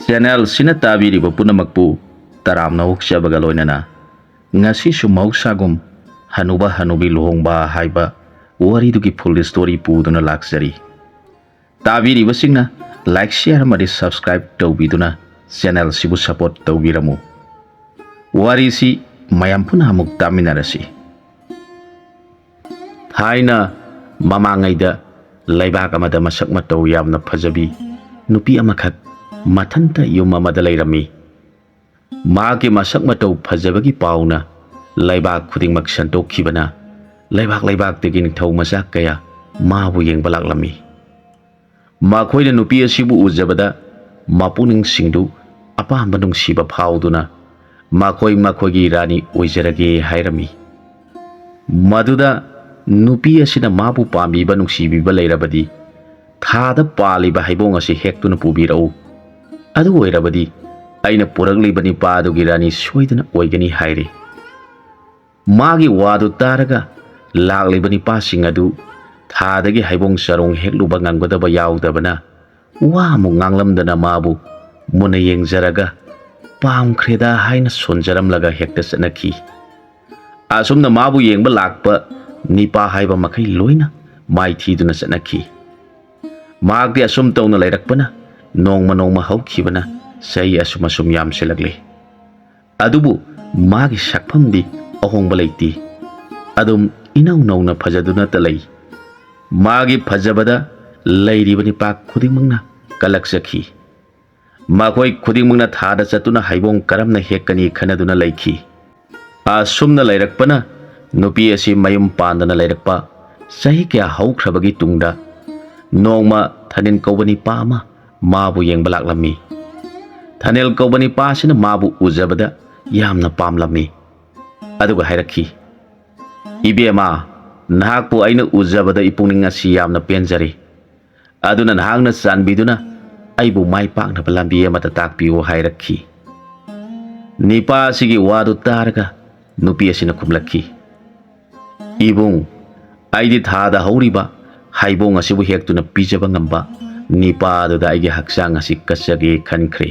Channel sina tabiriba punamakpu taramna huksabaga loinana ngasi sumaugsagum hanuba hanubi luhongba haiba waridugi full story puduna laksari tabiriba singna like share madi subscribe tawbiduna channel sibu support tawbiramu warisi mayam puna hamuk taminarasi thaina mamangaida laibak amada masak matau yamna phajabi nupi amakhat mathanta yum amada lairami maagi masak matau phajabagi pauna laibak khudingmak santokhibana laibak tegi nithau masak kaya mabu yengba laklami makhoina nupi asibu ujabada mapuning singdu apamba nungsiba phauduna makhoigi rani oijarage hairami maduda nupi asina mabu pambiba nungsibiba lairabadi thada paliba haibong asi hektuna pubirau adu oirabadi aina puragliba nipadugi rani soidana oigani haire magi wadu taraga lagliba nipasing adu thadagi haibong sarong hekluba nganggodaba yaudabana wamu nganglamdana mabu muna yengjaraga pamkreda haina sonjaramlaga hekta sanaki asumna mabu yengba lakpa nipa haiba makai loina mai thiduna sanaki magdi asum tawna lairakpana nongma haukhibana sai asum yam selagli adubu magi sakphamdi ahongba leiti adum inau nauna phajaduna talai magi phajabada lairibani pak khudingmangna kalaksakhi makoi khudingmangna thada chatuna haibong karamna hekani khanaduna laikhi asumna lairakpana nupi asi mayum pandana lairakpa sahi kya haukrabagi tungda nongma thanin kawbani pama mabu yengba laklami thanel kawbani pasina mabu ujabada yamna pamlami aduga hairakhi ibema nahakpu aina ujabada ipuning asi yamna penjari aduna nahangna chanbiduna aibu mai pakna lambi amata takpiu hairakhi nipa sigi wadu taraga nupi asina khumlakhi ibung aidi thada hauriba haibong asibu hektuna pijaba ngamba nipa aduda aigi haksang asi kasage khankhre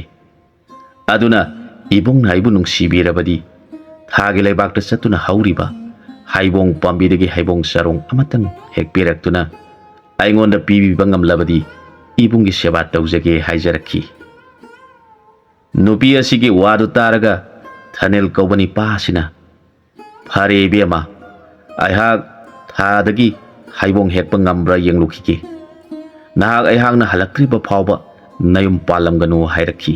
aduna ibung na ibu nungsibirabadi thagi laibakta satuna hauriba haibong pambidagi haibong sarong amatang hekpiraktuna aingonda pibiba ngamlabadi ibunggi seba tawjage haijarakhi nupi asigi wadu taraga thanel kawbani pasina phare bema aihak thadagi haibong hekpa ngambra yenglukhike nahak aihakna halakriba phawba nayum palamganu hairakhi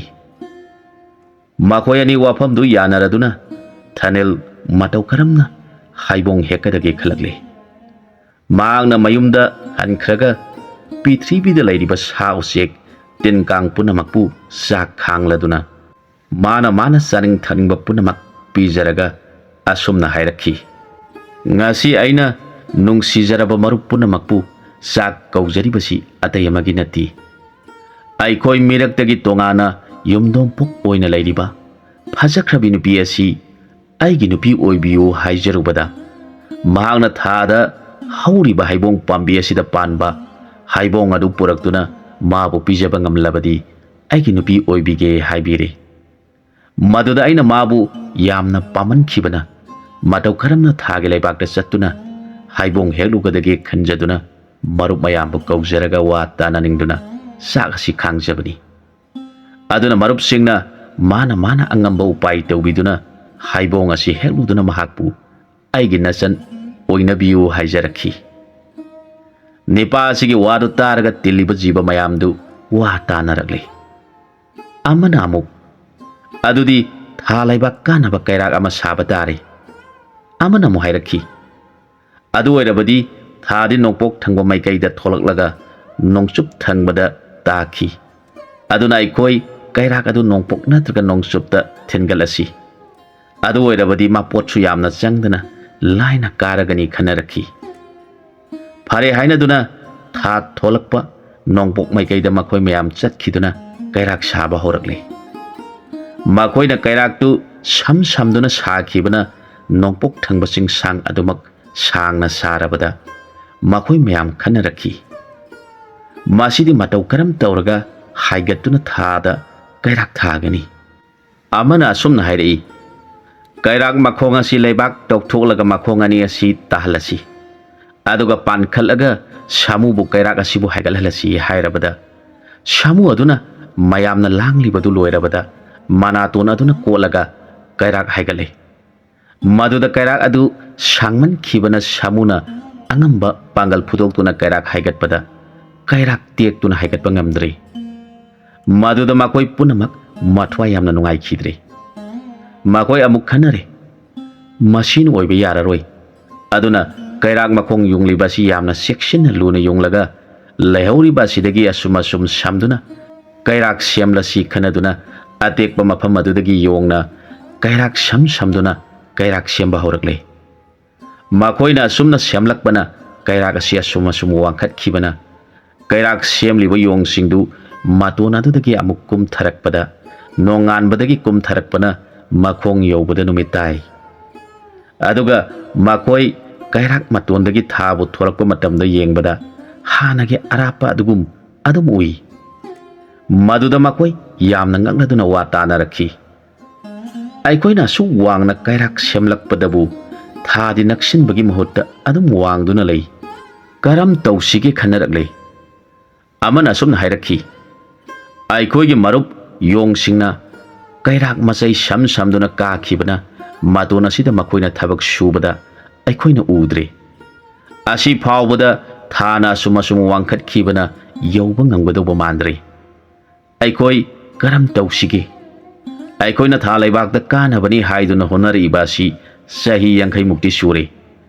makoyani wafamdu yanaraduna thanel matau karamna haibong hekadage khalakle maangna mayumda hankhraga prithibida lairiba sa usek tinkang punamakpu sak khangladuna mana saning thaningba punamak pijaraga asumna hairakhi ngasi aina nungsijaraba marup punamakpu sak kaujaribasi atayamagi nati aikoi miraktagi tongana yumdompuk oina lairiba phajakhrabi nupi asi aigi nupi oibiu haijarubada mahangna thada hauriba haibong pambi asida panba haibong adu puraktuna mabu pijaba ngamlabadi aigi nupi oibige haibire maduda aina mabu yamna pamankhibana matau karamna thagi laibakta chattuna haibong heklugadage khanjaduna marup mayambu kaujaraga wa tananingduna sakasi khangjabani aduna marup singna mana angamba upai tawbiduna haibong asi hekluduna mahakpu aigi nasan oinabiu haijarakhi nipa asigi wadu taraga tiliba jiba mayamdu wa tanaragle amana amuk adudi thalaiba kanaba kairak ama sabatare amana mu hairakhi adu oirabadi thadi nongpok thangba maikaida tholaklaga nongchup thangbada takhi aduna aikoi kairak adu nongpok natraga nongchupta thengalasi adu oirabadi ma potsu yamna changdana laina karagani khanarakhi phare hainaduna tha tholakpa nongpok maikaida makhoi mayam chatkhiduna kairak saba horakle makoina kairak tu samduna sakhibana nongpok thangbasing sang adumak sangna sarabada makhoi mayam khanarakhi masidi matau karam tawraga haigatuna thada ꯀꯩꯔꯥꯛ ꯊꯥꯒꯅꯤ ꯑꯃꯅ ꯑꯁꯨꯝꯅ ꯍꯥꯏꯔꯛꯏ ꯀꯩꯔꯥꯛ ꯃꯈꯣꯡ ꯑꯁꯤ ꯂꯩꯕꯥꯛ ꯇꯧꯊꯣꯛꯂꯒ ꯃꯈꯣꯡ ꯑꯅꯤ ꯑꯁꯤ ꯇꯥꯍꯜꯂꯁꯤ ꯑꯗꯨꯒ ꯄꯥꯟꯈꯠꯂꯒ ꯁꯥꯃꯨꯕꯨ ꯀꯩꯔꯥꯛ ꯑꯁꯤꯕꯨ ꯍꯥꯏꯒꯠꯍꯜꯂꯁꯤ ꯍꯥꯏꯔꯕꯗ ꯁꯥꯃꯨ ꯑꯗꯨꯅ ꯃꯌꯥꯝꯅ ꯂꯥꯡꯂꯤꯕꯗꯨ ꯂꯣꯏꯔꯕꯗ ꯃꯅꯥꯇꯣꯟ ꯑꯗꯨꯅ ꯀꯣꯠꯂꯒ ꯀꯩꯔꯥꯛ ꯍꯥꯏꯒꯠꯂꯦ ꯃꯗꯨꯗ ꯀꯩꯔꯥꯛ ꯑꯗꯨ ꯁꯥꯡꯃꯟꯈꯤꯕꯅ ꯁꯥꯃꯨꯅ ꯑꯉꯝꯕ ꯄꯥꯡꯒꯜ ꯐꯨꯗꯣꯛꯇꯨꯅ ꯀꯩꯔꯥꯛ ꯍꯥꯏꯒꯠꯄꯗ ꯀꯩꯔꯥꯛ ꯇꯦꯛꯇꯨꯅ ꯍꯥꯏꯒꯠꯄ ꯉꯝꯗ꯭ꯔꯦ ꯃꯗꯨꯗ ꯃꯈꯣꯏ ꯄꯨꯝꯅꯃꯛ ꯃꯊ꯭ꯋꯥꯏ ꯌꯥꯝꯅ ꯅꯨꯡꯉꯥꯏꯈꯤꯗ꯭ꯔꯦ ꯃꯈꯣꯏ ꯑꯃꯨꯛ ꯈꯟꯅꯔꯦ ꯃꯁꯤꯅ ꯑꯣꯏꯕ ꯌꯥꯔꯔꯣꯏ ꯑꯗꯨꯅ ꯀꯩꯔꯥꯛ ꯃꯈꯣꯡ ꯌꯨꯡꯂꯤꯕ ꯑꯁꯤ ꯌꯥꯝꯅ ꯆꯦꯛꯁꯤꯟꯅ ꯂꯨꯅ ꯌꯨꯡꯂꯒ ꯂꯩꯍꯧꯔꯤꯕ ꯑꯁꯤꯗꯒꯤ ꯑꯁꯨꯝ ꯁꯝꯗꯨꯅ ꯀꯩꯔꯥꯛ ꯁꯦꯝꯂꯁꯤ ꯈꯟꯅꯗꯨꯅ ꯑꯇꯦꯛꯄ ꯃꯐꯝ ꯑꯗꯨꯗꯒꯤ ꯌꯣꯡꯅ ꯀꯩꯔꯥꯛ ꯁꯝꯗꯨꯅ ꯀꯩꯔꯥꯛ ꯁꯦꯝꯕ ꯍꯧꯔꯛꯂꯦ ꯃꯈꯣꯏꯅ ꯑꯁꯨꯝꯅ ꯁꯦꯝꯂꯛꯄꯅ ꯀꯩꯔꯥꯛ ꯑꯁꯤ ꯑꯁꯨꯝ ꯋꯥꯡꯈꯠꯈꯤꯕꯅ ꯀꯩꯔꯥꯛ ꯁꯦꯝꯂꯤꯕ ꯌꯣꯡꯁꯤꯡꯗꯨ ꯃꯇꯣꯟ ꯑꯗꯨꯗꯒꯤ ꯑꯃꯨꯛ ꯀꯨꯝꯊꯔꯛꯄꯗ ꯅꯣꯡꯉꯥꯟꯕꯗꯒꯤ ꯀꯨꯝꯊꯔꯛꯄꯅ ꯃꯈꯣꯡ ꯌꯧꯕꯗ ꯅꯨꯃꯤꯠ ꯇꯥꯏ ꯑꯗꯨꯒ ꯃꯈꯣꯏ ꯀꯩꯔꯥꯛ ꯃꯇꯣꯟꯗꯒꯤ ꯊꯥꯕꯨ ꯊꯣꯔꯛꯄ ꯃꯇꯝꯗ ꯌꯦꯡꯕꯗ ꯍꯥꯟꯅꯒꯤ ꯑꯔꯥꯞꯄ ꯑꯗꯨꯒꯨꯝ ꯑꯗꯨꯝ ꯎꯏ ꯃꯗꯨꯗ ꯃꯈꯣꯏ ꯌꯥꯝꯅ ꯉꯛꯅꯗꯨꯅ ꯋꯥ ꯇꯥꯅꯔꯛꯈꯤ ꯑꯩꯈꯣꯏꯅ ꯑꯁꯨꯛ ꯋꯥꯡꯅ ꯀꯩꯔꯥꯛ ꯁꯦꯝꯂꯛꯄꯗꯕꯨ ꯊꯥꯗꯤ ꯅꯛꯁꯤꯟꯕꯒꯤ ꯃꯍꯨꯠꯇ ꯑꯗꯨꯝ ꯋꯥꯡꯗꯨꯅ ꯂꯩ ꯀꯔꯝ ꯇꯧꯁꯤꯒꯦ ꯈꯟꯅꯔꯛꯂꯦ ꯑꯃꯅ ꯑꯁꯨꯝꯅ ꯍꯥꯏꯔꯛꯈꯤ ꯑꯩꯈꯣꯏꯒꯤ ꯃꯔꯨꯞ ꯌꯣꯡꯁꯤꯡꯅ ꯀꯩꯔꯥꯛ ꯃꯆꯩ ꯁꯝꯗꯨꯅ ꯀꯥꯈꯤꯕꯅ ꯃꯇꯣꯟ ꯑꯁꯤꯗ ꯃꯈꯣꯏꯅ ꯊꯕꯛ ꯁꯨꯕꯗ ꯑꯩꯈꯣꯏꯅ ꯎꯗ꯭ꯔꯦ ꯑꯁꯤ ꯐꯥꯎꯕꯗ ꯊꯥꯅ ꯑꯁꯨꯝ ꯋꯥꯡꯈꯠꯈꯤꯕꯅ ꯌꯧꯕ ꯉꯝꯒꯗꯧꯕ ꯃꯥꯟꯗ꯭ꯔꯦ ꯑꯩꯈꯣꯏ ꯀꯔꯝ ꯇꯧꯁꯤꯒꯦ ꯑꯩꯈꯣꯏꯅ ꯊꯥ ꯂꯩꯕꯥꯛꯇ ꯀꯥꯅꯕꯅꯤ ꯍꯥꯏꯗꯨꯅ ꯍꯣꯠꯅꯔꯛꯏꯕ ꯑꯁꯤ ꯆꯍꯤ 50ꯃꯨꯛꯇꯤ ꯁꯨꯔꯦ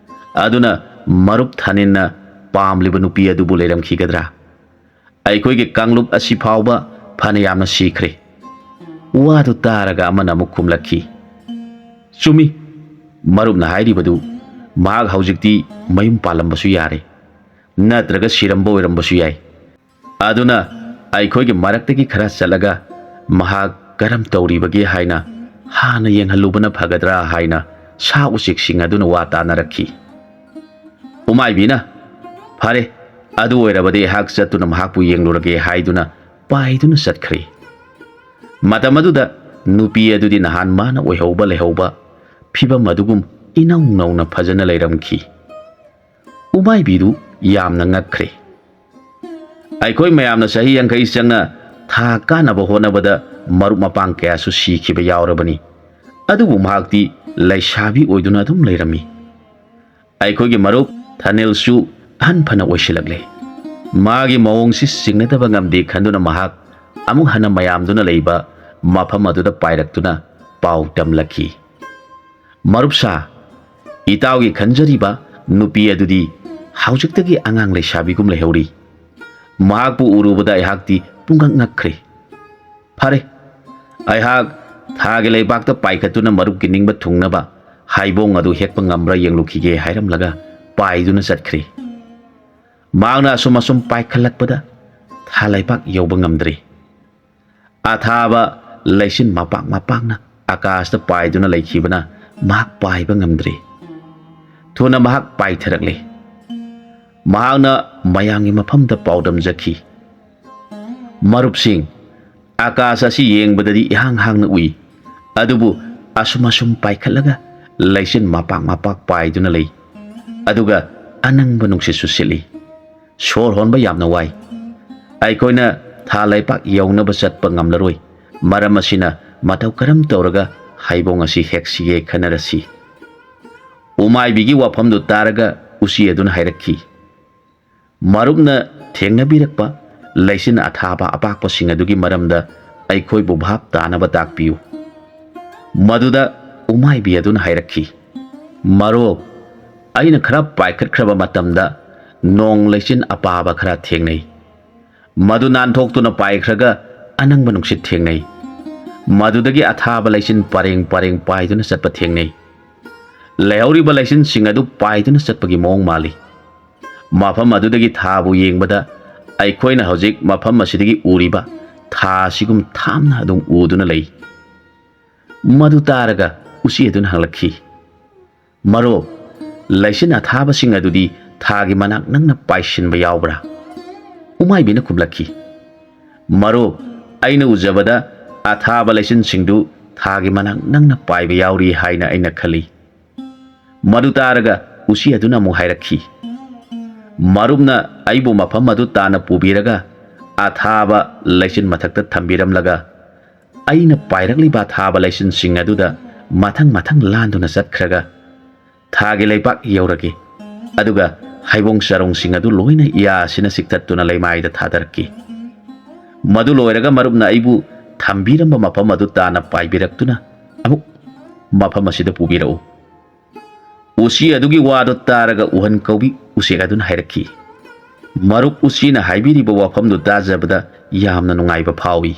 ꯑꯗꯨꯅ ꯃꯔꯨꯞ ꯊꯥꯅꯤꯟꯅ ꯄꯥꯝꯂꯤꯕ ꯅꯨꯄꯤ ꯑꯗꯨꯕꯨ ꯂꯩꯔꯝꯈꯤꯒꯗ꯭ꯔꯥ ꯑꯩꯈꯣꯏꯒꯤ ꯀꯥꯡꯂꯨꯞ ꯑꯁꯤ ꯐꯥꯎꯕ ꯐꯅ ꯌꯥꯝꯅ ꯁꯤꯈ꯭ꯔꯦ ꯋꯥꯗꯨ ꯇꯥꯔꯒ ꯑꯃꯅ ꯑꯃꯨꯛ ꯈꯨꯝꯂꯛꯈꯤ ꯆꯨꯝꯃꯤ ꯃꯔꯨꯞꯅ ꯍꯥꯏꯔꯤꯕꯗꯨ ꯃꯍꯥꯛ ꯍꯧꯖꯤꯛꯇꯤ ꯃꯌꯨꯝ ꯄꯥꯜꯂꯝꯕꯁꯨ ꯌꯥꯔꯦ ꯅꯠꯇ꯭ꯔꯒ ꯁꯤꯔꯝꯕ ꯑꯣꯏꯔꯝꯕꯁꯨ ꯌꯥꯏ ꯑꯗꯨꯅ ꯑꯩꯈꯣꯏꯒꯤ ꯃꯔꯛꯇꯒꯤ ꯈꯔ ꯆꯠꯂꯒ ꯃꯍꯥꯛ ꯀꯔꯝ ꯇꯧꯔꯤꯕꯒꯦ ꯍꯥꯏꯅ ꯍꯥꯟꯅ ꯌꯦꯡꯍꯜꯂꯨꯕꯅ ꯐꯒꯗ꯭ꯔꯥ ꯍꯥꯏꯅ ꯁꯥ ꯎꯆꯦꯛꯁꯤꯡ ꯑꯗꯨꯅ ꯋꯥ ꯇꯥꯅꯔꯛꯈꯤ ꯎꯃꯥꯏꯕꯤꯅ ꯐꯔꯦ ꯑꯗꯨ ꯑꯣꯏꯔꯕꯗꯤ ꯑꯩꯍꯥꯛ ꯆꯠꯇꯨꯅ ꯃꯍꯥꯛꯄꯨ ꯌꯦꯡꯂꯨꯔꯒꯦ ꯍꯥꯏꯗꯨꯅ ꯄꯥꯏꯗꯨꯅ ꯆꯠꯈ꯭ꯔꯦ ꯃꯇꯝ ꯑꯗꯨꯗ ꯅꯨꯄꯤ ꯑꯗꯨꯗꯤ ꯅꯍꯥꯟ ꯃꯥꯅ ꯑꯣꯏꯍꯧꯕ ꯂꯩꯍꯧꯕ ꯐꯤꯕꯝ ꯑꯗꯨꯒꯨꯝ ꯏꯅꯧ ꯅꯧꯅ ꯐꯖꯅ ꯂꯩꯔꯝꯈꯤ ꯎꯃꯥꯏꯕꯤꯗꯨ ꯌꯥꯝꯅ ꯉꯛꯈ꯭ꯔꯦ ꯑꯩꯈꯣꯏ ꯃꯌꯥꯝꯅ ꯆꯍꯤ 50 ꯆꯪꯅ ꯊꯥ ꯀꯥꯅꯕ ꯍꯣꯠꯅꯕꯗ ꯃꯔꯨꯞ ꯃꯄꯥꯡ ꯀꯌꯥꯁꯨ ꯁꯤꯈꯤꯕ ꯌꯥꯎꯔꯕꯅꯤ ꯑꯗꯨꯕꯨ ꯃꯍꯥꯛꯇꯤ ꯂꯩꯁꯥꯕꯤ ꯑꯣꯏꯗꯨꯅ ꯑꯗꯨꯝ ꯂꯩꯔꯝꯃꯤ ꯑꯩꯈꯣꯏꯒꯤ ꯃꯔꯨꯞ ꯊꯥꯅꯤꯜꯁꯨ ꯑꯍꯟ ꯐꯅ ꯑꯣꯏꯁꯤꯜꯂꯛꯂꯦ ꯃꯥꯒꯤ ꯃꯑꯣꯡꯁꯤ ꯆꯤꯡꯅꯗꯕ ꯉꯝꯗꯦ ꯈꯟꯗꯨꯅ ꯃꯍꯥꯛ ꯑꯃꯨꯛ ꯍꯟꯅ ꯃꯌꯥꯝꯗꯨꯅ ꯂꯩꯕ ꯃꯐꯝ ꯑꯗꯨꯗ ꯄꯥꯏꯔꯛꯇꯨꯅ ꯄꯥꯎ ꯇꯝꯂꯛꯈꯤ ꯃꯔꯨꯞꯁꯥ ꯏꯇꯥꯎꯒꯤ ꯈꯟꯖꯔꯤꯕ ꯅꯨꯄꯤ ꯑꯗꯨꯗꯤ ꯍꯧꯖꯤꯛꯇꯒꯤ ꯑꯉꯥꯡ ꯂꯩꯁꯥꯕꯤꯒꯨꯝ ꯂꯩꯍꯧꯔꯤ ꯃꯍꯥꯛꯄꯨ ꯎꯔꯨꯕꯗ ꯑꯩꯍꯥꯛꯇꯤ ꯄꯨꯡꯉꯛ ꯉꯛꯈ꯭ꯔꯦ ꯐꯔꯦ ꯑꯩꯍꯥꯛ ꯊꯥꯒꯤ ꯂꯩꯕꯥꯛꯇ ꯄꯥꯏꯈꯠꯇꯨꯅ ꯃꯔꯨꯞꯀꯤ ꯅꯤꯡꯕ ꯊꯨꯡꯅꯕ ꯍꯩꯕꯣꯡ ꯑꯗꯨ ꯍꯦꯛꯄ ꯉꯝꯕ꯭ꯔꯥ ꯌꯦꯡꯂꯨꯈꯤꯒꯦ ꯍꯥꯏꯔꯝꯂꯒ ꯄꯥꯏꯗꯨꯅ ꯆꯠꯈ꯭ꯔꯦ ꯃꯍꯥꯛꯅ ꯑꯁꯨꯝ ꯄꯥꯏꯈꯠꯂꯛꯄꯗ ꯊꯥ ꯂꯩꯕꯥꯛ ꯌꯧꯕ ꯉꯝꯗ꯭ꯔꯦ ꯑꯊꯥꯕ ꯂꯩꯆꯤꯟ ꯃꯄꯥꯛꯅ ꯑꯀꯥꯁꯇ ꯄꯥꯏꯗꯨꯅ ꯂꯩꯈꯤꯕꯅ ꯃꯍꯥꯛ ꯄꯥꯏꯕ ꯉꯝꯗ꯭ꯔꯦ ꯊꯨꯅ ꯃꯍꯥꯛ ꯄꯥꯏꯊꯔꯛꯂꯦ ꯃꯍꯥꯛꯅ ꯃꯌꯥꯝꯒꯤ ꯃꯐꯝꯗ ꯄꯥꯎꯗꯝꯖꯈꯤ ꯃꯔꯨꯞꯁꯤꯡ ꯑꯀꯥꯁ ꯑꯁꯤ ꯌꯦꯡꯕꯗꯗꯤ ꯏꯍꯥꯡ ꯍꯥꯡꯅ ꯎꯏ ꯑꯗꯨꯕꯨ ꯑꯁꯨꯝ ꯄꯥꯏꯈꯠꯂꯒ ꯂꯩꯆꯤꯟ ꯃꯄꯥꯛ ꯄꯥꯏꯗꯨꯅ ꯂꯩ ꯑꯗꯨꯒ ꯑꯅꯪꯕ ꯅꯨꯡꯁꯤꯠꯁꯨ ꯁꯤꯠꯂꯤ ꯁꯣꯔ ꯍꯣꯟꯕ ꯌꯥꯝꯅ ꯋꯥꯏ ꯑꯩꯈꯣꯏꯅ ꯊꯥ ꯂꯩꯕꯥꯛ ꯌꯧꯅꯕ ꯆꯠꯄ ꯉꯝꯂꯔꯣꯏ ꯃꯔꯝ ꯑꯁꯤꯅ ꯃꯇꯧ ꯀꯔꯝ ꯇꯧꯔꯒ ꯍꯩꯕꯣꯡ ꯑꯁꯤ ꯍꯦꯛꯁꯤꯒꯦ ꯈꯟꯅꯔꯁꯤ ꯎꯃꯥꯏꯕꯤꯒꯤ ꯋꯥꯐꯝꯗꯨ ꯇꯥꯔꯒ ꯎꯆꯤ ꯑꯗꯨꯅ ꯍꯥꯏꯔꯛꯈꯤ ꯃꯔꯨꯞꯅ ꯊꯦꯡꯅꯕꯤꯔꯛꯄ ꯂꯩꯆꯤꯟ ꯑꯊꯥꯕ ꯑꯄꯥꯛꯄꯁꯤꯡ ꯑꯗꯨꯒꯤ ꯃꯔꯝꯗ ꯑꯩꯈꯣꯏꯕꯨ ꯚꯥꯞ ꯇꯥꯅꯕ ꯇꯥꯛꯄꯤꯌꯨ ꯃꯗꯨꯗ ꯎꯃꯥꯏꯕꯤ ꯑꯗꯨꯅ ꯍꯥꯏꯔꯛꯈꯤ ꯃꯔꯨꯞ ꯑꯩꯅ ꯈꯔ ꯄꯥꯏꯈꯠꯈ꯭ꯔꯕ ꯃꯇꯝꯗ ꯅꯣꯡ ꯂꯩꯆꯤꯟ ꯑꯄꯥꯕ ꯈꯔ ꯊꯦꯡꯅꯩ ꯃꯗꯨ ꯅꯥꯟꯊꯣꯛꯇꯨꯅ ꯄꯥꯏꯈ꯭ꯔꯒ ꯑꯅꯪꯕ ꯅꯨꯡꯁꯤꯠ ꯊꯦꯡꯅꯩ ꯃꯗꯨꯗꯒꯤ ꯑꯊꯥꯕ ꯂꯩꯆꯤꯟ ꯄꯔꯦꯡ ꯄꯥꯏꯗꯨꯅ ꯆꯠꯄ ꯊꯦꯡꯅꯩ ꯂꯩꯍꯧꯔꯤꯕ ꯂꯩꯆꯤꯟꯁꯤꯡ ꯑꯗꯨ ꯄꯥꯏꯗꯨꯅ ꯆꯠꯄꯒꯤ ꯃꯑꯣꯡ ꯃꯥꯜꯂꯤ ꯃꯐꯝ ꯑꯗꯨꯗꯒꯤ ꯊꯥꯕꯨ ꯌꯦꯡꯕꯗ ꯑꯩꯈꯣꯏꯅ ꯍꯧꯖꯤꯛ ꯃꯐꯝ ꯑꯁꯤꯗꯒꯤ ꯎꯔꯤꯕ ꯊꯥ ꯑꯁꯤꯒꯨꯝ ꯊꯥꯞꯅ ꯑꯗꯨꯝ ꯎꯗꯨꯅ ꯂꯩ ꯃꯗꯨ ꯇꯥꯔꯒ ꯎꯆꯤ ꯑꯗꯨꯅ ꯍꯪꯂꯛꯈꯤ ꯃꯔꯨꯞ ꯂꯩꯆꯤꯟ ꯑꯊꯥꯕꯁꯤꯡ ꯑꯗꯨꯗꯤ ꯊꯥꯒꯤ ꯃꯅꯥꯛ ꯅꯪꯅ ꯄꯥꯏꯁꯤꯟꯕ ꯌꯥꯎꯕ꯭ꯔꯥ ꯎꯃꯥꯏꯕꯤꯅ ꯈꯨꯝꯂꯛꯈꯤ ꯃꯔꯨꯞ ꯑꯩꯅ ꯎꯖꯕꯗ ꯑꯊꯥꯕ ꯂꯩꯆꯤꯟꯁꯤꯡꯗꯨ ꯊꯥꯒꯤ ꯃꯅꯥꯛ ꯅꯪꯅ ꯄꯥꯏꯕ ꯌꯥꯎꯔꯤ ꯍꯥꯏꯅ ꯑꯩꯅ ꯈꯜꯂꯤ꯫ ꯃꯗꯨ ꯇꯥꯔꯒ ꯎꯆꯤ ꯑꯗꯨꯅ ꯑꯃꯨꯛ ꯍꯥꯏꯔꯛꯈꯤ, ꯃꯔꯨꯞꯅ ꯑꯩꯕꯨ ꯃꯐꯝ ꯑꯗꯨ ꯇꯥꯅ ꯄꯨꯕꯤꯔꯒ ꯑꯊꯥꯕ ꯂꯩꯆꯤꯟ ꯃꯊꯛꯇ ꯊꯝꯕꯤꯔꯝꯂꯒ ꯑꯩꯅ ꯄꯥꯏꯔꯛꯂꯤꯕ ꯑꯊꯥꯕ ꯂꯩꯆꯤꯟꯁꯤꯡ ꯑꯗꯨꯗ ꯃꯊꯪ ꯃꯊꯪ ꯂꯥꯟꯗꯨꯅ ꯆꯠꯈ꯭ꯔꯒ ꯊꯥꯒꯤ ꯂꯩꯕꯥꯛ ꯌꯧꯔꯒꯦ, ꯑꯗꯨꯒ ꯍꯩꯕꯣꯡ ꯆꯔꯣꯡꯁꯤꯡ ꯑꯗꯨ ꯂꯣꯏꯅ ꯏꯌꯥꯁꯤꯅ ꯆꯤꯛꯊꯠꯇꯨꯅ ꯂꯩꯃꯥꯏꯗ ꯊꯥꯗꯔꯛꯈꯤ꯫ ꯃꯗꯨ ꯂꯣꯏꯔꯒ ꯃꯔꯨꯞꯅ ꯑꯩꯕꯨ ꯊꯝꯕꯤꯔꯝꯕ ꯃꯐꯝ ꯑꯗꯨ ꯇꯥꯅ ꯄꯥꯏꯕꯤꯔꯛꯇꯨꯅ ꯑꯃꯨꯛ ꯃꯐꯝ ꯑꯁꯤꯗ ꯄꯨꯕꯤꯔꯛꯎ꯫ ꯎꯆꯤ ꯑꯗꯨꯒꯤ ꯋꯥꯗꯨ ꯇꯥꯔꯒ ꯎꯍꯟ ꯀꯧꯕꯤ ꯎꯆꯦꯛ ꯑꯗꯨꯅ ꯍꯥꯏꯔꯛꯈꯤ, ꯃꯔꯨꯞ ꯎꯆꯤꯅ ꯍꯥꯏꯕꯤꯔꯤꯕ ꯋꯥꯐꯝꯗꯨ ꯇꯥꯖꯕꯗ ꯌꯥꯝꯅ ꯅꯨꯡꯉꯥꯏꯕ ꯐꯥꯎꯏ꯫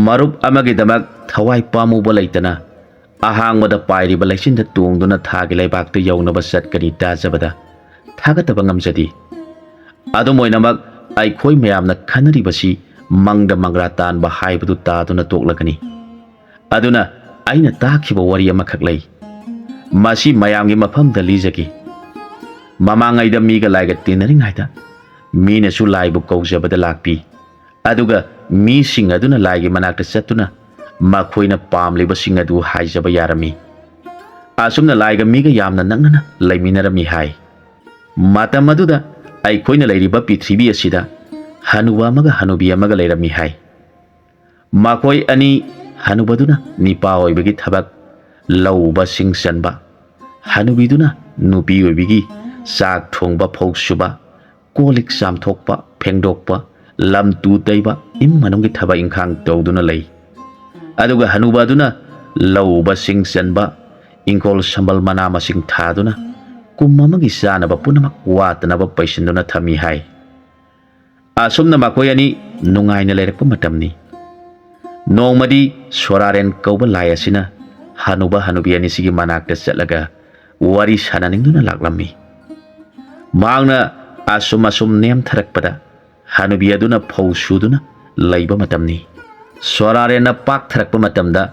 ꯃꯔꯨꯞ ꯑꯃꯒꯤꯗꯃꯛ ꯊꯋꯥꯏ ꯄꯥꯝꯃꯨꯕ ꯂꯩꯇꯅ ꯑꯍꯥꯡꯕꯗ ꯄꯥꯏꯔꯤꯕ ꯂꯩꯆꯤꯟꯗ ꯇꯣꯡꯗꯨꯅ ꯊꯥꯒꯤ ꯂꯩꯕꯥꯛꯇ ꯌꯧꯅꯕ ꯆꯠꯀꯅꯤ ꯇꯥꯖꯕꯗ ꯊꯥꯒꯠꯇꯕ ꯉꯝꯖꯗꯦ꯫ ꯑꯗꯨꯝ ꯑꯣꯏꯅꯃꯛ ꯑꯩꯈꯣꯏ ꯃꯌꯥꯝꯅ ꯈꯟꯅꯔꯤꯕꯁꯤ ꯃꯪꯗ ꯃꯪꯒ꯭ꯔꯥ ꯇꯥꯟꯕ ꯍꯥꯏꯕꯗꯨ ꯇꯥꯗꯨꯅ ꯇꯣꯛꯂꯒꯅꯤ꯫ ꯑꯗꯨꯅ ꯑꯩꯅ ꯇꯥꯈꯤꯕ ꯋꯥꯔꯤ ꯑꯃꯈꯛ ꯂꯩ, ꯃꯁꯤ ꯃꯌꯥꯝꯒꯤ ꯃꯐꯝꯗ ꯂꯤꯖꯒꯦ꯫ ꯃꯃꯥꯡꯉꯩꯗ ꯃꯤꯒ ꯂꯥꯏꯒ ꯇꯤꯟꯅꯔꯤꯉꯩꯗ ꯃꯤꯅꯁꯨ ꯂꯥꯏꯕꯨ ꯀꯧꯖꯕꯗ ꯂꯥꯛꯄꯤ, ꯑꯗꯨꯒ ꯃꯤꯁꯤꯡ ꯑꯗꯨꯅ ꯂꯥꯏꯒꯤ ꯃꯅꯥꯛꯇ ꯆꯠꯇꯨꯅ ꯃꯈꯣꯏꯅ ꯄꯥꯝꯂꯤꯕꯁꯤꯡ ꯑꯗꯨ ꯍꯥꯏꯖꯕ ꯌꯥꯔꯝꯃꯤ꯫ ꯑꯁꯨꯝꯅ ꯂꯥꯏꯒ ꯃꯤꯒ ꯌꯥꯝꯅ ꯅꯛꯅꯅ ꯂꯩꯃꯤꯟꯅꯔꯝꯃꯤ ꯍꯥꯏ꯫ ꯃꯇꯝ ꯑꯗꯨꯗ ꯑꯩꯈꯣꯏꯅ ꯂꯩꯔꯤꯕ ꯄ꯭ꯔꯤꯊꯤꯕꯤ ꯑꯁꯤꯗ ꯍꯅꯨꯕ ꯑꯃꯒ ꯍꯅꯨꯕꯤ ꯑꯃꯒ ꯂꯩꯔꯝꯃꯤ ꯍꯥꯏ꯫ ꯃꯈꯣꯏ ꯑꯅꯤ, ꯍꯅꯨꯕꯗꯨꯅ ꯅꯤꯄꯥ ꯑꯣꯏꯕꯒꯤ ꯊꯕꯛ ꯂꯧ ꯁꯤꯡ ꯆꯟꯕ, ꯍꯅꯨꯕꯤꯗꯨꯅ ꯅꯨꯄꯤ ꯑꯣꯏꯕꯒꯤ ꯆꯥꯛ ꯊꯣꯡꯕ, ꯐꯧ ꯁꯨꯕ, ꯀꯣꯜ-ꯂꯤꯛ ꯆꯥꯝꯊꯣꯛꯄ, ꯐꯦꯡꯗꯣꯛꯄ, ꯂꯝ ꯇꯨ ꯇꯩꯕ, ꯏꯃꯨꯡ ꯃꯅꯨꯡꯒꯤ ꯊꯕꯛ ꯏꯪꯈꯥꯡ ꯇꯧꯗꯨꯅ ꯂꯩ꯫ ꯑꯗꯨꯒ ꯍꯅꯨꯕ ꯑꯗꯨꯅ ꯂꯧ ꯁꯤꯡ ꯆꯟꯕ, ꯏꯪꯈꯣꯜ ꯁꯝꯕꯜ ꯃꯅꯥ ꯃꯁꯤꯡ ꯊꯥꯗꯨꯅ ꯀꯨꯝ ꯑꯃꯒꯤ ꯆꯥꯅꯕ ꯄꯨꯝꯅꯃꯛ ꯋꯥꯠꯇꯅꯕ ꯄꯩꯁꯤꯟꯗꯨꯅ ꯊꯝꯃꯤ ꯍꯥꯏ꯫ ꯑꯁꯨꯝꯅ ꯃꯈꯣꯏ ꯑꯅꯤ ꯅꯨꯡꯉꯥꯏꯅ ꯂꯩꯔꯛꯄ ꯃꯇꯝꯅꯤ꯫ ꯅꯣꯡꯃꯗꯤ ꯁꯣꯔꯥꯔꯦꯟ ꯀꯧꯕ ꯂꯥꯏ ꯑꯁꯤꯅ ꯍꯅꯨꯕ ꯍꯅꯨꯕꯤ ꯑꯅꯤꯁꯤꯒꯤ ꯃꯅꯥꯛꯇ ꯆꯠꯂꯒ ꯋꯥꯔꯤ ꯁꯥꯟꯅꯅꯤꯡꯗꯨꯅ ꯂꯥꯛꯂꯝꯃꯤ꯫ ꯃꯍꯥꯛꯅ ꯑꯁꯨꯝ ꯅꯦꯝꯊꯔꯛꯄꯗ ꯍꯅꯨꯕꯤ ꯑꯗꯨꯅ ꯐꯧ ꯁꯨꯗꯨꯅ ꯂꯩꯕ ꯃꯇꯝꯅꯤ꯫ ꯁꯣꯔꯥꯔꯦꯟꯅ ꯄꯥꯛꯊꯔꯛꯄ ꯃꯇꯝꯗ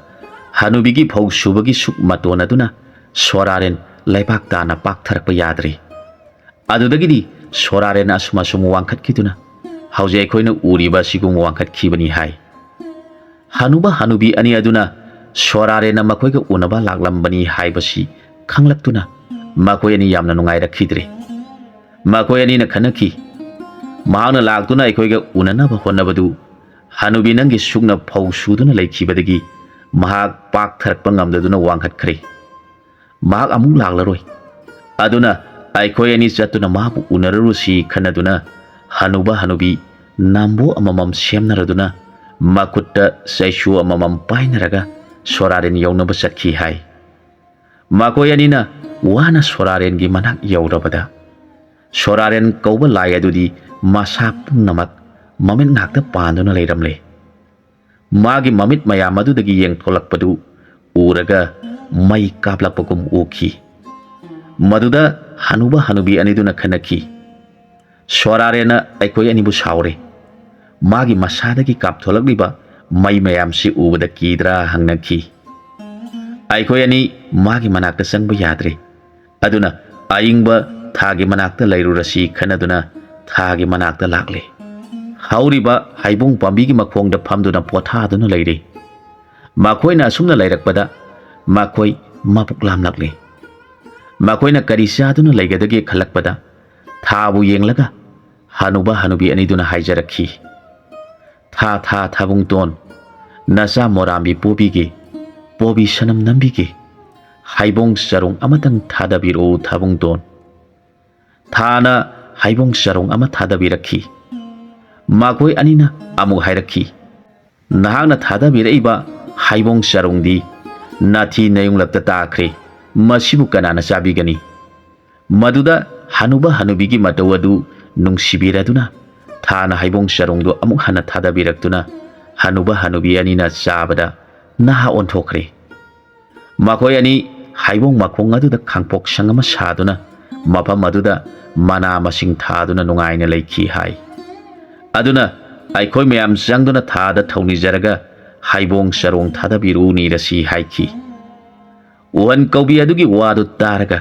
ꯍꯅꯨꯕꯤꯒꯤ ꯐꯧ ꯁꯨꯕꯒꯤ ꯁꯨꯛ ꯃꯇꯣꯟ ꯑꯗꯨꯅ ꯁꯣꯔꯥꯔꯦꯟ ꯂꯩꯕꯥꯛ ꯇꯥꯅ ꯄꯥꯛꯊꯔꯛꯄ ꯌꯥꯗ꯭ꯔꯦ꯫ ꯑꯗꯨꯗꯒꯤꯗꯤ ꯁꯣꯔꯥꯔꯦꯟ ꯑꯁꯨꯝ ꯋꯥꯡꯈꯠꯈꯤꯗꯨꯅ ꯍꯧꯖꯤꯛ ꯑꯩꯈꯣꯏꯅ ꯎꯔꯤꯕ ꯑꯁꯤꯒꯨꯝ ꯋꯥꯡꯈꯠꯈꯤꯕꯅꯤ ꯍꯥꯏ꯫ ꯍꯅꯨꯕ ꯍꯅꯨꯕꯤ ꯑꯅꯤ ꯑꯗꯨꯅ ꯁꯣꯔꯥꯔꯦꯟꯅ ꯃꯈꯣꯏꯒ ꯎꯅꯕ ꯂꯥꯛꯂꯝꯕꯅꯤ ꯍꯥꯏꯕꯁꯤ ꯈꯪꯂꯛꯇꯨꯅ ꯃꯈꯣꯏ ꯑꯅꯤ ꯌꯥꯝꯅ ꯅꯨꯡꯉꯥꯏꯔꯛꯈꯤꯗ꯭ꯔꯦ꯫ ꯃꯈꯣꯏ ꯑꯅꯤꯅ ꯈꯟꯅꯈꯤ, ꯃꯍꯥꯛꯅ ꯂꯥꯛꯇꯨꯅ ꯑꯩꯈꯣꯏꯒ ꯎꯅꯅꯕ ꯍꯣꯠꯅꯕꯗꯨ ꯍꯅꯨꯕꯤ ꯅꯪꯒꯤ ꯁꯨꯛꯅ ꯐꯧ ꯁꯨꯗꯨꯅ ꯂꯩꯈꯤꯕꯗꯒꯤ ꯃꯍꯥꯛ ꯄꯥꯛꯊꯔꯛꯄ ꯉꯝꯗꯗꯨꯅ ꯋꯥꯡꯈꯠꯈ꯭ꯔꯦ꯫ ꯃꯍꯥꯛ ꯑꯃꯨꯛ ꯂꯥꯛꯂꯔꯣꯏ꯫ ꯑꯗꯨꯅ ꯑꯩꯈꯣꯏ ꯑꯅꯤ ꯆꯠꯇꯨꯅ ꯃꯍꯥꯛꯄꯨ ꯎꯅꯔꯨꯔꯁꯤ ꯈꯟꯅꯗꯨꯅ ꯍꯅꯨꯕ ꯍꯅꯨꯕꯤ ꯅꯥꯝꯕꯣ ꯑꯃꯃꯝ ꯁꯦꯝꯅꯔꯗꯨꯅ ꯃꯈꯨꯠꯇ ꯆꯩꯁꯨ ꯑꯃꯃꯝ ꯄꯥꯏꯅꯔꯒ ꯁꯣꯔꯥꯔꯦꯟ ꯌꯧꯅꯕ ꯆꯠꯈꯤ ꯍꯥꯏ꯫ ꯃꯈꯣꯏ ꯑꯅꯤꯅ ꯋꯥꯅ ꯁꯣꯔꯥꯔꯦꯟꯒꯤ ꯃꯅꯥꯛ ꯌꯧꯔꯕꯗ ꯁꯣꯔꯥꯔꯦꯟ ꯀꯧꯕ ꯂꯥꯏ ꯑꯗꯨꯗꯤ ꯃꯁꯥ ꯄꯨꯝꯅꯃꯛ ꯃꯃꯤꯠ ꯉꯥꯛꯇ ꯄꯥꯟꯗꯨꯅ ꯂꯩꯔꯝꯂꯦ꯫ ꯃꯥꯒꯤ ꯃꯃꯤꯠ ꯃꯌꯥꯝ ꯑꯗꯨꯗꯒꯤ ꯌꯦꯡꯊꯣꯛꯂꯛꯄꯗꯨ ꯎꯔꯒ ꯃꯩ ꯀꯥꯞꯂꯛꯄꯒꯨꯝ ꯎꯈꯤ꯫ ꯃꯗꯨꯗ ꯍꯅꯨꯕ ꯍꯅꯨꯕꯤ ꯑꯅꯤꯗꯨꯅ ꯈꯟꯅꯈꯤ, ꯁꯣꯔꯥꯔꯦꯟꯅ ꯑꯩꯈꯣꯏ ꯑꯅꯤꯕꯨ ꯁꯥꯎꯔꯦ꯫ ꯃꯥꯒꯤ ꯃꯁꯥꯗꯒꯤ ꯀꯥꯞꯊꯣꯛꯂꯛꯂꯤꯕ ꯃꯩ ꯃꯌꯥꯝꯁꯤ ꯎꯕꯗ ꯀꯤꯗ꯭ꯔꯥ ꯍꯪꯅꯈꯤ꯫ ꯑꯩꯈꯣꯏ ꯑꯅꯤ ꯃꯥꯒꯤ ꯃꯅꯥꯛꯇ ꯆꯪꯕ ꯌꯥꯗ꯭ꯔꯦ꯫ ꯑꯗꯨꯅ ꯑꯏꯪꯕ ꯊꯥꯒꯤ ꯃꯅꯥꯛꯇ ꯂꯩꯔꯨꯔꯁꯤ ꯈꯟꯅꯗꯨꯅ ꯊꯥꯒꯤ ꯃꯅꯥꯛꯇ ꯂꯥꯛꯂꯦ꯫ ꯍꯧꯔꯤꯕ ꯍꯩꯕꯣꯡ ꯄꯥꯝꯕꯤꯒꯤ ꯃꯈꯣꯡꯗ ꯐꯝꯗꯨꯅ ꯄꯣꯊꯥꯗꯨꯅ ꯂꯩꯔꯦ꯫ ꯃꯈꯣꯏꯅ ꯑꯁꯨꯝꯅ ꯂꯩꯔꯛꯄꯗ ꯃꯈꯣꯏ ꯃꯕꯨꯛ ꯂꯥꯝꯂꯛꯂꯦ꯫ ꯃꯈꯣꯏꯅ ꯀꯔꯤ ꯆꯥꯗꯨꯅ ꯂꯩꯒꯗꯒꯦ ꯈꯜꯂꯛꯄꯗ ꯊꯥꯕꯨ ꯌꯦꯡꯂꯒ ꯍꯅꯨꯕ ꯍꯅꯨꯕꯤ ꯑꯅꯤꯗꯨꯅ ꯍꯥꯏꯖꯔꯛꯈꯤ, ꯊꯥ ꯊꯥꯕꯨꯡꯇꯣꯟ, ꯅꯆꯥ ꯃꯣꯔꯥꯝꯕꯤ ꯄꯣꯕꯤꯒꯦ, ꯄꯣꯕꯤ ꯁꯅꯝ ꯅꯝꯕꯤꯒꯦ, ꯍꯩꯕꯣꯡ ꯆꯔꯣꯡ ꯑꯃꯇꯪ ꯊꯥꯗꯕꯤꯔꯛꯎ ꯊꯥꯕꯨꯡꯇꯣꯟ꯫ ꯊꯥꯅ ꯍꯩꯕꯣꯡ ꯆꯔꯣꯡ ꯑꯃ ꯊꯥꯗꯕꯤꯔꯛꯈꯤ꯫ ꯃꯈꯣꯏ ꯑꯅꯤꯅ ꯑꯃꯨꯛ ꯍꯥꯏꯔꯛꯈꯤ, ꯅꯍꯥꯛꯅ ꯊꯥꯗꯕꯤꯔꯛꯏꯕ ꯍꯩꯕꯣꯡ ꯆꯔꯣꯡꯗꯤ ꯅꯥꯊꯤ ꯅꯌꯨꯡꯂꯛꯇ ꯇꯥꯈ꯭ꯔꯦ, ꯃꯁꯤꯕꯨ ꯀꯅꯥꯅ ꯆꯥꯕꯤꯒꯅꯤ? ꯃꯗꯨꯗ ꯍꯅꯨꯕ ꯍꯅꯨꯕꯤꯒꯤ ꯃꯇꯧ ꯑꯗꯨ ꯅꯨꯡꯁꯤꯕꯤꯔꯗꯨꯅ ꯊꯥꯅ ꯍꯩꯕꯣꯡ ꯆꯔꯣꯡꯗꯨ ꯑꯃꯨꯛ ꯍꯟꯅ ꯊꯥꯗꯕꯤꯔꯛꯇꯨꯅ ꯍꯅꯨꯕ ꯍꯅꯨꯕꯤ ꯑꯅꯤꯅ ꯆꯥꯕꯗ ꯅꯍꯥ ꯑꯣꯟꯊꯣꯛꯈ꯭ꯔꯦ꯫ ꯃꯈꯣꯏ ꯑꯅꯤ ꯍꯩꯕꯣꯡ ꯃꯈꯣꯡ ꯑꯗꯨꯗ ꯈꯥꯡꯄꯣꯛ ꯁꯪ ꯑꯃ ꯁꯥꯗꯨꯅ ꯃꯐꯝ ꯑꯗꯨꯗ ꯃꯅꯥ ꯃꯁꯤꯡ ꯊꯥꯗꯨꯅ ꯅꯨꯡꯉꯥꯏꯅ ꯂꯩꯈꯤ ꯍꯥꯏ꯫ ꯑꯗꯨꯅ ꯑꯩꯈꯣꯏ ꯃꯌꯥꯝ ꯆꯪꯗꯨꯅ ꯊꯥꯗ ꯊꯧꯅꯤꯖꯔꯒ ꯍꯩꯕꯣꯡ ꯆꯔꯣꯡ ꯊꯥꯗꯕꯤꯔꯨ ꯅꯤꯔꯁꯤ ꯍꯥꯏꯈꯤ꯫ ꯎꯍꯟ ꯀꯧꯕꯤ ꯑꯗꯨꯒꯤ ꯋꯥꯗꯨ ꯇꯥꯔꯒ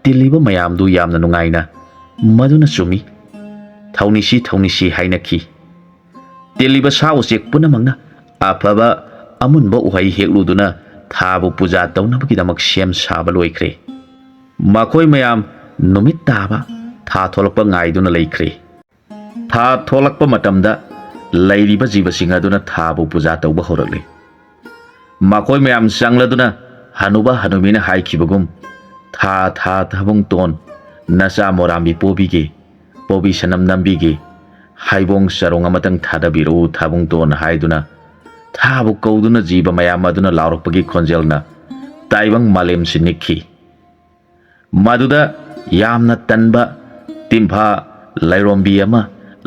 ꯇꯤꯜꯂꯤꯕ ꯃꯌꯥꯝꯗꯨ ꯌꯥꯝꯅ ꯅꯨꯡꯉꯥꯏꯅ ꯃꯗꯨꯅ ꯆꯨꯝꯃꯤ, ꯊꯧꯅꯤꯁꯤ ꯍꯥꯏꯅꯈꯤ꯫ ꯇꯤꯜꯂꯤꯕ ꯁꯥ ꯎꯆꯦꯛ ꯄꯨꯝꯅꯃꯛꯅ ꯑꯐꯕ ꯑꯃꯨꯟꯕ ꯎꯍꯩ ꯍꯦꯛꯂꯨꯗꯨꯅ ꯊꯥꯕꯨ ꯄꯨꯖꯥ ꯇꯧꯅꯕꯒꯤꯗꯃꯛ ꯁꯦꯝ ꯁꯥꯕ ꯂꯣꯏꯈ꯭ꯔꯦ꯫ ꯃꯈꯣꯏ ꯃꯌꯥꯝ ꯅꯨꯃꯤꯠ ꯇꯥꯕ ꯊꯥ ꯊꯣꯛꯂꯛꯄ ꯉꯥꯏꯗꯨꯅ ꯂꯩꯈ꯭ꯔꯦ꯫ ꯊꯥ ꯊꯣꯛꯂꯛꯄ ꯃꯇꯝꯗ ꯂꯩꯔꯤꯕ ꯖꯤꯕꯁꯤꯡ ꯑꯗꯨꯅ ꯊꯥꯕꯨ ꯄꯨꯖꯥ ꯇꯧꯕ ꯍꯧꯔꯛꯂꯦ꯫ ꯃꯈꯣꯏ ꯃꯌꯥꯝ ꯆꯪꯂꯗꯨꯅ ꯍꯅꯨꯕ ꯍꯅꯨꯕꯤꯅ ꯍꯥꯏꯈꯤꯕꯒꯨꯝ ꯊꯥ ꯊꯥꯕꯨꯡꯇꯣꯟ ꯅꯆꯥ ꯃꯣꯔꯥꯝꯕꯤ ꯄꯣꯕꯤꯒꯦ, ꯄꯣꯕꯤ ꯁꯅꯝ ꯅꯝꯕꯤꯒꯦ, ꯍꯩꯕꯣꯡ ꯆꯔꯣꯡ ꯑꯃꯇꯪ ꯊꯥꯗꯕꯤꯔꯛꯎ ꯊꯥꯕꯨꯡꯇꯣꯟ ꯍꯥꯏꯗꯨꯅ ꯊꯥꯕꯨ ꯀꯧꯗꯨꯅ ꯖꯤꯕ ꯃꯌꯥꯝ ꯑꯗꯨꯅ ꯂꯥꯎꯔꯛꯄꯒꯤ ꯈꯣꯟꯖꯦꯜꯅ ꯇꯥꯏꯕꯪ ꯃꯥꯂꯦꯝꯁꯤ ꯅꯤꯛꯈꯤ꯫ ꯃꯗꯨꯗ ꯌꯥꯝꯅ ꯇꯟꯕ ꯇꯤꯝꯐꯥ ꯂꯥꯏꯔꯣꯝꯕꯤ ꯑꯃ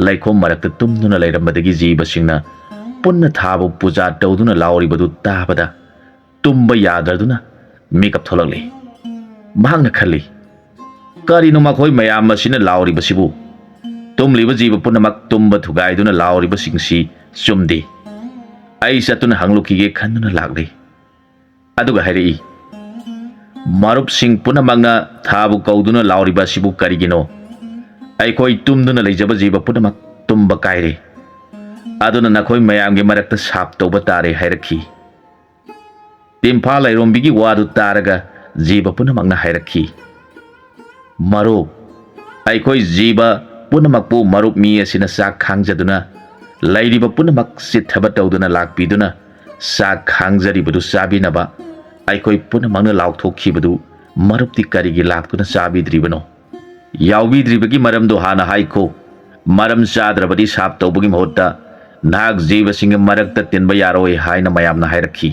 ꯂꯩꯈꯣꯝ ꯃꯔꯛꯇ ꯇꯨꯝꯗꯨꯅ ꯂꯩꯔꯝꯕꯗꯒꯤ ꯖꯤꯕꯁꯤꯡꯅ ꯄꯨꯟꯅ ꯊꯥꯕꯨ ꯄꯨꯖꯥ ꯇꯧꯗꯨꯅ ꯂꯥꯎꯔꯤꯕꯗꯨ ꯇꯥꯕꯗ ꯇꯨꯝꯕ ꯌꯥꯗ꯭ꯔꯗꯨꯅ ꯃꯤꯀꯞ ꯊꯣꯛꯂꯛꯂꯦ꯫ ꯃꯍꯥꯛꯅ ꯈꯜꯂꯤ, ꯀꯔꯤꯅꯣ ꯃꯈꯣꯏ ꯃꯌꯥꯝ ꯑꯁꯤꯅ ꯂꯥꯎꯔꯤꯕꯁꯤꯕꯨ? ꯇꯨꯝꯂꯤꯕ ꯖꯤꯕ ꯄꯨꯝꯅꯃꯛ ꯇꯨꯝꯕ ꯊꯨꯒꯥꯏꯗꯨꯅ ꯂꯥꯎꯔꯤꯕꯁꯤꯡꯁꯤ ꯆꯨꯝꯗꯦ꯫ ꯑꯩ ꯆꯠꯇꯨꯅ ꯍꯪꯂꯨꯈꯤꯒꯦ ꯈꯟꯗꯨꯅ ꯂꯥꯛꯂꯦ꯫ ꯑꯗꯨꯒ ꯍꯥꯏꯔꯛꯏ, ꯃꯔꯨꯞꯁꯤꯡ ꯄꯨꯝꯅꯃꯛꯅ ꯊꯥꯕꯨ ꯀꯧꯗꯨꯅ ꯂꯥꯎꯔꯤꯕ ꯑꯁꯤꯕꯨ ꯀꯔꯤꯒꯤꯅꯣ? ꯑꯩꯈꯣꯏ ꯇꯨꯝꯗꯨꯅ ꯂꯩꯖꯕ ꯖꯤꯕ ꯄꯨꯝꯅꯃꯛ ꯇꯨꯝꯕ ꯀꯥꯏꯔꯦ꯫ ꯑꯗꯨꯅ ꯅꯈꯣꯏ ꯃꯌꯥꯝꯒꯤ ꯃꯔꯛꯇ ꯁꯥꯞ ꯇꯧꯕ ꯇꯥꯔꯦ ꯍꯥꯏꯔꯛꯈꯤ꯫ ꯇꯤꯝꯐꯥ ꯂꯥꯏꯔꯣꯝꯕꯤꯒꯤ ꯋꯥꯗꯨ ꯇꯥꯔꯒ ꯖꯤꯕ ꯄꯨꯝꯅꯃꯛꯅ ꯍꯥꯏꯔꯛꯈꯤ, ꯃꯔꯨꯞ, ꯑꯩꯈꯣꯏ ꯖꯤꯕ ꯄꯨꯝꯅꯃꯛꯄꯨ ꯃꯔꯨꯞ ꯃꯤ ꯑꯁꯤꯅ ꯆꯥꯛ ꯈꯥꯡꯖꯗꯨꯅ ꯂꯩꯔꯤꯕ ꯄꯨꯝꯅꯃꯛ ꯆꯤꯠꯊꯕ ꯇꯧꯗꯨꯅ ꯂꯥꯛꯄꯤꯗꯨꯅ ꯆꯥꯛ ꯈꯥꯡꯖꯔꯤꯕꯗꯨ ꯆꯥꯕꯤꯅꯕ ꯑꯩꯈꯣꯏ ꯄꯨꯝꯅꯃꯛꯅ ꯂꯥꯎꯊꯣꯛꯈꯤꯕꯗꯨ ꯃꯔꯨꯞꯇꯤ ꯀꯔꯤꯒꯤ ꯂꯥꯛꯇꯨꯅ ꯆꯥꯕꯤꯗ꯭ꯔꯤꯕꯅꯣ? ꯌꯥꯎꯕꯤꯗ꯭ꯔꯤꯕꯒꯤ ꯃꯔꯝꯗꯣ ꯍꯥꯟꯅ ꯍꯥꯏꯈꯣ꯫ ꯃꯔꯝ ꯆꯥꯗ꯭ꯔꯕꯗꯤ ꯁꯥꯞ ꯇꯧꯕꯒꯤ ꯃꯍꯨꯠꯇ ꯅꯍꯥꯛ ꯖꯤꯕꯁꯤꯡꯒꯤ ꯃꯔꯛꯇ ꯇꯤꯟꯕ ꯌꯥꯔꯣꯏ ꯍꯥꯏꯅ ꯃꯌꯥꯝꯅ ꯍꯥꯏꯔꯛꯈꯤ꯫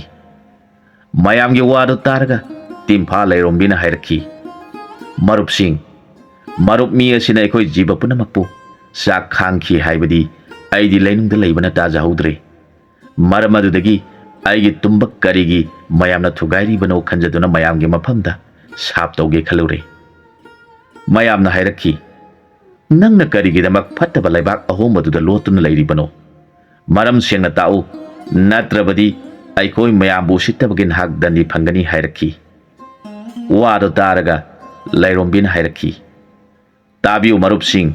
ꯃꯌꯥꯝꯒꯤ ꯋꯥꯗꯨ ꯇꯥꯔꯒ ꯇꯤꯝꯐꯥ ꯂꯥꯏꯔꯣꯝꯕꯤꯅ ꯍꯥꯏꯔꯛꯈꯤ, ꯃꯔꯨꯞꯁꯤꯡ, ꯃꯔꯨꯞ ꯃꯤ ꯑꯁꯤꯅ ꯑꯩꯈꯣꯏ ꯖꯤꯕ ꯄꯨꯝꯅꯃꯛꯄꯨ ꯆꯥꯛ ꯈꯥꯡꯈꯤ ꯍꯥꯏꯕꯗꯤ ꯑꯩꯗꯤ ꯂꯩꯅꯨꯡꯗ ꯂꯩꯕꯅ ꯇꯥꯖꯍꯧꯗ꯭ꯔꯦ꯫ ꯃꯔꯝ ꯑꯗꯨꯗꯒꯤ ꯑꯩꯒꯤ ꯇꯨꯝꯕ ꯀꯔꯤꯒꯤ ꯃꯌꯥꯝꯅ ꯊꯨꯒꯥꯏꯔꯤꯕꯅꯣ ꯈꯟꯖꯗꯨꯅ ꯃꯌꯥꯝꯒꯤ ꯃꯐꯝꯗ ꯁꯥꯞ ꯇꯧꯒꯦ ꯈꯜꯂꯨꯔꯦ꯫ ꯃꯌꯥꯝꯅ ꯍꯥꯏꯔꯛꯈꯤ, ꯅꯪꯅ ꯀꯔꯤꯒꯤꯗꯃꯛ ꯐꯠꯇꯕ ꯂꯩꯕꯥꯛ ꯑꯍꯣꯡꯕꯗꯨꯗ ꯂꯣꯠꯇꯨꯅ ꯂꯩꯔꯤꯕꯅꯣ? ꯃꯔꯝ ꯁꯦꯡꯅ ꯇꯥꯛꯎ, ꯅꯠꯇ꯭ꯔꯕꯗꯤ ꯑꯩꯈꯣꯏ ꯃꯌꯥꯝꯕꯨ ꯎꯁꯤꯠꯇꯕꯒꯤ ꯅꯍꯥꯛ ꯗꯟꯗꯤ ꯐꯪꯒꯅꯤ ꯍꯥꯏꯔꯛꯈꯤ꯫ ꯋꯥꯗꯨ ꯇꯥꯔꯒ ꯂꯥꯏꯔꯣꯝꯕꯤꯅ ꯍꯥꯏꯔꯛꯈꯤ, ꯇꯥꯕꯤꯌꯨ ꯃꯔꯨꯞꯁꯤꯡ,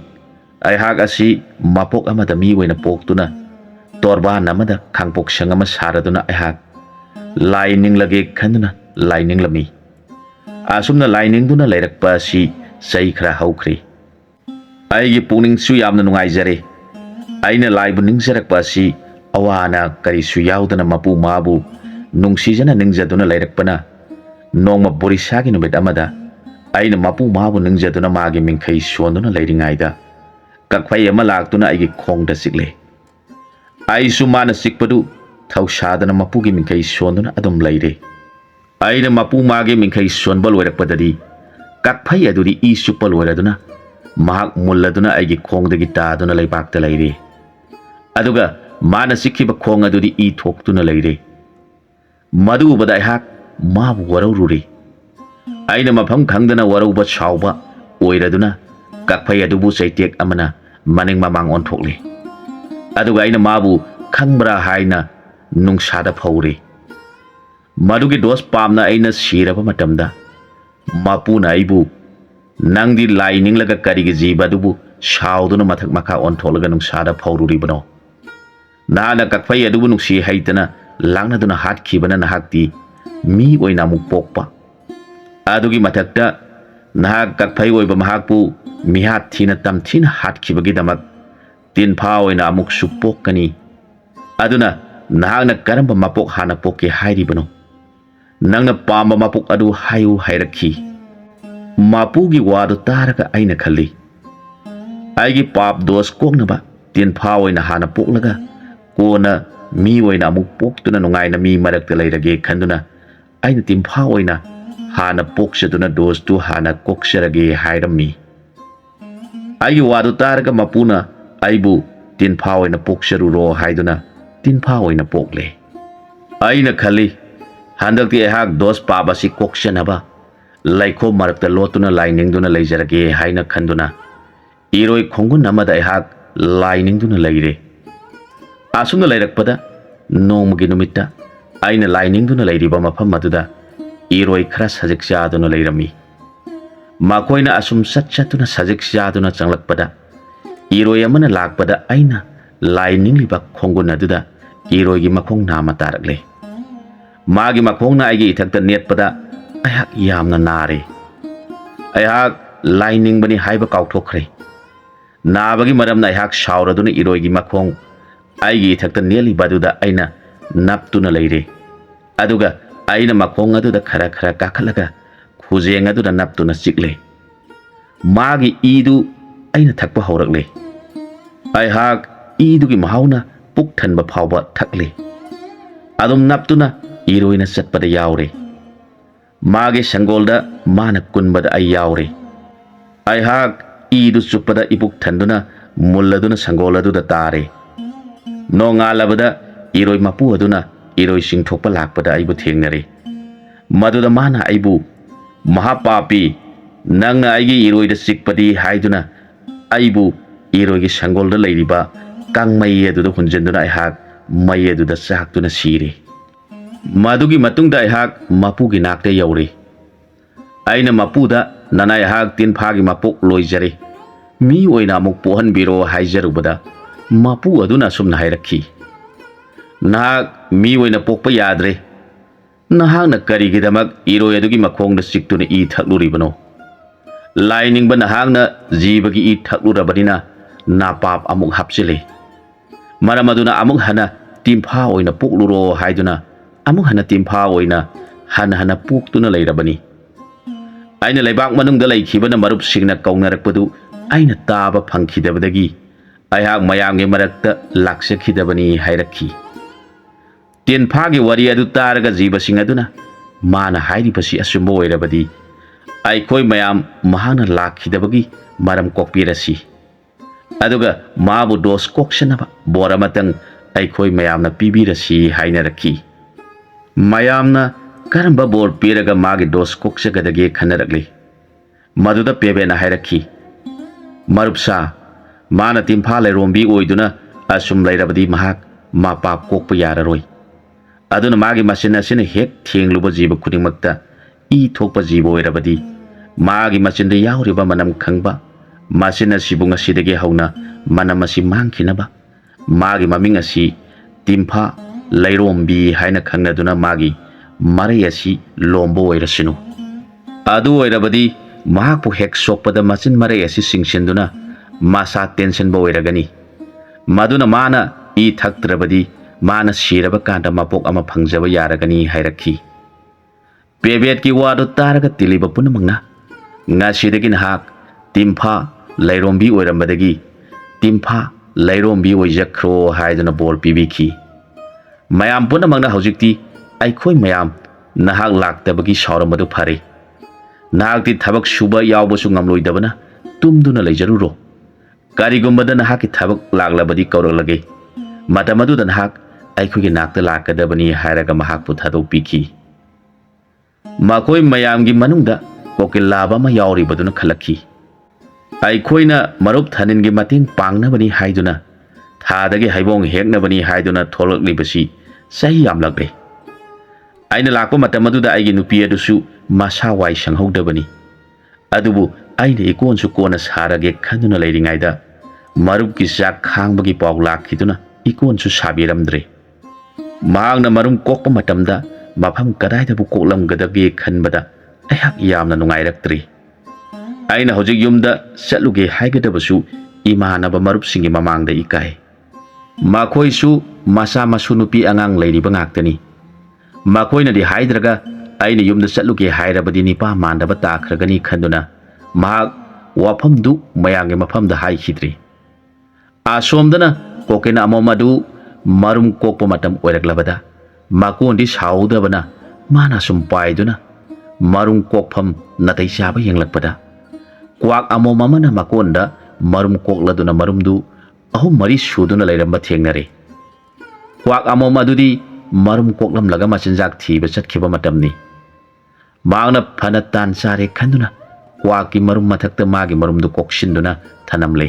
ꯑꯩꯍꯥꯛ ꯑꯁꯤ ꯃꯄꯣꯛ ꯑꯃꯗ ꯃꯤ ꯑꯣꯏꯅ ꯄꯣꯛꯇꯨꯅ ꯇꯣꯔꯕꯥꯟ ꯑꯃꯗ ꯈꯥꯡꯄꯣꯛꯁꯪ ꯑꯃ ꯁꯥꯔꯗꯨꯅ ꯑꯩꯍꯥꯛ ꯂꯥꯏ ꯅꯤꯡꯂꯒꯦ ꯈꯟꯗꯨꯅ ꯂꯥꯏ ꯅꯤꯡꯂꯝꯃꯤ꯫ ꯑꯁꯨꯝꯅ ꯂꯥꯏ ꯅꯤꯡꯗꯨꯅ ꯂꯩꯔꯛꯄ ꯑꯁꯤ ꯆꯍꯤ ꯈꯔ ꯍꯧꯈ꯭ꯔꯦ꯫ ꯑꯩꯒꯤ ꯄꯨꯛꯅꯤꯡꯁꯨ ꯌꯥꯝꯅ ꯅꯨꯡꯉꯥꯏꯖꯔꯦ꯫ ꯑꯩꯅ ꯂꯥꯏꯕꯨ ꯅꯤꯡꯖꯔꯛꯄ ꯑꯁꯤ ꯑꯋꯥ ꯑꯅꯥ ꯀꯔꯤꯁꯨ ꯌꯥꯎꯗꯅ ꯃꯄꯨ ꯃꯥꯕꯨ ꯅꯨꯡꯁꯤꯖꯅ ꯅꯤꯡꯖꯗꯨꯅ ꯂꯩꯔꯛꯄꯅ ꯅꯣꯡꯃ ꯕꯣꯔꯤꯁꯥꯒꯤ ꯅꯨꯃꯤꯠ ꯑꯃꯗ ꯑꯩꯅ ꯃꯄꯨ ꯃꯥꯕꯨ ꯅꯤꯡꯖꯗꯨꯅ ꯃꯥꯒꯤ ꯃꯤꯡꯈꯩ ꯁꯣꯟꯗꯨꯅ ꯂꯩꯔꯤꯉꯩꯗ ꯀꯛꯐꯩ ꯑꯃ ꯂꯥꯛꯇꯨꯅ ꯑꯩꯒꯤ ꯈꯣꯡꯗ ꯆꯤꯛꯂꯦ꯫ ꯑꯩꯁꯨ ꯃꯥꯅ ꯆꯤꯛꯄꯗꯨ ꯊꯧꯁꯥꯗꯅ ꯃꯄꯨꯒꯤ ꯃꯤꯡꯈꯩ ꯁꯣꯟꯗꯨꯅ ꯑꯗꯨꯝ ꯂꯩꯔꯦ꯫ ꯑꯩꯅ ꯃꯄꯨ ꯃꯥꯒꯤ ꯃꯤꯡꯈꯩ ꯁꯣꯟꯕ ꯂꯣꯏꯔꯛꯄꯗꯗꯤ ꯀꯛꯐꯩ ꯑꯗꯨꯗꯤ ꯏ ꯆꯨꯞꯄ ꯂꯣꯏꯔꯗꯨꯅ ꯃꯍꯥꯛ ꯃꯨꯜꯂꯗꯨꯅ ꯑꯩꯒꯤ ꯈꯣꯡꯗꯒꯤ ꯇꯥꯗꯨꯅ ꯂꯩꯕꯥꯛꯇ ꯂꯩꯔꯦ꯫ ꯑꯗꯨꯒ ꯃꯥꯅ ꯆꯤꯛꯈꯤꯕ ꯈꯣꯡ ꯑꯗꯨꯗꯤ ꯏ ꯊꯣꯛꯇꯨꯅ ꯂꯩꯔꯦ꯫ ꯃꯗꯨ ꯎꯕꯗ ꯑꯩꯍꯥꯛ ꯃꯥꯕꯨ ꯋꯥꯔꯧꯔꯨꯔꯦ꯫ ꯑꯩꯅ ꯃꯐꯝ ꯈꯪꯗꯅ ꯋꯥꯔꯧꯕ ꯁꯥꯎꯕ ꯑꯣꯏꯔꯗꯨꯅ ꯀꯛꯐꯩ ꯑꯗꯨꯕꯨ ꯆꯩꯇꯦꯛ ꯑꯃꯅ ꯃꯅꯤꯡ ꯃꯃꯥꯡ ꯑꯣꯟꯊꯣꯛꯂꯦ꯫ ꯑꯗꯨꯒ ꯑꯩꯅ ꯃꯥꯕꯨ ꯈꯪꯕ꯭ꯔꯥ ꯍꯥꯏꯅ ꯅꯨꯡꯁꯥꯗ ꯐꯧꯔꯦ꯫ ꯃꯗꯨꯒꯤ ꯗꯣꯁ ꯄꯥꯝꯅ ꯑꯩꯅ ꯁꯤꯔꯕ ꯃꯇꯝꯗ ꯃꯄꯨꯅ ꯑꯩꯕꯨ, ꯅꯪꯗꯤ ꯂꯥꯏ ꯅꯤꯡꯂꯒ ꯀꯔꯤꯒꯤ ꯖꯤꯕ ꯑꯗꯨꯕꯨ ꯁꯥꯎꯗꯨꯅ ꯃꯊꯛ ꯃꯈꯥ ꯑꯣꯟꯊꯣꯛꯂꯒ ꯅꯨꯡꯁꯥꯗ ꯐꯧꯔꯨꯔꯤꯕꯅꯣ? ꯅꯍꯥꯛꯅ ꯀꯛꯐꯩ ꯑꯗꯨꯕꯨ ꯅꯨꯡꯁꯤ ꯍꯩꯇꯅ ꯂꯥꯛꯅꯗꯨꯅ ꯍꯥꯠꯈꯤꯕꯅ ꯅꯍꯥꯛꯇꯤ ꯃꯤ ꯑꯣꯏꯅ ꯑꯃꯨꯛ ꯄꯣꯛꯄ, ꯑꯗꯨꯒꯤ ꯃꯊꯛꯇ ꯅꯍꯥꯛ ꯀꯛꯐꯩ ꯑꯣꯏꯕ ꯃꯍꯥꯛꯄꯨ ꯃꯤꯍꯥꯠ ꯊꯤꯅ ꯇꯝꯊꯤꯅ ꯍꯥꯠꯈꯤꯕꯒꯤꯗꯃꯛ ꯇꯤꯟꯐꯥ ꯑꯣꯏꯅ ꯑꯃꯨꯛꯁꯨ ꯄꯣꯛꯀꯅꯤ꯫ ꯑꯗꯨꯅ ꯅꯍꯥꯛꯅ ꯀꯔꯝꯕ ꯃꯄꯣꯛ ꯍꯥꯟꯅ ꯄꯣꯛꯀꯦ ꯍꯥꯏꯔꯤꯕꯅꯣ? ꯅꯪꯅ ꯄꯥꯝꯕ ꯃꯄꯣꯛ ꯑꯗꯨ ꯍꯥꯏꯌꯨ ꯍꯥꯏꯔꯛꯈꯤ꯫ ꯃꯄꯨꯒꯤ ꯋꯥꯗꯨ ꯇꯥꯔꯒ ꯑꯩꯅ ꯈꯜꯂꯤ, ꯑꯩꯒꯤ ꯄꯥꯞ ꯗꯣꯁ ꯀꯣꯛꯅꯕ ꯇꯤꯟꯐꯥ ꯑꯣꯏꯅ ꯍꯥꯟꯅ ꯄꯣꯛꯂꯒ ꯀꯣꯟꯅ ꯃꯤ ꯑꯣꯏꯅ ꯑꯃꯨꯛ ꯄꯣꯛꯇꯨꯅ ꯅꯨꯡꯉꯥꯏꯅ ꯃꯤ ꯃꯔꯛꯇ ꯂꯩꯔꯒꯦ ꯈꯟꯗꯨꯅ ꯑꯩꯅ ꯇꯤꯟꯐꯥ ꯑꯣꯏꯅ ꯍꯥꯟꯅ ꯄꯣꯛꯆꯗꯨꯅ ꯗꯣꯁꯇꯨ ꯍꯥꯟꯅ ꯀꯣꯛꯆꯔꯒꯦ ꯍꯥꯏꯔꯝꯃꯤ꯫ ꯑꯩꯒꯤ ꯋꯥꯗꯨ ꯇꯥꯔꯒ ꯃꯄꯨꯅ ꯑꯩꯕꯨ ꯇꯤꯟꯐꯥ ꯑꯣꯏꯅ ꯄꯣꯛꯆꯔꯨꯔꯣ ꯍꯥꯏꯗꯨꯅ ꯇꯤꯟꯐꯥ ꯑꯣꯏꯅ ꯄꯣꯛꯂꯦ꯫ ꯑꯩꯅ ꯈꯜꯂꯤ, ꯍꯟꯗꯛꯇꯤ ꯑꯩꯍꯥꯛ ꯗꯣꯁ ꯄꯥꯞ ꯑꯁꯤ ꯀꯣꯛꯆꯅꯕ ꯂꯩꯈꯣꯝ ꯃꯔꯛꯇ ꯂꯣꯠꯇꯨꯅ ꯂꯥꯏ ꯅꯤꯡꯗꯨꯅ ꯂꯩꯖꯔꯒꯦ ꯍꯥꯏꯅ ꯈꯟꯗꯨꯅ ꯏꯔꯣꯏ ꯈꯣꯡꯒꯨꯟ ꯑꯃꯗ ꯑꯩꯍꯥꯛ ꯂꯥꯏ ꯅꯤꯡꯗꯨꯅ ꯂꯩꯔꯦ꯫ ꯑꯁꯨꯝꯅ ꯂꯩꯔꯛꯄꯗ ꯅꯣꯡꯃꯒꯤ ꯅꯨꯃꯤꯠꯇ ꯑꯩꯅ ꯂꯥꯏ ꯅꯤꯡꯗꯨꯅ ꯂꯩꯔꯤꯕ ꯃꯐꯝ ꯑꯗꯨꯗ ꯏꯔꯣꯏ ꯈꯔ ꯁꯖꯤꯛ ꯆꯥꯗꯨꯅ ꯂꯩꯔꯝꯃꯤ꯫ ꯃꯈꯣꯏꯅ ꯑꯁꯨꯝ ꯆꯠꯇꯨꯅ ꯁꯖꯤꯛ ꯆꯥꯗꯨꯅ ꯆꯪꯂꯛꯄꯗ ꯏꯔꯣꯏ ꯑꯃꯅ ꯂꯥꯛꯄꯗ ꯑꯩꯅ ꯂꯥꯏ ꯅꯤꯡꯂꯤꯕ ꯈꯣꯡꯒꯨꯟ ꯑꯗꯨꯗ ꯏꯔꯣꯏꯒꯤ ꯃꯈꯣꯡ ꯅꯥꯝꯃ ꯇꯥꯔꯛꯂꯦ꯫ मागी मखोंगना आइगी इथक्ता नेटपदा अयहाक यामना नारे अयहाक लाइनिंगबनी हाइबा काउथोखरे नाबगी मरमना अयहाक सावरदुना इरोइगी मखोंग आइगी इथक्ता नेलिबादुदा अइना नप्तुना लैरे अदुगा अइना मखोंग अदुदा खरा खरा काखलगा खुजेंग अदुदा नप्तुना चिकले मागी ईदु अइना थक्पा हौरकले अयहाक ईदुगी महाउना पुक थनबा फावबा थकले अदुम नप्तुना इरोइना चटपदा यावरे मागे संगोलदा माना कुनबदा अइ यावरे अयहाक ईदु चुप्पदा इपुक थंदुना मुल्लदुना संगोल अदुदा तारे नोंगालबदा इरोइ मपु अदुना इरोइ सिंथोकपा लाकपदा अइबु थेंगनरे मदुदा माना अइबु महापापी नंगना अइगी इरोइदा चिकपदी हाइदुना अइबु इरोइगी संगोलदा लैरिबा कांगमई अदुदा हुंजनदुना अयहाक मई अदुदा चाक्तुना सीरे मदुगी मतुंगदा अयहाक मपुगी नाकते यौरे अइना मपुदा नना अयहाक तिनफागी मपुक लोइजरे मी ओइना अमुक पोहनबिरो हाइजरुबदा मपु अदुना सुमना हाइरखी नाक मी ओइना पोकपा याद्रे नहाकना करिगिदमक इरोइ अदुगी मखोंगदा चिक्तुना इ थक्लुरिबनो लाइनिंगबा नहाकना जीबगी इ थक्लुरबनिना नापाप अमुक हापचिले मरम अदुना अमुक हना तिमफा ओइना पोकलुरो हाइदुना अमुक हना तिमफा ओइना हना हना पोक्तुना लैरबनी अइना लैबाक मनुंगदा लैखिबना मरुपसिंगना कौनरकपदु अइना ताबा फंखिदबदगी अयहाक मयामगे मरक्ता लाक्सखिदबनी हाइरखी तिनफागी वरी अदु तारगा जीबसिंग अदुना माना हाइरिबसि असुंबा ओइरबदी अइखोइ मयाम महाना लाखिदबगी मरम कोकपिरसि अदुगा माबु दोस कोक्सनबा बोरमतंग अइखोइ मयामना पिबिरसि हाइनरखी मयामना करंबा बोर पीरगा मागी दोस कोक्सगदगे खनरगले मदुदा पेबेना हाइरखी मरुपसा माना तिमफा लैरोंबी ओइदुना असुम लैरबदी महाक मापाप कोकपा याररोइ अदुना मागी मसिन असिना हेक थेंगलुबा जीव खुदिंगमक्ता इ थोकपा जीव ओइरबदी मागी मसिनदा यावरिबा मनम खंगबा मसिन असिबु ngasiदगे हौना मनम असि मांगखिनबा मागी ममिंग असि तिमफा लैरोंबी हाइना खंगनदुना मागी मरै असि लोंबो ओइरसिनु अदु ओइरबदी महाकपु हेक सोकपदा मसिन मरै असि सिंगसिनदुना मासा टेंशन बो ओइरगनी मदुना माना इ थक्त्रबदी माना सिरबा कांदा मपोक अमा फंगजबा यारगनी हाइरखी पेबेट की वादो तारगा तिलिबा पुनमंगना ngasiदगी नहाक तिमफा लैरोंबी ओइरंबदगी तिमफा लैरोंबी ओइजखरो हाइदना बोर पिबिखी मयाम पुनमंगना हौजिक्ति अइखोइ मयाम नहाक लाक्तबगी सावरमदु फरे नहाकति थबक सुबा यावबसु ngamloidabana tumduna lejaruro करिगुम्बदा नहाकी थबक लागलबदी कौरलगे मतमदुदा नहाक अइखोगी नाकता लाकदबनी हायरगा महाकपु थादोकपिखी मखोइ मयामगी मनुंगदा कोकिलाबा मा यावरिबदुना खलखी अइखोइना मरुप थानिनगी मतेंग पांगनबनी हाइदुना थादगे हाइबोंग हेकनबनी हाइदुना थोलकलिबसी सही यामलगले आइना लाकपा मतमदुदा आइगी नुपी अदुसु मसा वाइ संहौदबनी अदुबु आइना इकोनसु कोना सारगे खंदुना लैरिङाइदा मरुप की चाक खांबगी पाउ लाखिदुना इकोनसु साबिरमद्रे मांगना मरुम कोकपा मतमदा मफम कदाइदबु कोकलमगदगे खनबदा अयहाक यामना नुंगाइरक्त्रि आइना हौजिक युमदा चलुगे हाइगदबसु इमानबा मरुपसिंगी ममांगदा इकाय मखोइसु मसा मसु नुपी अंगांग लैरिबा ngaktani मखोइनादि हाइद्रगा आइना युमदा चलुगे हाइरबदि निपा मानदबा ताखरगनी खंदुना महाक वाफमदु मयांगे मफमदा हाइखिद्रि आसोमदना कोकेना अमोमदु मरुम कोकपा मतम ओइरक्लबदा माकोंदि साउदबना माना सुम पाइदुना मरुम कोकफम नतै चाबा यंगलकपदा क्वाक अमोममना माकोंदा मरुम कोकलदुना मरुमदु अहु मरी सुदुना लैरंबा थेंगनरे क्वाक अमोमदुदि मरुम कोकलमलगा मचिनजाक थीबा चटखिबा मतमनि मांगना फना तान चारे खंदुना क्वाकी मरुम मथक्ता मागी मरुमदु कोकसिनदुना थनमले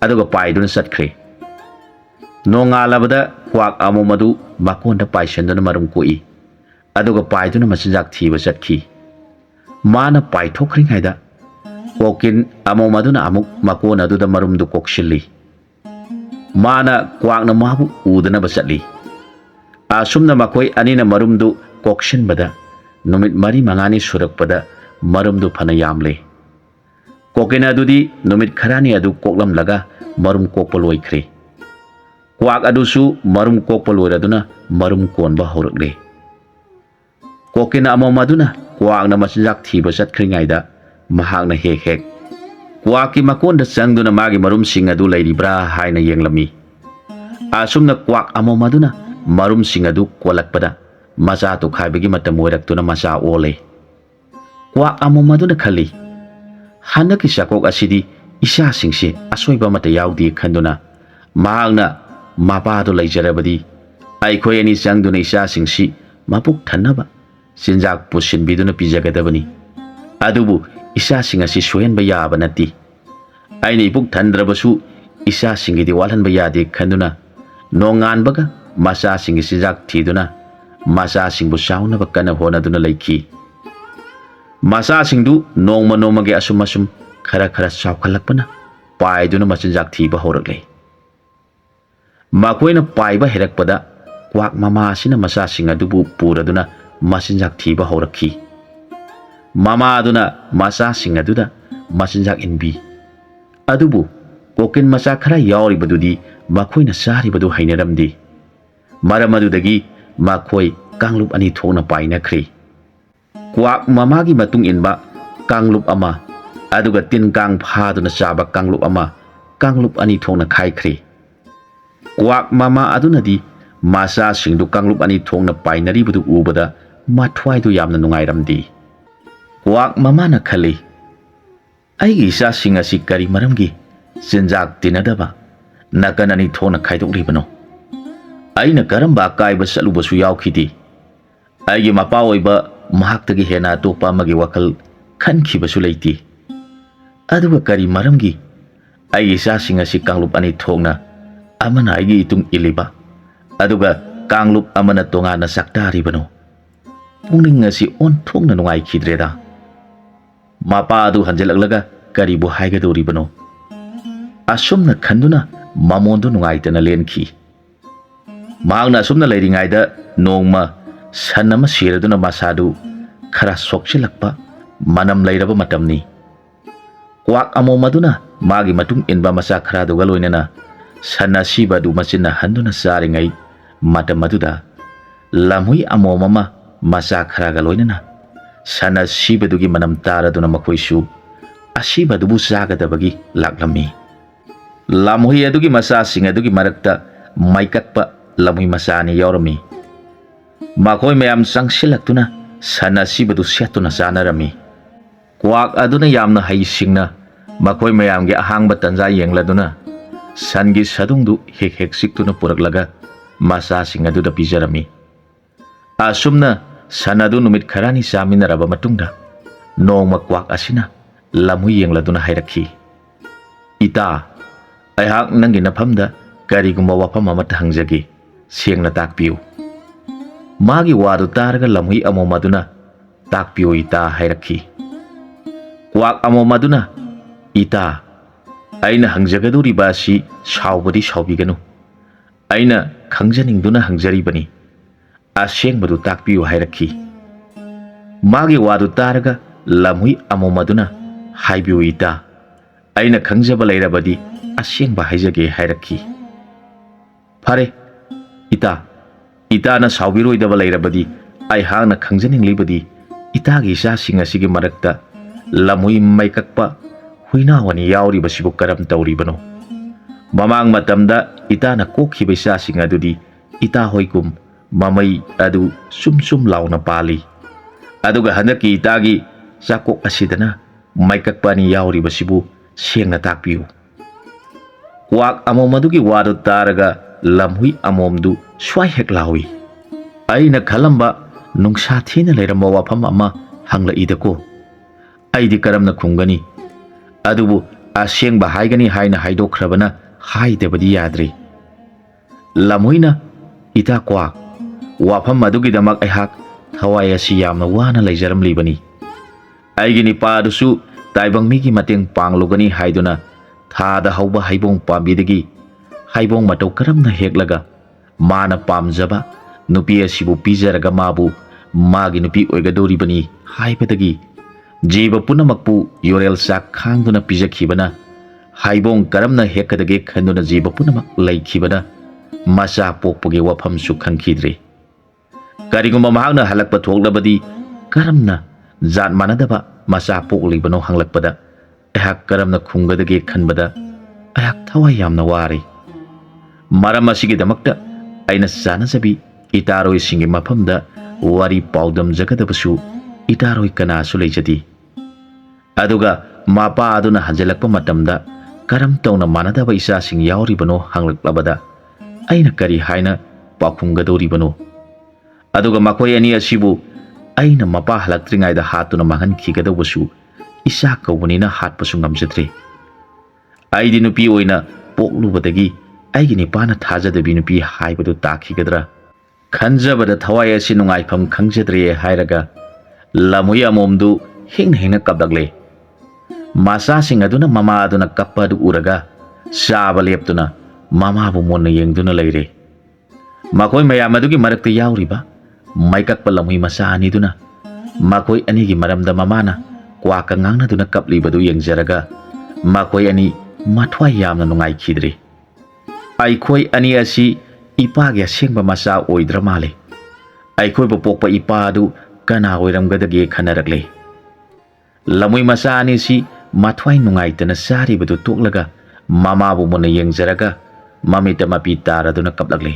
अदुगा पाइदुना चटख्रे नोंगालबदा क्वाक अमोमदु माकोंदा पाइसंदुना मरुम कोई अदुगा पाइदुना मचिनजाक थीबा चटखी माना पाइथोखरिङाइदा कोकिन अमोमदुना अमुक माकोन अदुदा मरुमदु कोकसिल्ली माना क्वाकना माबु उदनबा चटली आसुमना मखोइ अनिना मरुमदु ꯀꯣꯛꯁꯤꯟꯕꯗ ꯅꯨꯃꯤꯠ 4-5ꯅꯤ ꯁꯨꯔꯛꯄꯗ ꯃꯔꯨꯝꯗꯨ ꯐꯅ ꯌꯥꯝꯂꯦ꯫ ꯀꯣꯀꯤꯟ ꯑꯗꯨꯗꯤ ꯅꯨꯃꯤꯠ ꯈꯔꯅꯤ ꯑꯗꯨ ꯀꯣꯛꯂꯝꯂꯒ ꯃꯔꯨꯝ ꯀꯣꯛꯄ ꯂꯣꯏꯈ꯭ꯔꯦ꯫ ꯀ꯭ꯋꯥꯛ ꯑꯗꯨꯁꯨ ꯃꯔꯨꯝ ꯀꯣꯛꯄ ꯂꯣꯏꯔꯗꯨꯅ ꯃꯔꯨꯝ ꯀꯣꯟꯕ ꯍꯧꯔꯛꯂꯦ꯫ ꯀꯣꯀꯤꯟ ꯑꯃꯣꯝ ꯑꯗꯨꯅ ꯀ꯭ꯋꯥꯛꯅ ꯃꯆꯤꯟꯖꯥꯛ ꯊꯤꯕ ꯆꯠꯈ꯭ꯔꯤꯉꯩꯗ ꯃꯍꯥꯛꯅ ꯍꯦꯛ ꯍꯦꯛ ꯀ꯭ꯋꯥꯛꯀꯤ ꯃꯀꯣꯟꯗ ꯆꯪꯗꯨꯅ ꯃꯥꯒꯤ ꯃꯔꯨꯝꯁꯤꯡ ꯑꯗꯨ ꯂꯩꯔꯤꯕ꯭ꯔꯥ ꯍꯥꯏꯅ ꯌꯦꯡꯂꯝꯃꯤ꯫ ꯑꯁꯨꯝꯅ ꯀ꯭ꯋꯥꯛ ꯑꯃꯣꯝ ꯑꯗꯨꯅ ꯃꯔꯨꯝꯁꯤꯡ ꯑꯗꯨ ꯀꯣꯜꯂꯛꯄꯗ ꯃꯆꯥ ꯇꯨꯈꯥꯏꯕꯒꯤ ꯃꯇꯝ ꯑꯣꯏꯔꯛꯇꯨꯅ ꯃꯆꯥ ꯑꯣꯜꯂꯦ꯫ ꯀ꯭ꯋꯥꯛ ꯑꯃꯣꯝ ꯑꯗꯨꯅ ꯈꯜꯂꯤ, ꯍꯟꯗꯛꯀꯤ ꯆꯥꯛꯀꯣꯛ ꯑꯁꯤꯗꯤ ꯏꯆꯥꯁꯤꯡꯁꯦ ꯑꯁꯣꯏꯕ ꯑꯃꯠꯇ ꯌꯥꯎꯗꯦ ꯈꯟꯗꯨꯅ ꯃꯍꯥꯛꯅ ꯃꯄꯥꯗꯨ ꯂꯩꯖꯔꯕꯗꯤ ꯑꯩꯈꯣꯏ ꯑꯅꯤ ꯆꯪꯗꯨꯅ ꯏꯆꯥꯁꯤꯡꯁꯤ ꯃꯄꯨꯛ ꯊꯟꯅꯕ ꯆꯤꯟꯖꯥꯛ ꯄꯨꯁꯤꯟꯕꯤꯗꯨꯅ ꯄꯤꯖꯒꯗꯕꯅꯤ꯫ ꯑꯗꯨꯕꯨ ꯏꯆꯥꯁꯤꯡ ꯑꯁꯤ ꯁꯣꯏꯍꯟꯕ ꯌꯥꯕ ꯅꯠꯇꯦ꯫ ꯑꯩꯅ ꯏꯄꯨꯛ ꯊꯟꯗ꯭ꯔꯕꯁꯨ ꯏꯆꯥꯁꯤꯡꯒꯤꯗꯤ ꯋꯥꯠꯍꯟꯕ ꯌꯥꯗꯦ ꯈꯟꯗꯨꯅ ꯅꯣꯡꯉꯥꯟꯕꯒ ꯃꯆꯥꯁꯤꯡꯒꯤ ꯆꯤꯟꯖꯥꯛ ꯊꯤꯗꯨꯅ ꯃꯆꯥꯁꯤꯡꯕꯨ ꯆꯥꯎꯅꯕ ꯀꯟꯅ ꯍꯣꯠꯅꯗꯨꯅ ꯂꯩꯈꯤ꯫ ꯃꯆꯥꯁꯤꯡꯗꯨ ꯅꯣꯡꯃ ꯅꯣꯡꯃꯒꯤ ꯑꯁꯨꯝ ꯈꯔ ꯆꯥꯎꯈꯠꯂꯛꯄꯅ ꯄꯥꯏꯗꯨꯅ ꯃꯆꯤꯟꯖꯥꯛ ꯊꯤꯕ ꯍꯧꯔꯛꯂꯦ꯫ ꯃꯈꯣꯏꯅ ꯄꯥꯏꯕ ꯍꯩꯔꯛꯄꯗ ꯀ꯭ꯋꯥꯛ ꯃꯃꯥ ꯑꯁꯤꯅ ꯃꯆꯥꯁꯤꯡ ꯑꯗꯨꯕꯨ ꯄꯨꯔꯗꯨꯅ ꯃꯆꯤꯟꯖꯥꯛ ꯊꯤꯕ ꯍꯧꯔꯛꯈꯤ꯫ ꯃꯃꯥ ꯑꯗꯨꯅ ꯃꯆꯥꯁꯤꯡ ꯑꯗꯨꯗ ꯃꯆꯤꯟꯖꯥꯛ ꯏꯟꯕꯤ꯫ ꯑꯗꯨꯕꯨ ꯀꯣꯀꯤꯟ ꯃꯆꯥ ꯈꯔ ꯌꯥꯎꯔꯤꯕꯗꯨꯗꯤ ꯃꯈꯣꯏꯅ ꯆꯥꯔꯤꯕꯗꯨ ꯍꯩꯅꯔꯝꯗꯦ꯫ ꯃꯔꯝ ꯑꯗꯨꯗꯒꯤ ꯃꯈꯣꯏ ꯀꯥꯡꯂꯨꯞ ꯑꯅꯤ ꯊꯣꯛꯅ ꯄꯥꯏꯅꯈ꯭ꯔꯦ꯫ ꯀ꯭ꯋꯥꯛ ꯃꯃꯥꯒꯤ ꯃꯇꯨꯡ ꯏꯟꯕ ꯀꯥꯡꯂꯨꯞ ꯑꯃ ꯑꯗꯨꯒ ꯇꯤꯟ ꯀꯥꯡ ꯐꯥꯗꯨꯅ ꯆꯥꯕ ꯀꯥꯡꯂꯨꯞ ꯑꯃ, ꯀꯥꯡꯂꯨꯞ ꯑꯅꯤ ꯊꯣꯛꯅ ꯈꯥꯏꯈ꯭ꯔꯦ꯫ ꯀ꯭ꯋꯥꯛ ꯃꯃꯥ ꯑꯗꯨꯅꯗꯤ ꯃꯆꯥꯁꯤꯡꯗꯨ ꯀꯥꯡꯂꯨꯞ ꯑꯅꯤ ꯊꯣꯛꯅ ꯄꯥꯏꯅꯔꯤꯕꯗꯨ ꯎꯕꯗ ꯃꯊ꯭ꯋꯥꯏꯗꯨ ꯌꯥꯝꯅ ꯅꯨꯡꯉꯥꯏꯔꯝꯗꯦ꯫ ꯀ꯭ꯋꯥꯛ ꯃꯃꯥꯅ ꯈꯜꯂꯤ, ꯑꯩꯒꯤ ꯏꯆꯥꯁꯤꯡ ꯑꯁꯤ ꯀꯔꯤ ꯃꯔꯝꯒꯤ ꯆꯤꯟꯖꯥꯛ ꯇꯤꯟꯅꯗꯕ ꯅꯥꯀꯟ ꯑꯅꯤ ꯊꯣꯛꯅ ꯈꯥꯏꯗꯣꯛꯂꯤꯕꯅꯣ? ꯑꯩꯅ ꯀꯔꯝꯕ ꯑꯀꯥꯏꯕ ꯆꯠꯂꯨꯕꯁꯨ ꯌꯥꯎꯈꯤꯗꯦ꯫ ꯑꯩꯒꯤ ꯃꯄꯥ ꯑꯣꯏꯕ ꯃꯍꯥꯛꯇꯒꯤ ꯍꯦꯟꯅ ꯑꯇꯣꯞꯄ ꯑꯃꯒꯤ ꯋꯥꯈꯜ ꯈꯟꯈꯤꯕꯁꯨ ꯂꯩꯇꯦ꯫ ꯑꯗꯨꯒ ꯀꯔꯤ ꯃꯔꯝꯒꯤ ꯑꯩꯒꯤ ꯏꯆꯥꯁꯤꯡ ꯑꯁꯤ ꯀꯥꯡꯂꯨꯞ ꯑꯅꯤ ꯊꯣꯛꯅ ꯑꯃꯅ ꯑꯩꯒꯤ ꯏꯇꯨꯡ ꯏꯜꯂꯤꯕ ꯑꯗꯨꯒ ꯀꯥꯡꯂꯨꯞ ꯑꯃꯅ ꯇꯣꯉꯥꯟꯅ ꯆꯥꯛꯇꯥꯔꯤꯕꯅꯣ? ꯄꯨꯛꯅꯤꯡ ꯑꯁꯤ ꯑꯣꯟꯊꯣꯛꯅ ꯅꯨꯡꯉꯥꯏꯈꯤꯗ꯭ꯔꯦꯗ꯫ ꯃꯄꯥ ꯑꯗꯨ ꯍꯟꯖꯤꯜꯂꯛꯂꯒ ꯀꯔꯤꯕꯨ ꯍꯥꯏꯒꯗꯧꯔꯤꯕꯅꯣ? ꯑꯁꯨꯝꯅ ꯈꯟꯗꯨꯅ ꯃꯃꯣꯟꯗꯨ ꯅꯨꯡꯉꯥꯏꯇꯅ ꯂꯦꯟꯈꯤ꯫ ꯃꯍꯥꯛꯅ ꯑꯁꯨꯝꯅ ꯂꯩꯔꯤꯉꯩꯗ ꯅꯣꯡꯃ ꯁꯟ ꯑꯃ ꯁꯤꯔꯗꯨꯅ ꯃꯁꯥꯗꯨ ꯈꯔ ꯁꯣꯛꯆꯤꯜꯂꯛꯄ ꯃꯅꯝ ꯂꯩꯔꯕ ꯃꯇꯝꯅꯤ꯫ ꯀ꯭ꯋꯥꯛ ꯑꯃꯣꯝ ꯑꯗꯨꯅ ꯃꯥꯒꯤ ꯃꯇꯨꯡ ꯏꯟꯕ ꯃꯆꯥ ꯈꯔꯗꯨꯒ ꯂꯣꯏꯅꯅ ꯁꯟ ꯑꯁꯤꯕ ꯑꯗꯨ ꯃꯆꯤꯟꯅ ꯍꯟꯗꯨꯅ ꯆꯥꯔꯤꯉꯩ ꯃꯇꯝ ꯑꯗꯨꯗ ꯂꯝꯍꯨꯏ ꯑꯃꯣꯝ ꯑꯃ ꯃꯆꯥ ꯈꯔꯒ ꯂꯣꯏꯅꯅ ꯁꯟ ꯑꯁꯤꯕꯗꯨꯒꯤ ꯃꯅꯝ ꯇꯥꯔꯗꯨꯅ ꯃꯈꯣꯏꯁꯨ ꯑꯁꯤꯕꯗꯨꯕꯨ ꯆꯥꯒꯗꯕꯒꯤ ꯂꯥꯛꯂꯝꯃꯤ꯫ ꯂꯝꯍꯨꯏ ꯑꯗꯨꯒꯤ ꯃꯆꯥꯁꯤꯡ ꯑꯗꯨꯒꯤ ꯃꯔꯛꯇ ꯃꯩꯀꯛꯄ ꯂꯝꯍꯨꯏ ꯃꯆꯥ ꯑꯅꯤ ꯌꯥꯎꯔꯝꯃꯤ꯫ ꯃꯈꯣꯏ ꯃꯌꯥꯝ ꯆꯪꯁꯤꯜꯂꯛꯇꯨꯅ ꯁꯟ ꯑꯁꯤꯕꯗꯨ ꯁꯦꯠꯇꯨꯅ ꯆꯥꯅꯔꯝꯃꯤ꯫ ꯀ꯭ꯋꯥꯛ ꯑꯗꯨꯅ ꯌꯥꯝꯅ ꯍꯩꯁꯤꯡꯅ ꯃꯈꯣꯏ ꯃꯌꯥꯝꯒꯤ ꯑꯍꯥꯡꯕ ꯇꯟꯖꯥ ꯌꯦꯡꯂꯗꯨꯅ ꯁꯟꯒꯤ ꯁꯥꯗꯨꯡꯗꯨ ꯍꯦꯛ ꯍꯦꯛ ꯆꯤꯛꯇꯨꯅ ꯄꯨꯔꯛꯂꯒ ꯃꯆꯥꯁꯤꯡ ꯑꯗꯨꯗ ꯄꯤꯖꯔꯝꯃꯤ꯫ ꯑꯁꯨꯝꯅ ꯁꯟ ꯑꯗꯨ ꯅꯨꯃꯤꯠ ꯈꯔꯅꯤ ꯆꯥꯃꯤꯟꯅꯔꯕ ꯃꯇꯨꯡꯗ ꯅꯣꯡꯃ ꯀ꯭ꯋꯥꯛ ꯑꯁꯤꯅ ꯂꯝꯍꯨꯏ ꯌꯦꯡꯂꯗꯨꯅ ꯍꯥꯏꯔꯛꯈꯤ, ꯏꯇꯥ, ꯑꯩꯍꯥꯛ ꯅꯪꯒꯤ ꯅꯐꯝꯗ ꯀꯔꯤꯒꯨꯝꯕ ꯋꯥꯐꯝ ꯑꯃꯠꯇ ꯍꯪꯖꯒꯦ, ꯁꯦꯡꯅ ꯇꯥꯛꯄꯤꯌꯨ꯫ ꯃꯥꯒꯤ ꯋꯥꯗꯨ ꯇꯥꯔꯒ ꯂꯝꯍꯨꯏ ꯑꯃꯣꯝ ꯑꯗꯨꯅ ꯇꯥꯛꯄꯤꯌꯨ ꯏꯇꯥ ꯍꯥꯏꯔꯛꯈꯤ꯫ ꯀ꯭ꯋꯥꯛ ꯑꯃꯣꯝ ꯑꯗꯨꯅ, ꯏꯇꯥ, ꯑꯩꯅ ꯍꯪꯖꯒꯗꯧꯔꯤꯕ ꯑꯁꯤ ꯁꯥꯎꯕꯗꯤ ꯁꯥꯎꯕꯤꯒꯅꯨ, ꯑꯩꯅ ꯈꯪꯖꯅꯤꯡꯗꯨꯅ ꯍꯪꯖꯔꯤꯕꯅꯤ, ꯑꯁꯦꯡꯕꯗꯨ ꯇꯥꯛꯄꯤꯌꯨ ꯍꯥꯏꯔꯛꯈꯤ꯫ ꯃꯥꯒꯤ ꯋꯥꯗꯨ ꯇꯥꯔꯒ ꯂꯝꯍꯨꯏ ꯑꯃꯣꯝ ꯑꯗꯨꯅ ꯍꯥꯏꯕꯤꯌꯨ ꯏꯇꯥ, ꯑꯩꯅ ꯈꯪꯖꯕ ꯂꯩꯔꯕꯗꯤ ꯑꯁꯦꯡꯕ ꯍꯥꯏꯖꯒꯦ ꯍꯥꯏꯔꯛꯈꯤ꯫ ꯐꯔꯦ ꯏꯇꯥ, ꯏꯇꯥꯅ ꯁꯥꯎꯕꯤꯔꯣꯏꯗꯕ ꯂꯩꯔꯕꯗꯤ ꯑꯩꯍꯥꯛꯅ ꯈꯪꯖꯅꯤꯡꯂꯤꯕꯗꯤ ꯏꯇꯥꯒꯤ ꯏꯆꯥꯁꯤꯡ ꯑꯁꯤꯒꯤ ꯃꯔꯛꯇ ꯂꯝꯍꯨꯏ ꯃꯩꯀꯛꯄ ꯍꯨꯏꯅꯥꯎ ꯑꯅꯤ ꯌꯥꯎꯔꯤꯕꯁꯤꯕꯨ ꯀꯔꯝ ꯇꯧꯔꯤꯕꯅꯣ? ꯃꯃꯥꯡ ꯃꯇꯝꯗ ꯏꯇꯥꯅ ꯀꯣꯛꯈꯤꯕ ꯏꯆꯥꯁꯤꯡ ꯑꯗꯨꯗꯤ ꯏꯇꯥ ꯍꯣꯏꯒꯨꯝ ꯃꯃꯩ ꯑꯗꯨ ꯆꯨꯝ ꯆꯨꯝ ꯂꯥꯎꯅ ꯄꯥꯜꯂꯤ, ꯑꯗꯨꯒ ꯍꯟꯗꯛꯀꯤ ꯏꯇꯥꯒꯤ ꯆꯥꯛꯀꯣꯛ ꯑꯁꯤꯗꯅ ꯃꯩꯀꯛꯄ ꯑꯅꯤ ꯌꯥꯎꯔꯤꯕꯁꯤꯕꯨ ꯁꯦꯡꯅ ꯇꯥꯛꯄꯤꯌꯨ꯫ ꯀ꯭ꯋꯥꯛ ꯑꯃꯣꯝ ꯑꯗꯨꯒꯤ ꯋꯥꯗꯨ ꯇꯥꯔꯒ ꯂꯝꯍꯨꯏ ꯑꯃꯣꯝꯗු ꯁ꯭ꯋꯥꯏ ꯍꯦꯛ ꯂꯥꯎꯏ, ꯑꯩꯅ ꯈꯜꯂꯝꯕ ꯅꯨꯡꯁꯥ ꯊꯤꯅ ꯂꯩꯔꯝꯕ ꯋꯥꯐꯝ ꯑꯃ ꯍꯪꯂꯛꯏꯗꯀꯣ꯫ ꯑꯩꯗꯤ ꯀꯔꯝꯅ ꯈꯨꯝꯒꯅꯤ? ꯑꯗꯨꯕꯨ ꯑꯁꯦꯡꯕ ꯍꯥꯏꯒꯅꯤ ꯍꯥꯏꯅ ꯍꯥꯏꯗꯣꯛꯈ꯭ꯔꯕꯅ ꯍꯥꯏꯗꯕꯗꯤ ꯌꯥꯗ꯭ꯔꯦ꯫ ꯂꯝꯍꯨꯏꯅ, ꯏꯇꯥ ꯀ꯭ꯋꯥꯛ, ꯋꯥꯐꯝ ꯑꯗꯨꯒꯤꯗꯃꯛ ꯑꯩꯍꯥꯛ ꯊꯋꯥꯏ ꯑꯁꯤ ꯌꯥꯝꯅ ꯋꯥꯅ ꯂꯩꯖꯔꯝꯂꯤꯕꯅꯤ꯫ ꯑꯩꯒꯤ ꯅꯤꯄꯥ ꯑꯗꯨꯁꯨ ꯇꯥꯏꯕꯪ ꯃꯤꯒꯤ ꯃꯇꯦꯡ ꯄꯥꯡꯂꯨꯒꯅꯤ ꯍꯥꯏꯗꯨꯅ ꯊꯥꯗ ꯍꯧꯕ ꯍꯩꯕꯣꯡ ꯄꯥꯝꯕꯤꯗꯒꯤ ꯍꯩꯕꯣꯡ ꯃꯇꯧ ꯀꯔꯝꯅ ꯍꯦꯛꯂꯒ ꯃꯥꯅ ꯄꯥꯝꯖꯕ ꯅꯨꯄꯤ ꯑꯁꯤꯕꯨ ꯄꯤꯖꯔꯒ ꯃꯥꯕꯨ magi nupi oigadoribani haibadagi jiba punamakpu yorel sak khangduna pijakhibana haibong karamna hekadage khanduna jiba punamak laikhibana masa pokpagi wafam su khangkhidre kariguma mahakna halakpa thoklabadi karamna zat manadaba masa poklibano hanglakpada ahak karamna khungadage khanbada ahak thawai yamna wari maram asigi damakta aina sanasabi itaroi singi mafamda wari paudam jagadabasu itaroi kana su leijadi aduga mapa aduna hanjalakpa matamda karam tawna manadaba isa sing yauribano hanglaklabada aina kari haina pakhungadoribano aduga makoi ani asibu aina mapa halaktringaida hatuna mangan khigadabasu isa kawbanina hatpasu ngamjadre aidi nupi oina poklubadagi aigi nipana thajadabi nupi haibadu takhigadra khanjabada thawai asi nungaifam khangjadre hairaga lamui amomdu hingna kapdagle masa sing aduna mama aduna kappadu uraga saba leptuna mama bu monna yengduna leire makoi mayam adugi marakta yauriba maikakpa lamui masa ani duna makoi ani gi maramda mamana kwa kangangna duna kaplibadu yengjaraga makoi ani mathwai yamna nungai khidre aikoi ani asi ipa ge sengba masa oidra male aikoi bo pokpa ipa adu kana oiramgadage khanarakle lamui masa ani si mathwai nungai tana sari badu toklaga mama bu mona yengjaraga mamita mapi taraduna kaplagle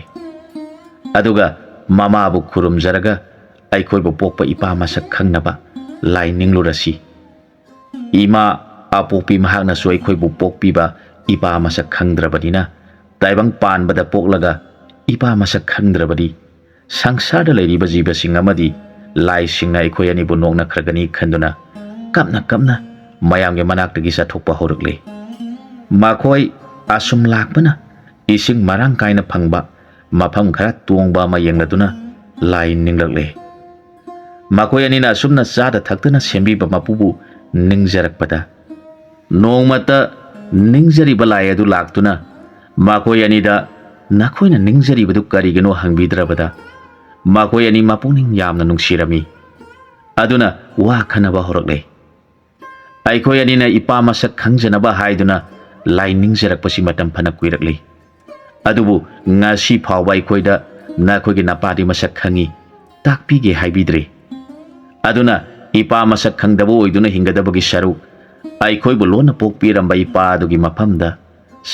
aduga mama bu khurum jaraga aikoi bo pokpa ipa masak khangnaba lai ninglurasi ima apopi mahakna so aikoi bu pokpi ba ipa masak khangdrabadina taibang pan bada poklaga ipa masak khangdrabadi sangsarda leiriba jiba singamadi lai singna aikoi ani bu nokna khragani khanduna kapna mayamge manaktagi sathokpa horakle makhoi asum lakpana ising marang kaina phangba mafam khara tongba ma yengladuna lai ninglakle makhoi ani na asumna chada thaktana sembiba mapubu ningjarakpada nongmata ningjariba lai adu laktuna makhoi ani da nakhoina ningjaribadu karigano hangbidrabada makhoi ani mapuning yamna nungsirami aduna wa khanaba horakle aikoi ani na ipa masak khangjanaba haiduna lai ningjarakpasi matam phana kuirakle adubu ngasi phawba aikoida nakhoigi napadi masak khangi takpige haibidre aduna ipa masak khangdabo oiduna hingadabagi saru aikoi bu lona pokpiramba ipa adugi mafamda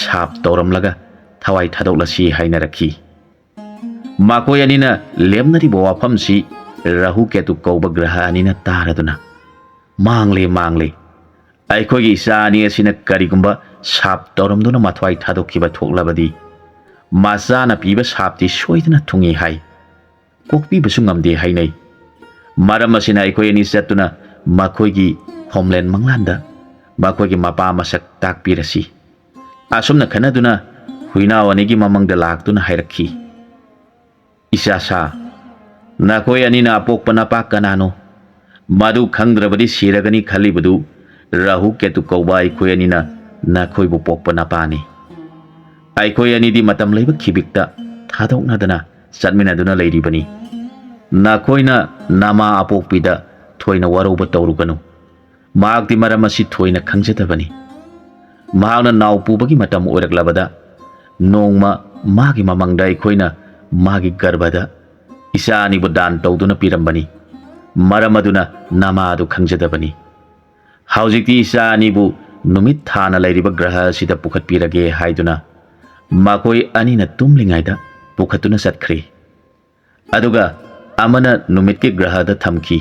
sap tawramlaga thawai thadoklasi hainarakhi makoi anina lemnari bo wafamsi rahu ketu kauba graha anina taraduna mangle aikoi isa ani asina karigumba sap tawramduna mathwai thadokkiba thoklabadi masana piba sapti soidana thungi hai kokpi basungamde hainai maram asina aikoi ani satuna makhoigi homeland manglanda makhoigi mapa masak takpirasi asumna khanaduna huina wanigi mamangda laktuna hairakhi isa sa nakoi ani na pokpana pa kanano madu khangdrabadi siragani khalibadu rahu ketu kauba aikoi ani na nakoi bu pokpana pani aikoi ani di matam leiba khibikta thadoknadana satminaduna leiribani nakoina nama apokpida thoina waroba tawruganu maakti maram asi thoina khangjatabani mahakna naw pubagi matam oiraklabada nongma magi mamangda aikhoina magi garbada isa ani bu dan tawduna pirambani maram aduna nama adu khangjadabani haujikti isa ani bu numit thana leiriba graha sida pukhat pirage haiduna makoi anina tumlingaida pukhatuna satkhri aduga amana numit ki graha da thamki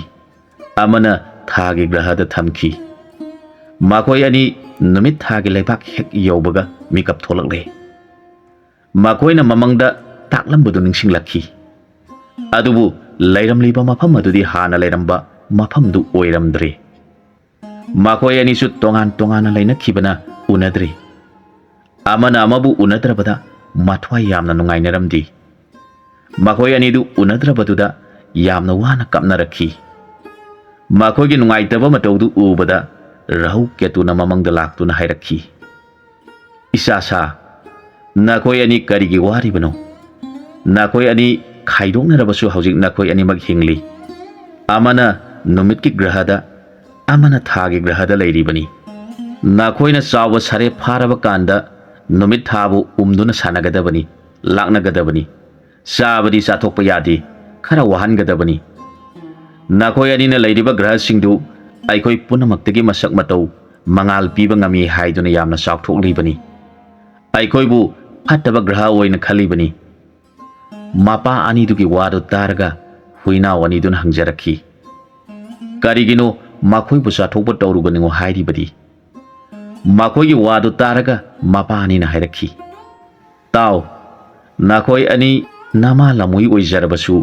amana thagi graha da thamki makoi ani numit thagi leibak hek yobaga mikap tholakle makoina mamangda taklambudu ningsinglakhi adubu leiramliba mafam adudi hana leiramba mafamdu oiramdre makoi ani su tongan leinakhibana unadre amana amabu unadrabada mathwai yamna nungainaramdi makoi ani du unadrabaduda yamna wana kapnarakhi makoigi nungaitaba matawdu ubada rahu ketuna mamangda laktuna hairakhi isasa nakoi ani karigi waribano nakoi ani khaidoknarabasu haujik nakoi ani mag hingli amana numit ki grahada amana thagi grahada leiribani nakoina chawa sare pharaba kanda numit thabu umduna sanagadabani laknagadabani sabadi sathokpa yadi khara wahangadabani nakoi anina leiriba graha singdu aikoi punamaktagi masak matau mangal piba ngami haiduna yamna saukthoklibani aikoi bu phattaba graha oina khalibani mapa ani dugi wadu targa huina wani dun hangjarakhi karigino makhoi bu sathokpa tawruganingo hairibadi makhoi gi wadu taraga mapa ani na hairakhi taw nakoi ani nama lamui oijarabasu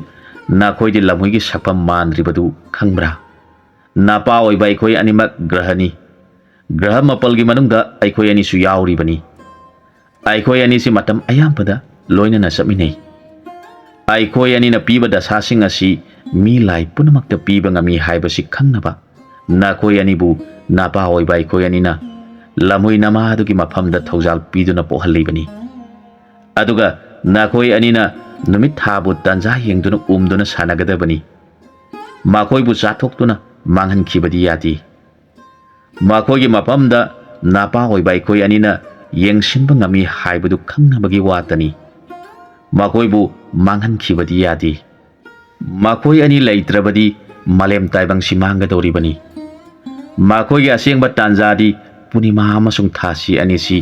nakoi di lamui gi sakpam mandribadu khangbra napa oiba aikoi animak grahani graha mapal gi manungda aikoi ani su yauribani aikoi ani si matam ayampada loina na saminei aikoi ani na piba dasa sing asi mi lai punamakta piba ngami haibasi khangnaba nakoi ani bu napa oiba aikoi ani na lamui nama adugi mafamda thaujal piduna pohalibani aduga nakoi ani na numit thabu tanja yengduna umduna sanagadabani makoi bu chathokduna manghan khibadi yadi makoi gi mafamda napa oiba aikoi ani na yengsinba ngami haibadu khangnabagi watani makoi bu manghan khibadi yadi makoi ani leitrabadi malem taibang simanga doribani makoi gi asengba tanjadi punima amasung thasi ani si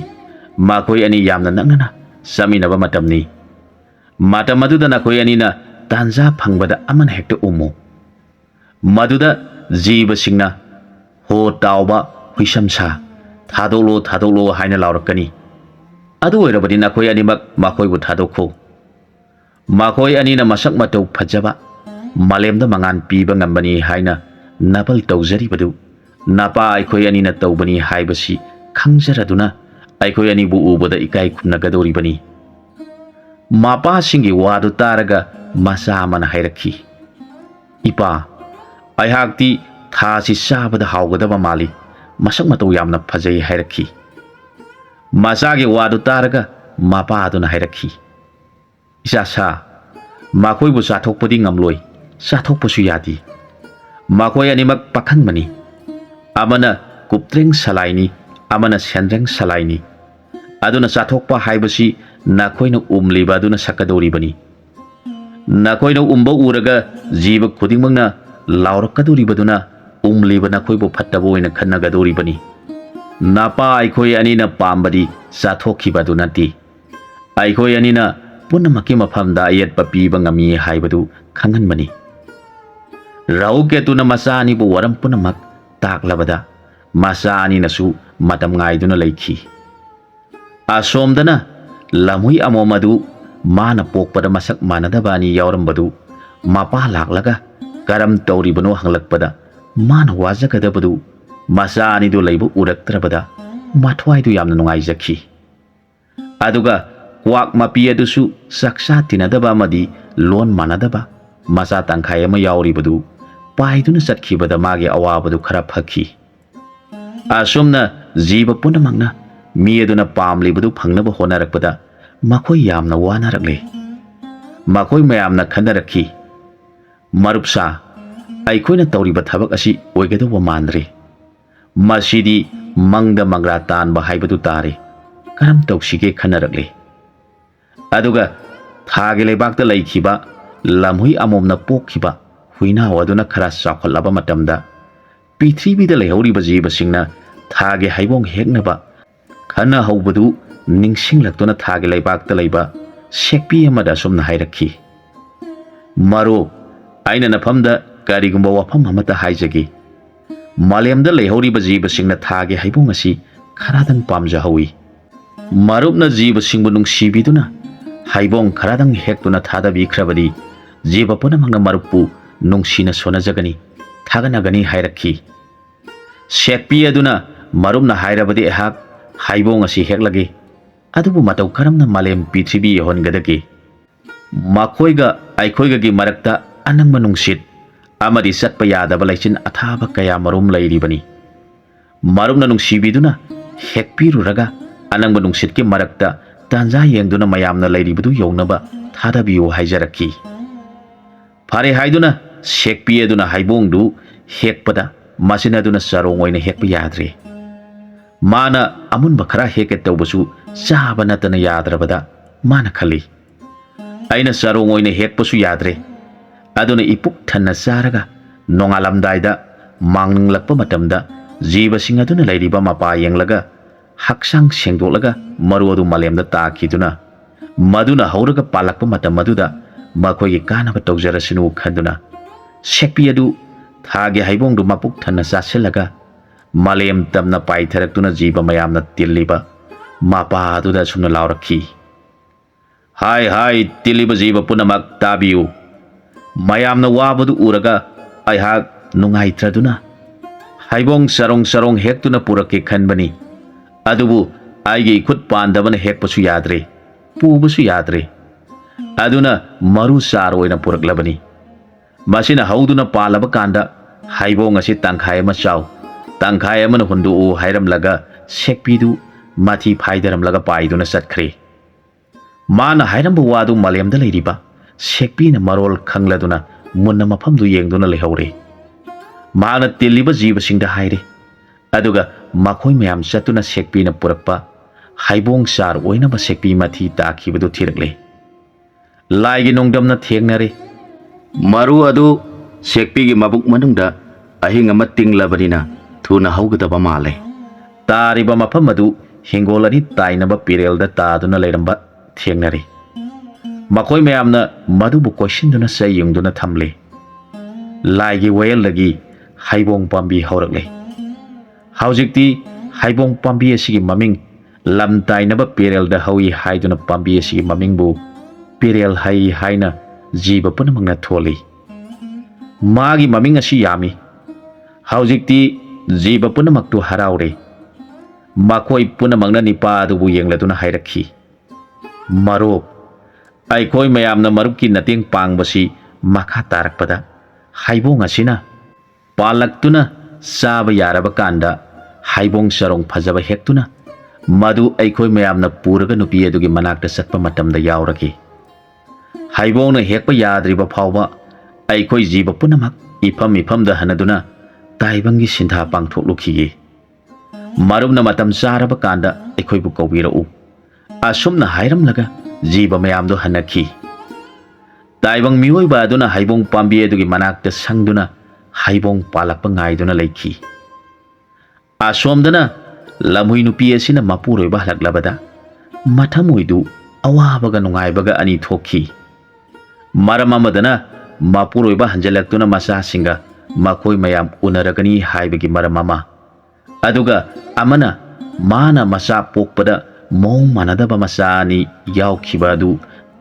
makoi ani yamna nangnana saminaba matamni matam maduda nakoi ani na tanja phangbada aman hekta umu maduda jiba singna ho tauba huisamsa thadolo haina laurakani adu oirabadi nakoi ani mak makoi bu thadokho makoi ani na masak matau phajaba malemda mangan piba ngambani haina nabal tawjaribadu napa aikoi ani na tawbani haibasi khangjaraduna aikoi ani bu ubada ikai khunnagadoribani mapa singi wadu taraga masa mana hairakhi ipa aihakti thasi sabada haugadaba mali masak matau yamna phajai hairakhi masa gi wadu taraga mapa aduna hairakhi isa sa makoi bu sathokpadi ngamloi sathokpasu yadi makoi ani mak pakhangmani amana kuptreng salaini amana sendreng salaini aduna sathokpa haibasi nakoina umliba aduna sakadoribani nakoina umba uraga jiba khudingmangna laurakadoribaduna umliba nakoibo phattabo oina khannagadoribani napa aikoi anina pambadi sathokibaduna ti aikoi anina punamaki mafamda ayatpa piba ngami haibadu khanganmani rauketuna masani bu waram punamak taklabada masa ani nasu matam ngaiduna leikhi asomdana lamui amomadu mana pokpada masak manadaba ani yaurambadu mapa laklaga karam tauribano hanglakpada mana wajakadabadu masa ani do leibu uraktrabada mathwai du yamna nungaijakhi aduga kwak mapi adusu saksa tinadaba madi lon manadaba masa tangkhai ama yauribadu paiduna satkibada magi awabadu khara phakhi asumna jiba punamangna mi aduna pamlibadu phangnaba honarakpada makhoi yamna wanarakle makhoi mayamna khandarakhi marupsa aikoina tauriba thabak asi oigadaba mandre masidi mangda mangra tanba haibadu tare karam tawsige khanarakle aduga thage leibakta laikhiba lamhui amomna pokhiba huina waduna khara sakhallaba matamda prithibida leihoriba jiba singna thage haibong heknaba khana haubadu ningsinglakduna thage leibakta leiba sekpi amada somna hairakhi maro aina nafamda karigumba wafam amata haijagi malemda leihoriba jiba singna thage haibong asi kharadang pamja hawi marupna jiba singbu nungsibiduna haibong kharadang hektuna thada bikhrabadi jiba punamanga marupu nungsina sonajagani thaganagani hairakhi sekpi aduna marumna hairabadi ehak haibong asi heklage adubu matau karamna malem pithibi hongadage makoiga aikoiga gi marakta anangma nungsit amadi satpa yadaba laichin athaba kaya marum lairibani marumna nungsibiduna hekpiruraga anangma nungsit ki marakta tanja yengduna mayamna lairibadu yognaba thadabiyo haijarakhi phare haiduna ꯁꯦꯛꯄꯤ ꯑꯗꯨꯅ ꯍꯩꯕꯣꯡꯗꯨ ꯍꯦꯛꯄꯗ ꯃꯁꯤꯅ ꯑꯗꯨꯅ ꯆꯔꯣꯡ ꯑꯣꯏꯅ ꯍꯦꯛꯄ ꯌꯥꯗ꯭ꯔꯦ ꯃꯥꯅ ꯑꯃꯨꯟꯕ ꯈꯔ ꯍꯦꯛꯀꯦ ꯇꯧꯕꯁꯨ ꯆꯥꯕ ꯅꯠꯇꯅ ꯌꯥꯗ꯭ꯔꯕꯗ ꯃꯥꯅ ꯈꯜꯂꯤ ꯑꯩꯅ ꯆꯔꯣꯡ ꯑꯣꯏꯅ ꯍꯦꯛꯄꯁꯨ ꯌꯥꯗ꯭ꯔꯦ ꯑꯗꯨꯅ ꯏꯄꯨꯛ ꯊꯟꯅ ꯆꯥꯔꯒ ꯅꯣꯡꯉꯥꯜꯂꯝꯗꯥꯏꯗ ꯃꯥꯡꯅꯤꯡꯂꯛꯄ ꯃꯇꯝꯗ ꯖꯤꯕꯁꯤꯡ ꯑꯗꯨꯅ ꯂꯩꯔꯤꯕ ꯃꯄꯥ ꯌꯦꯡꯂꯒ ꯍꯛꯆꯥꯡ ꯁꯦꯡꯗꯣꯛꯂꯒ ꯃꯔꯨ ꯑꯗꯨ ꯃꯥꯂꯦꯝꯗ ꯇꯥꯈꯤꯗꯨꯅ ꯃꯗꯨꯅ ꯍꯧꯔꯒ ꯄꯥꯜꯂꯛꯄ ꯃꯇꯝ ꯑꯗꯨꯗ ꯃꯈꯣꯏꯒꯤ ꯀꯥꯟꯅꯕ ꯇꯧꯖꯔꯁꯅꯨ ꯈꯟꯗꯨꯅ ꯁꯦꯛꯄꯤ ꯑꯗꯨ ꯊꯥꯒꯤ ꯍꯩꯕꯣꯡꯗꯨ ꯃꯄꯨꯛ ꯊꯟꯅ ꯆꯥꯁꯤꯜꯂꯒ ꯃꯥꯂꯦꯝ ꯇꯝꯅ ꯄꯥꯏꯊꯔꯛꯇꯨꯅ ꯖꯤꯕ ꯃꯌꯥꯝꯅ ꯇꯤꯜꯂꯤꯕ ꯃꯄꯥ ꯑꯗꯨꯗ ꯑꯁꯨꯝꯅ ꯂꯥꯎꯔꯛꯈꯤ ꯍꯥꯏ ꯍꯥꯏ ꯇꯤꯜꯂꯤꯕ ꯖꯤꯕ ꯄꯨꯝꯅꯃꯛ ꯇꯥꯕꯤꯌꯨ ꯃꯌꯥꯝꯅ ꯋꯥꯕꯗꯨ ꯎꯔꯒ ꯑꯩꯍꯥꯛ ꯅꯨꯡꯉꯥꯏꯇ꯭ꯔꯗꯨꯅ ꯍꯩꯕꯣꯡ ꯆꯔꯣꯡ ꯆꯔꯣꯡ ꯍꯦꯛꯇꯨꯅ ꯄꯨꯔꯛꯀꯦ ꯈꯟꯕꯅꯤ ꯑꯗꯨꯕꯨ ꯑꯩꯒꯤ ꯏꯈꯨꯠ ꯄꯥꯟꯗꯕꯅ ꯍꯦꯛꯄꯁꯨ ꯌꯥꯗ꯭ꯔꯦ ꯄꯨꯕꯁꯨ ꯌꯥꯗ꯭ꯔꯦ ꯑꯗꯨꯅ ꯃꯔꯨ ꯆꯥꯔ ꯑꯣꯏꯅ ꯄꯨꯔꯛꯂꯕꯅꯤ ꯃꯁꯤꯅ ꯍꯧꯗꯨꯅ ꯄꯥꯜꯂꯕ ꯀꯥꯟꯗ ꯍꯩꯕꯣꯡ ꯑꯁꯤ ꯇꯪꯈꯥꯏ ꯑꯃ ꯆꯥꯎ ꯇꯪꯈꯥꯏ ꯑꯃꯅ ꯍꯨꯟꯗꯣꯛꯎ ꯍꯥꯏꯔꯝꯂꯒ ꯁꯦꯛꯄꯤꯗꯨ ꯃꯊꯤ ꯐꯥꯏꯗꯔꯝꯂꯒ ꯄꯥꯏꯗꯨꯅ ꯆꯠꯈ꯭ꯔꯦ ꯃꯥꯅ ꯍꯥꯏꯔꯝꯕ ꯋꯥꯗꯨ ꯃꯥꯂꯦꯝꯗ ꯂꯩꯔꯤꯕ ꯁꯦꯛꯄꯤꯅ ꯃꯔꯣꯜ ꯈꯪꯂꯗꯨꯅ ꯃꯨꯟꯅ ꯃꯐꯝꯗꯨ ꯌꯦꯡꯗꯨꯅ ꯂꯩꯍꯧꯔꯦ ꯃꯥꯅ ꯇꯤꯜꯂꯤꯕ ꯖꯤꯕꯁꯤꯡꯗ ꯍꯥꯏꯔꯦ ꯑꯗꯨꯒ ꯃꯈꯣꯏ ꯃꯌꯥꯝ ꯆꯠꯇꯨꯅ ꯁꯦꯛꯄꯤꯅ ꯄꯨꯔꯛꯄ ꯍꯩꯕꯣꯡ ꯆꯥꯔ ꯑꯣꯏꯅꯕ ꯁꯦꯛꯄꯤ ꯃꯊꯤ ꯇꯥꯈꯤꯕꯗꯨ ꯊꯤꯔꯛꯂꯦ ꯂꯥꯏꯒꯤ ꯅꯣꯡꯗꯝꯅ ꯊꯦꯡꯅꯔꯦ ꯃꯔꯨ ꯑꯗꯨ ꯁꯦꯛꯄꯤꯒꯤ ꯃꯕꯨꯛ ꯃꯅꯨꯡꯗ ꯑꯍꯤꯡ ꯑꯃ ꯇꯤꯡꯂꯕꯅꯤꯅ ꯊꯨꯅ ꯍꯧꯒꯗꯕ ꯃꯥꯜꯂꯦ ꯇꯥꯔꯤꯕ ꯃꯐꯝ ꯑꯗꯨ ꯍꯤꯡꯒꯣꯜ ꯑꯅꯤ ꯇꯥꯏꯅꯕ ꯄꯤꯔꯦꯜꯗ ꯇꯥꯗꯨꯅ ꯂꯩꯔꯝꯕ ꯊꯦꯡꯅꯔꯦ ꯃꯈꯣꯏ ꯃꯌꯥꯝꯅ ꯃꯗꯨꯕꯨ ꯀꯣꯏꯁꯤꯟꯗꯨꯅ ꯆꯩ ꯌꯨꯡꯗꯨꯅ ꯊꯝꯂꯦ ꯂꯥꯏꯒꯤ ꯋꯥꯌꯦꯜꯗꯒꯤ ꯍꯩꯕꯣꯡ ꯄꯥꯝꯕꯤ ꯍꯧꯔꯛꯂꯦ ꯍꯧꯖꯤꯛꯇꯤ ꯍꯩꯕꯣꯡ ꯄꯥꯝꯕꯤ ꯑꯁꯤꯒꯤ ꯃꯃꯤꯡ ꯂꯝ ꯇꯥꯏꯅꯕ ꯄꯤꯔꯦꯜꯗ ꯍꯧꯏ ꯍꯥꯏꯗꯨꯅ ꯄꯥꯝꯕꯤ ꯑꯁꯤꯒꯤ ꯃꯃꯤꯡꯕꯨ ꯄꯤꯔꯦꯜ ꯍꯩ ꯍꯥꯏꯅ ꯖꯤꯕ ꯄꯨꯝꯅꯃꯛꯅ ꯊꯣꯜꯂꯤ ꯃꯥꯒꯤ ꯃꯃꯤꯡ ꯑꯁꯤ ꯌꯥꯝꯃꯤ ꯍꯧꯖꯤꯛꯇꯤ ꯖꯤꯕ ꯄꯨꯝꯅꯃꯛꯇꯨ ꯍꯔꯥꯎꯔꯦ ꯃꯈꯣꯏ ꯄꯨꯝꯅꯃꯛꯅ ꯅꯤꯄꯥ ꯑꯗꯨꯕꯨ ꯌꯦꯡꯂꯗꯨꯅ ꯍꯥꯏꯔꯛꯈꯤ ꯃꯔꯨꯞ ꯑꯩꯈꯣꯏ ꯃꯌꯥꯝꯅ ꯃꯔꯨꯞꯀꯤ ꯃꯇꯦꯡ ꯄꯥꯡꯕꯁꯤ ꯃꯈꯥ ꯇꯥꯔꯛꯄꯗ ꯍꯩꯕꯣꯡ ꯑꯁꯤꯅ ꯄꯥꯜꯂꯛꯇꯨꯅ ꯆꯥꯕ ꯌꯥꯔꯕ ꯀꯥꯟꯗ ꯍꯩꯕꯣꯡ ꯆꯔꯣꯡ ꯐꯖꯕ ꯍꯦꯛꯇꯨꯅ ꯃꯗꯨ ꯑꯩꯈꯣꯏ ꯃꯌꯥꯝꯅ ꯄꯨꯔꯒ ꯅꯨꯄꯤ ꯑꯗꯨꯒꯤ ꯃꯅꯥꯛꯇ ꯆꯠꯄ ꯃꯇꯝꯗ ꯌꯥꯎꯔꯒꯦ ꯍꯩꯕꯣꯡꯅ ꯍꯦꯛꯄ ꯌꯥꯗ꯭ꯔꯤꯕ ꯐꯥꯎꯕ ꯑꯩꯈꯣꯏ ꯖꯤꯕ ꯄꯨꯝꯅꯃꯛ ꯏꯐꯝ ꯏꯐꯝꯗ ꯍꯟꯅꯗꯨꯅ ꯇꯥꯏꯕꯪꯒꯤ ꯁꯤꯟꯊꯥ ꯄꯥꯡꯊꯣꯛꯂꯨꯈꯤꯒꯦ ꯃꯔꯨꯞꯅ ꯃꯇꯝ ꯆꯥꯔꯕ ꯀꯥꯟꯗ ꯑꯩꯈꯣꯏꯕꯨ ꯀꯧꯕꯤꯔꯛꯎ ꯑꯁꯨꯝꯅ ꯍꯥꯏꯔꯝꯂꯒ ꯖꯤꯕ ꯃꯌꯥꯝꯗꯨ ꯍꯟꯅꯈꯤ ꯇꯥꯏꯕꯪ ꯃꯤꯑꯣꯏꯕ ꯑꯗꯨꯅ ꯍꯩꯕꯣꯡ ꯄꯥꯝꯕꯤ ꯑꯗꯨꯒꯤ ꯃꯅꯥꯛꯇ ꯁꯪꯗꯨꯅ ꯍꯩꯕꯣꯡ ꯄꯥꯜꯂꯛꯄ ꯉꯥꯏꯗꯨꯅ ꯂꯩꯈꯤ ꯑꯁꯣꯝꯗꯅ ꯂꯝꯍꯨꯏ ꯅꯨꯄꯤ ꯑꯁꯤꯅ ꯃꯄꯨꯔꯣꯏꯕ ꯍꯜꯂꯛꯂꯕꯗ ꯃꯊꯃꯣꯏꯗꯨ ꯑꯋꯥꯕꯒ ꯅꯨꯡꯉꯥꯏꯕꯒ ꯑꯅꯤ ꯊꯣꯛꯈꯤ ꯃꯔꯝ ꯑꯃꯗꯅ ꯃꯄꯨꯔꯣꯏꯕ ꯍꯟꯖꯤꯜꯂꯛꯇꯨꯅ ꯃꯆꯥꯁꯤꯡꯒ ꯃꯈꯣꯏ ꯃꯌꯥꯝ ꯎꯅꯔꯒꯅꯤ ꯍꯥꯏꯕꯒꯤ ꯃꯔꯝ ꯑꯃ ꯑꯗꯨꯒ ꯑꯃꯅ ꯃꯥꯅ ꯃꯆꯥ ꯄꯣꯛꯄꯗ ꯃꯑꯣꯡ ꯃꯥꯟꯅꯗꯕ ꯃꯆꯥ ꯑꯅꯤ ꯌꯥꯎꯈꯤꯕ ꯑꯗꯨ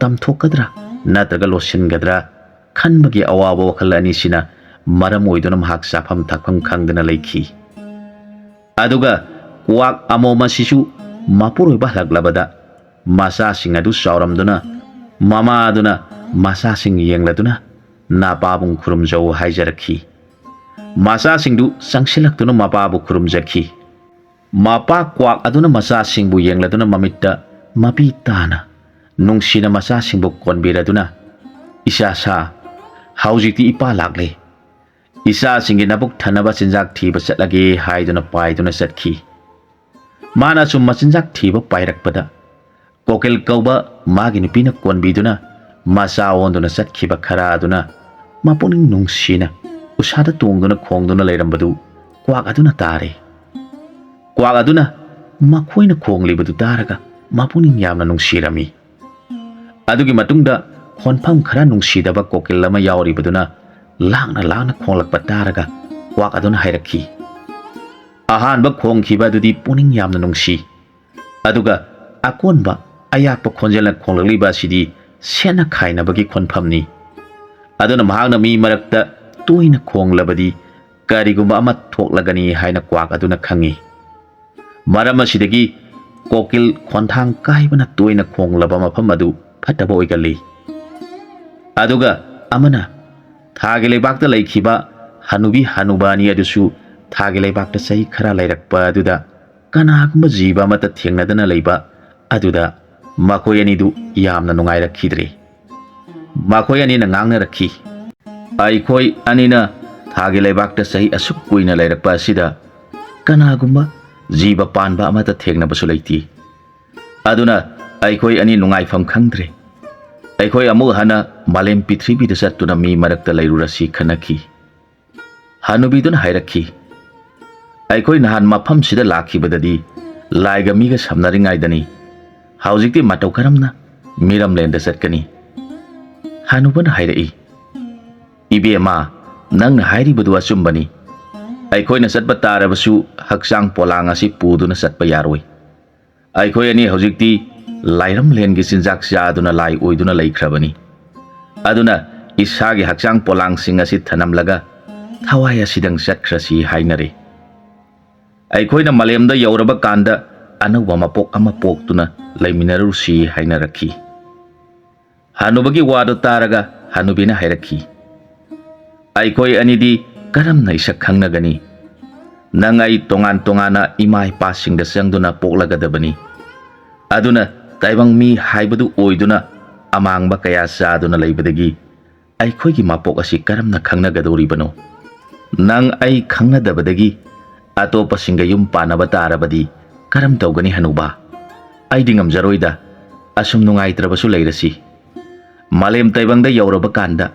ꯇꯝꯊꯣꯛꯀꯗ꯭ꯔꯥ ꯅꯠꯇ꯭ꯔꯒ ꯂꯣꯠꯁꯤꯟꯒꯗ꯭ꯔꯥ ꯈꯟꯕꯒꯤ ꯑꯋꯥꯕ ꯋꯥꯈꯜ ꯑꯅꯤꯁꯤꯅ ꯃꯔꯝ ꯑꯣꯏꯗꯨꯅ ꯃꯍꯥꯛ ꯆꯥꯐꯝ ꯊꯛꯐꯝ ꯈꯪꯗꯅ ꯂꯩꯈꯤ ꯑꯗꯨꯒ ꯀ꯭ꯋꯥꯛ ꯑꯃꯣꯝ ꯑꯁꯤꯁꯨ ꯃꯄꯨꯔꯣꯏꯕ ꯍꯜꯂꯛꯂꯕꯗ ꯃꯆꯥꯁꯤꯡ ꯑꯗꯨ ꯆꯥꯎꯔꯝꯗꯨꯅ ꯃꯃꯥ ꯑꯗꯨꯅ ꯃꯆꯥꯁꯤꯡ ꯌꯦꯡꯂꯗꯨꯅ ꯅꯥꯄꯥꯕꯨꯡ ꯈꯨꯔꯨꯝꯖꯧ ꯍꯥꯏꯖꯔꯛꯈꯤ ꯃꯆꯥꯁꯤꯡꯗꯨ ꯆꯪꯁꯤꯜꯂꯛꯇꯨꯅ ꯃꯄꯥꯕꯨ ꯈꯨꯔꯨꯝꯖꯈꯤ ꯃꯄꯥ ꯀ꯭ꯋꯥꯛ ꯑꯗꯨꯅ ꯃꯆꯥꯁꯤꯡꯕꯨ ꯌꯦꯡꯂꯗꯨꯅ ꯃꯃꯤꯠꯇ ꯃꯄꯤ ꯇꯥꯅ ꯅꯨꯡꯁꯤꯅ ꯃꯆꯥꯁꯤꯡꯕꯨ ꯀꯣꯟꯕꯤꯔꯗꯨꯅ ꯏꯆꯥꯁꯥ ꯍꯧꯖꯤꯛꯇꯤ ꯏꯄꯥ ꯂꯥꯛꯂꯦ ꯏꯆꯥꯁꯤꯡꯒꯤ ꯅꯕꯨꯛ ꯊꯟꯅꯕ ꯆꯤꯟꯖꯥꯛ ꯊꯤꯕ ꯆꯠꯂꯒꯦ ꯍꯥꯏꯗꯨꯅ ꯄꯥꯏꯗꯨꯅ ꯆꯠꯈꯤ ꯃꯥꯅ ꯁꯨꯝ ꯃꯆꯤꯟꯖꯥꯛ ꯊꯤꯕ ꯄꯥꯏꯔꯛꯄꯗ ꯀꯣꯀꯤꯜ ꯀꯧꯕ ꯃꯥꯒꯤ ꯅꯨꯄꯤꯅ ꯀꯣꯟꯕꯤꯗꯨꯅ ꯃꯆꯥ ꯑꯣꯟꯗꯨꯅ ꯆꯠꯈꯤꯕ ꯈꯔ ꯑꯗꯨꯅ ꯃꯄꯨꯛꯅꯤꯡ ꯅꯨꯡꯁꯤꯅ ꯎꯁꯥꯗ ꯇꯣꯡꯗꯨꯅ ꯈꯣꯡꯗꯨꯅ ꯂꯩꯔꯝꯕꯗꯨ ꯀ꯭ꯋꯥꯛ ꯑꯗꯨꯅ ꯇꯥꯔꯦ ꯀ꯭ꯋꯥꯛ ꯑꯗꯨꯅ ꯃꯈꯣꯏꯅ ꯈꯣꯡꯂꯤꯕꯗꯨ ꯇꯥꯔꯒ ꯃꯄꯨꯛꯅꯤꯡ ꯌꯥꯝꯅ ꯅꯨꯡꯁꯤꯔꯝꯃꯤ ꯑꯗꯨꯒꯤ ꯃꯇꯨꯡꯗ ꯈꯣꯟꯐꯝ ꯈꯔ ꯅꯨꯡꯁꯤꯗꯕ ꯀꯣꯀꯤꯜ ꯑꯃ ꯌꯥꯎꯔꯤꯕꯗꯨꯅ ꯂꯥꯡꯅ ꯂꯥꯡꯅ ꯈꯣꯡꯂꯛꯄ ꯇꯥꯔꯒ ꯀ꯭ꯋꯥꯛ ꯑꯗꯨꯅ ꯍꯥꯏꯔꯛꯈꯤ ꯑꯍꯥꯟꯕ ꯈꯣꯡꯈꯤꯕ ꯑꯗꯨꯗꯤ ꯄꯨꯛꯅꯤꯡ ꯌꯥꯝꯅ ꯅꯨꯡꯁꯤ ꯑꯗꯨꯒ ꯑꯀꯣꯟꯕ ꯑꯌꯥꯛꯄ ꯈꯣꯟꯖꯦꯜꯅ ꯈꯣꯡꯂꯛꯂꯤꯕ ꯑꯁꯤꯗꯤ ꯁꯦꯠꯅ ꯈꯥꯏꯅꯕꯒꯤ ꯈꯣꯟꯐꯝꯅꯤ ꯑꯗꯨꯅ ꯃꯍꯥꯛꯅ ꯃꯤ ꯃꯔꯛꯇ ꯇꯣꯏꯅ ꯈꯣꯡꯂꯕꯗꯤ ꯀꯔꯤꯒꯨꯝꯕ ꯑꯃ ꯊꯣꯛꯂꯒꯅꯤ ꯍꯥꯏꯅ ꯀ꯭ꯋꯥꯛ ꯑꯗꯨꯅ ꯈꯪꯉꯤ ꯃꯔꯝ ꯑꯁꯤꯗꯒꯤ ꯀꯣꯀꯤꯜ ꯈꯣꯟꯊꯥꯡ ꯀꯥꯏꯕꯅ ꯇꯣꯏꯅ ꯈꯣꯡꯂꯕ ꯃꯐꯝ ꯑꯗꯨ ꯐꯠꯇꯕ ꯑꯣꯏꯒꯜꯂꯤ ꯑꯗꯨꯒ ꯑꯃꯅ ꯊꯥꯒꯤ ꯂꯩꯕꯥꯛꯇ ꯂꯩꯈꯤꯕ ꯍꯅꯨꯕꯤ ꯍꯅꯨꯕ ꯑꯅꯤ ꯑꯗꯨꯁꯨ ꯊꯥꯒꯤ ꯂꯩꯕꯥꯛꯇ ꯆꯍꯤ ꯈꯔ ꯂꯩꯔꯛꯄ ꯑꯗꯨꯗ ꯀꯅꯥꯒꯨꯝꯕ ꯖꯤꯕ ꯑꯃꯠꯇ ꯊꯦꯡꯅꯗꯅ ꯂꯩꯕ ꯑꯗꯨꯗ ꯃꯈꯣꯏ ꯑꯅꯤꯗꯨ ꯌꯥꯝꯅ ꯅꯨꯡꯉꯥꯏꯔꯛꯈꯤꯗ꯭ꯔꯦ ꯃꯈꯣꯏ ꯑꯅꯤꯅ ꯉꯥꯡꯅꯔꯛꯈꯤ ꯑꯩꯈꯣꯏ ꯑꯅꯤꯅ ꯊꯥꯒꯤ ꯂꯩꯕꯥꯛꯇ ꯆꯍꯤ ꯑꯁꯨꯛ ꯀꯨꯏꯅ ꯂꯩꯔꯛꯄ ꯑꯁꯤꯗ ꯀꯅꯥꯒꯨꯝꯕ ꯖꯤꯕ ꯄꯥꯟꯕ ꯑꯃꯠꯇ ꯊꯦꯡꯅꯕꯁꯨ ꯂꯩꯇꯦ꯫ ꯑꯗꯨꯅ ꯑꯩꯈꯣꯏ ꯑꯅꯤ ꯅꯨꯡꯉꯥꯏꯐꯝ ꯈꯪꯗ꯭ꯔꯦ꯫ ꯑꯩꯈꯣꯏ ꯑꯃꯨꯛ ꯍꯟꯅ ꯃꯥꯂꯦꯝ ꯄ꯭ꯔꯤꯊꯤꯕꯤꯗ ꯆꯠꯇꯨꯅ ꯃꯤ ꯃꯔꯛꯇ ꯂꯩꯔꯨꯔꯁꯤ ꯈꯟꯅꯈꯤ꯫ ꯍꯅꯨꯕꯤꯗꯨꯅ ꯍꯥꯏꯔꯛꯈꯤ, ꯑꯩꯈꯣꯏ ꯅꯍꯥꯟ ꯃꯐꯝꯁꯤꯗ ꯂꯥꯛꯈꯤꯕꯗꯗꯤ ꯂꯥꯏꯒ ꯃꯤꯒ ꯁꯝꯅꯔꯤꯉꯩꯗꯅꯤ꯫ ꯍꯧꯖꯤꯛꯇꯤ ꯃꯇꯧ ꯀꯔꯝꯅ ꯃꯤꯔꯝꯂꯦꯟꯗ ꯆꯠꯀꯅꯤ? ꯍꯅꯨꯕꯅ ꯍꯥꯏꯔꯛꯏ, ꯏꯕꯦꯝꯃ, ꯅꯪꯅ ꯍꯥꯏꯔꯤꯕꯗꯨ ꯑꯆꯨꯝꯕꯅꯤ꯫ ꯑꯩꯈꯣꯏꯅ ꯆꯠꯄ ꯇꯥꯔꯕꯁꯨ ꯍꯛꯆꯥꯡ ꯄꯣꯂꯥꯡ ꯑꯁꯤ ꯄꯨꯗꯨꯅ ꯆꯠꯄ ꯌꯥꯔꯣꯏ꯫ ꯑꯩꯈꯣꯏ ꯑꯅꯤ ꯍꯧꯖꯤꯛꯇꯤ ꯂꯥꯏꯔꯝꯂꯦꯟꯒꯤ ꯆꯤꯟꯖꯥꯛ ꯆꯥꯗꯨꯅ ꯂꯥꯏ ꯑꯣꯏꯗꯨꯅ ꯂꯩꯈ꯭ꯔꯕꯅꯤ꯫ ꯑꯗꯨꯅ ꯏꯁꯥꯒꯤ ꯍꯛꯆꯥꯡ ꯄꯣꯂꯥꯡꯁꯤꯡ ꯑꯁꯤ ꯊꯅꯝꯂꯒ ꯊꯋꯥꯏ ꯑꯁꯤꯗꯪ ꯆꯠꯈ꯭ꯔꯁꯤ ꯍꯥꯏꯅꯔꯦ꯫ ꯑꯩꯈꯣꯏꯅ ꯃꯥꯂꯦꯝꯗ ꯌꯧꯔꯕ ꯀꯥꯟꯗ ꯑꯅꯧꯕ ꯃꯄꯣꯛ ꯑꯃ ꯄꯣꯛꯇꯨꯅ ꯂꯩꯃꯤꯟꯅꯔꯨꯁꯤ ꯍꯥꯏꯅꯔꯛꯈꯤ꯫ ꯍꯅꯨꯕꯒꯤ ꯋꯥꯗꯨ ꯇꯥꯔꯒ ꯍꯅꯨꯕꯤꯅ ꯍꯥꯏꯔꯛꯈꯤ, ꯑꯩꯈꯣꯏ ꯑꯅꯤꯗꯤ ꯀꯔꯝꯅ ꯏꯁꯛ ꯈꯪꯅꯒꯅꯤ? ꯅꯪ ꯑꯩ ꯇꯣꯉꯥꯟ ꯇꯣꯉꯥꯟꯅ ꯏꯃꯥ ꯏꯄꯥꯁꯤꯡꯗ ꯆꯪꯗꯨꯅ ꯄꯣꯛꯂꯒꯗꯕꯅꯤ꯫ ꯑꯗꯨꯅ ꯇꯥꯏꯕꯪ ꯃꯤ ꯍꯥꯏꯕꯗꯨ ꯑꯣꯏꯗꯨꯅ ꯑꯃꯥꯡꯕ ꯀꯌꯥ ꯆꯥꯗꯨꯅ ꯂꯩꯕꯗꯒꯤ ꯑꯩꯈꯣꯏꯒꯤ ꯃꯄꯣꯛ ꯑꯁꯤ ꯀꯔꯝꯅ ꯈꯪꯅꯒꯗꯧꯔꯤꯕꯅꯣ? ꯅꯪ ꯑꯩ ꯈꯪꯅꯗꯕꯗꯒꯤ ꯑꯇꯣꯞꯄꯁꯤꯡꯒ ꯌꯨꯝ ꯄꯥꯟꯅꯕ ꯇꯥꯔꯕꯗꯤ ꯀꯔꯝ ꯇꯧꯒꯅꯤ ꯍꯅꯨꯕꯥ? ꯑꯩꯗꯤ ꯉꯝꯖꯔꯣꯏꯗ꯫ ꯑꯁꯨꯝ ꯅꯨꯡꯉꯥꯏꯇ꯭ꯔꯕꯁꯨ ꯂꯩꯔꯁꯤ꯫ ꯃꯥꯂꯦꯝ ꯇꯥꯏꯕꯪꯗ ꯌꯧꯔꯕ ꯀꯥꯟꯗ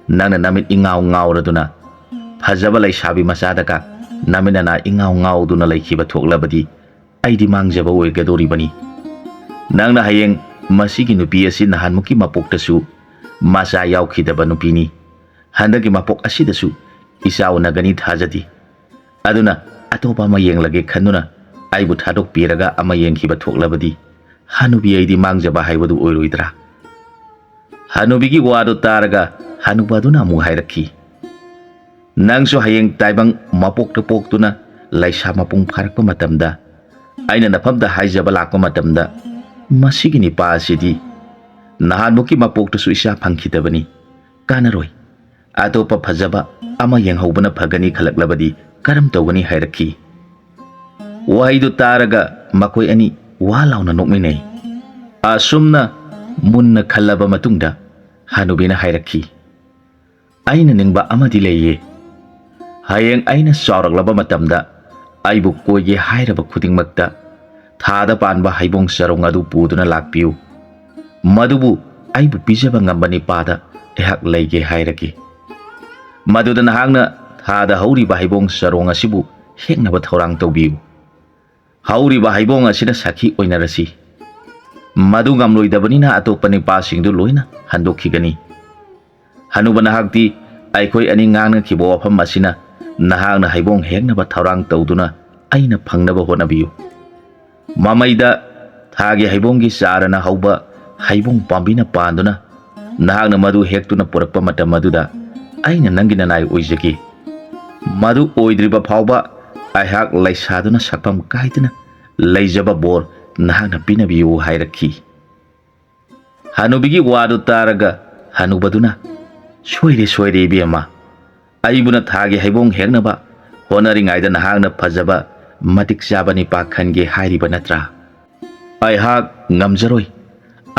ꯅꯪꯅ ꯅꯃꯤꯠ ꯏꯉꯥꯎ ꯉꯥꯎꯔꯗꯨꯅ ꯐꯖꯕ ꯂꯩꯁꯥꯕꯤ ꯃꯆꯥꯗꯒ ꯅꯃꯤꯠ ꯅꯅꯥ ꯏꯉꯥꯎ ꯉꯥꯎꯗꯨꯅ ꯂꯩꯈꯤꯕ ꯊꯣꯛꯂꯕꯗꯤ ꯑꯩꯗꯤ ꯃꯥꯡꯖꯕ ꯑꯣꯏꯒꯗꯧꯔꯤꯕꯅꯤ꯫ ꯅꯪꯅ ꯍꯌꯦꯡ ꯃꯁꯤꯒꯤ ꯅꯨꯄꯤ ꯑꯁꯤ ꯅꯍꯥꯟꯃꯨꯛꯀꯤ ꯃꯄꯣꯛꯇꯁꯨ ꯃꯆꯥ ꯌꯥꯎꯈꯤꯗꯕ ꯅꯨꯄꯤꯅꯤ, ꯍꯟꯗꯛꯀꯤ ꯃꯄꯣꯛ ꯑꯁꯤꯗꯁꯨ ꯏꯆꯥ ꯎꯅꯒꯅꯤ ꯊꯥꯖꯗꯦ꯫ ꯑꯗꯨꯅ ꯑꯇꯣꯞꯄ ꯑꯃ ꯌꯦꯡꯂꯒꯦ ꯈꯟꯗꯨꯅ ꯑꯩꯕꯨ ꯊꯥꯗꯣꯛꯄꯤꯔꯒ ꯑꯃ ꯌꯦꯡꯈꯤꯕ ꯊꯣꯛꯂꯕꯗꯤ ꯍꯅꯨꯕꯤ ꯑꯩꯗꯤ ꯃꯥꯡꯖꯕ ꯍꯥꯏꯕꯗꯨ ꯑꯣꯏꯔꯣꯏꯗ꯭ꯔꯥ? ꯍꯅꯨꯕꯤꯒꯤ ꯋꯥꯗꯨ ꯇꯥꯔꯒ ꯍꯅꯨꯕꯗꯨꯅ ꯑꯃꯨꯛ ꯍꯥꯏꯔꯛꯈꯤ, ꯅꯪꯁꯨ ꯍꯌꯦꯡ ꯇꯥꯏꯕꯪ ꯃꯄꯣꯛꯇ ꯄꯣꯛꯇꯨꯅ ꯂꯩꯁꯥ ꯃꯄꯨꯡ ꯐꯥꯔꯛꯄ ꯃꯇꯝꯗ ꯑꯩꯅ ꯅꯐꯝꯗ ꯍꯥꯏꯖꯕ ꯂꯥꯛꯄ ꯃꯇꯝꯗ ꯃꯁꯤꯒꯤ ꯅꯤꯄꯥ ꯑꯁꯤꯗꯤ ꯅꯍꯥꯟꯃꯨꯛꯀꯤ ꯃꯄꯣꯛꯇꯁꯨ ꯏꯆꯥ ꯐꯪꯈꯤꯗꯕꯅꯤ, ꯀꯥꯟꯅꯔꯣꯏ, ꯑꯇꯣꯞꯄ ꯐꯖꯕ ꯑꯃ ꯌꯦꯡꯍꯧꯕꯅ ꯐꯒꯅꯤ ꯈꯜꯂꯛꯂꯕꯗꯤ ꯀꯔꯝ ꯇꯧꯒꯅꯤ ꯍꯥꯏꯔꯛꯈꯤ꯫ ꯋꯥꯍꯩꯗꯨ ꯇꯥꯔꯒ ꯃꯈꯣꯏ ꯑꯅꯤ ꯋꯥ ꯂꯥꯎꯅ ꯅꯣꯛꯃꯤꯟꯅꯩ꯫ ꯑꯁꯨꯝꯅ ꯃꯨꯟꯅ ꯈꯜꯂꯕ ꯃꯇꯨꯡꯗ ꯍꯅꯨꯕꯤꯅ ꯍꯥꯏꯔꯛꯈꯤ, ꯑꯩꯅ ꯅꯤꯡꯕ ꯑꯃꯗꯤ ꯂꯩꯌꯦ꯫ ꯍꯌꯦꯡ ꯑꯩꯅ ꯆꯥꯎꯔꯛꯂꯕ ꯃꯇꯝꯗ ꯑꯩꯕꯨ ꯀꯣꯏꯒꯦ ꯍꯥꯏꯔꯕ ꯈꯨꯗꯤꯡꯃꯛꯇ ꯊꯥꯗ ꯄꯥꯟꯕ ꯍꯩꯕꯣꯡ ꯆꯔꯣꯡ ꯑꯗꯨ ꯄꯨꯗꯨꯅ ꯂꯥꯛꯄꯤꯌꯨ꯫ ꯃꯗꯨꯕꯨ ꯑꯩꯕꯨ ꯄꯤꯖꯕ ꯉꯝꯕ ꯅꯤꯄꯥꯗ ꯑꯩꯍꯥꯛ ꯂꯩꯒꯦ ꯍꯥꯏꯔꯒꯦ꯫ ꯃꯗꯨꯗ ꯅꯍꯥꯛꯅ ꯊꯥꯗ ꯍꯧꯔꯤꯕ ꯍꯩꯕꯣꯡ ꯆꯔꯣꯡ ꯑꯁꯤꯕꯨ ꯍꯦꯛꯅꯕ ꯊꯧꯔꯥꯡ ꯇꯧꯕꯤꯌꯨ꯫ ꯍꯧꯔꯤꯕ ꯍꯩꯕꯣꯡ ꯑꯁꯤꯗ ꯁꯥꯈꯤ ꯑꯣꯏꯅꯔꯁꯤ꯫ ꯃꯗꯨ ꯉꯝꯂꯣꯏꯗꯕꯅꯤꯅ ꯑꯇꯣꯞꯄ ꯅꯤꯄꯥꯁꯤꯡꯗꯨ ꯂꯣꯏꯅ ꯍꯟꯗꯣꯛꯈꯤꯒꯅꯤ꯫ ꯍꯅꯨꯕ ꯅꯍꯥꯛꯇꯤ ꯑꯩꯈꯣꯏ ꯑꯅꯤ ꯉꯥꯡꯅꯈꯤꯕ ꯋꯥꯐꯝ ꯑꯁꯤꯅ ꯅꯍꯥꯛꯅ ꯍꯩꯕꯣꯡ ꯍꯦꯛꯅꯕ ꯊꯧꯔꯥꯡ ꯇꯧꯗꯨꯅ ꯑꯩꯅ ꯐꯪꯅꯕ ꯍꯣꯠꯅꯕꯤꯌꯨ꯫ ꯃꯃꯩꯗ ꯊꯥꯒꯤ ꯍꯩꯕꯣꯡꯒꯤ ꯆꯥꯔꯅ ꯍꯧꯕ ꯍꯩꯕꯣꯡ ꯄꯥꯝꯕꯤꯅ ꯄꯥꯟꯗꯨꯅ ꯅꯍꯥꯛꯅ ꯃꯗꯨ ꯍꯦꯛꯇꯨꯅ ꯄꯨꯔꯛꯄ ꯃꯇꯝ ꯑꯗꯨꯗ ꯑꯩꯅ ꯅꯪꯒꯤ ꯅꯅꯥꯏ ꯑꯣꯏꯖꯒꯦ꯫ ꯃꯗꯨ ꯑꯣꯏꯗ꯭ꯔꯤꯕ ꯐꯥꯎꯕ ꯑꯩꯍꯥꯛ ꯂꯩꯁꯥꯗꯨꯅ ꯁꯛꯐꯝ ꯀꯥꯏꯗꯅ ꯂꯩꯖꯕ ꯕꯣꯔ ꯅꯍꯥꯛꯅ ꯄꯤꯅꯕꯤꯌꯨ ꯍꯥꯏꯔꯛꯈꯤ꯫ ꯍꯅꯨꯕꯤꯒꯤ ꯋꯥꯗꯨ ꯇꯥꯔꯒ ꯍꯅꯨꯕꯗꯨꯅ, ꯁꯣꯏꯔꯦ ꯁꯣꯏꯔꯦ ꯏꯕꯦꯝꯃ, ꯑꯩꯕꯨꯅ ꯊꯥꯒꯤ ꯍꯩꯕꯣꯡ ꯍꯦꯛꯅꯕ ꯍꯣꯠꯅꯔꯤꯉꯩꯗ ꯅꯍꯥꯛꯅ ꯐꯖꯕ ꯃꯇꯤꯛ ꯆꯥꯕ ꯅꯤꯄꯥ ꯈꯟꯒꯦ ꯍꯥꯏꯔꯤꯕ ꯅꯠꯇ꯭ꯔꯥ? ꯑꯩꯍꯥꯛ ꯉꯝꯖꯔꯣꯏ꯫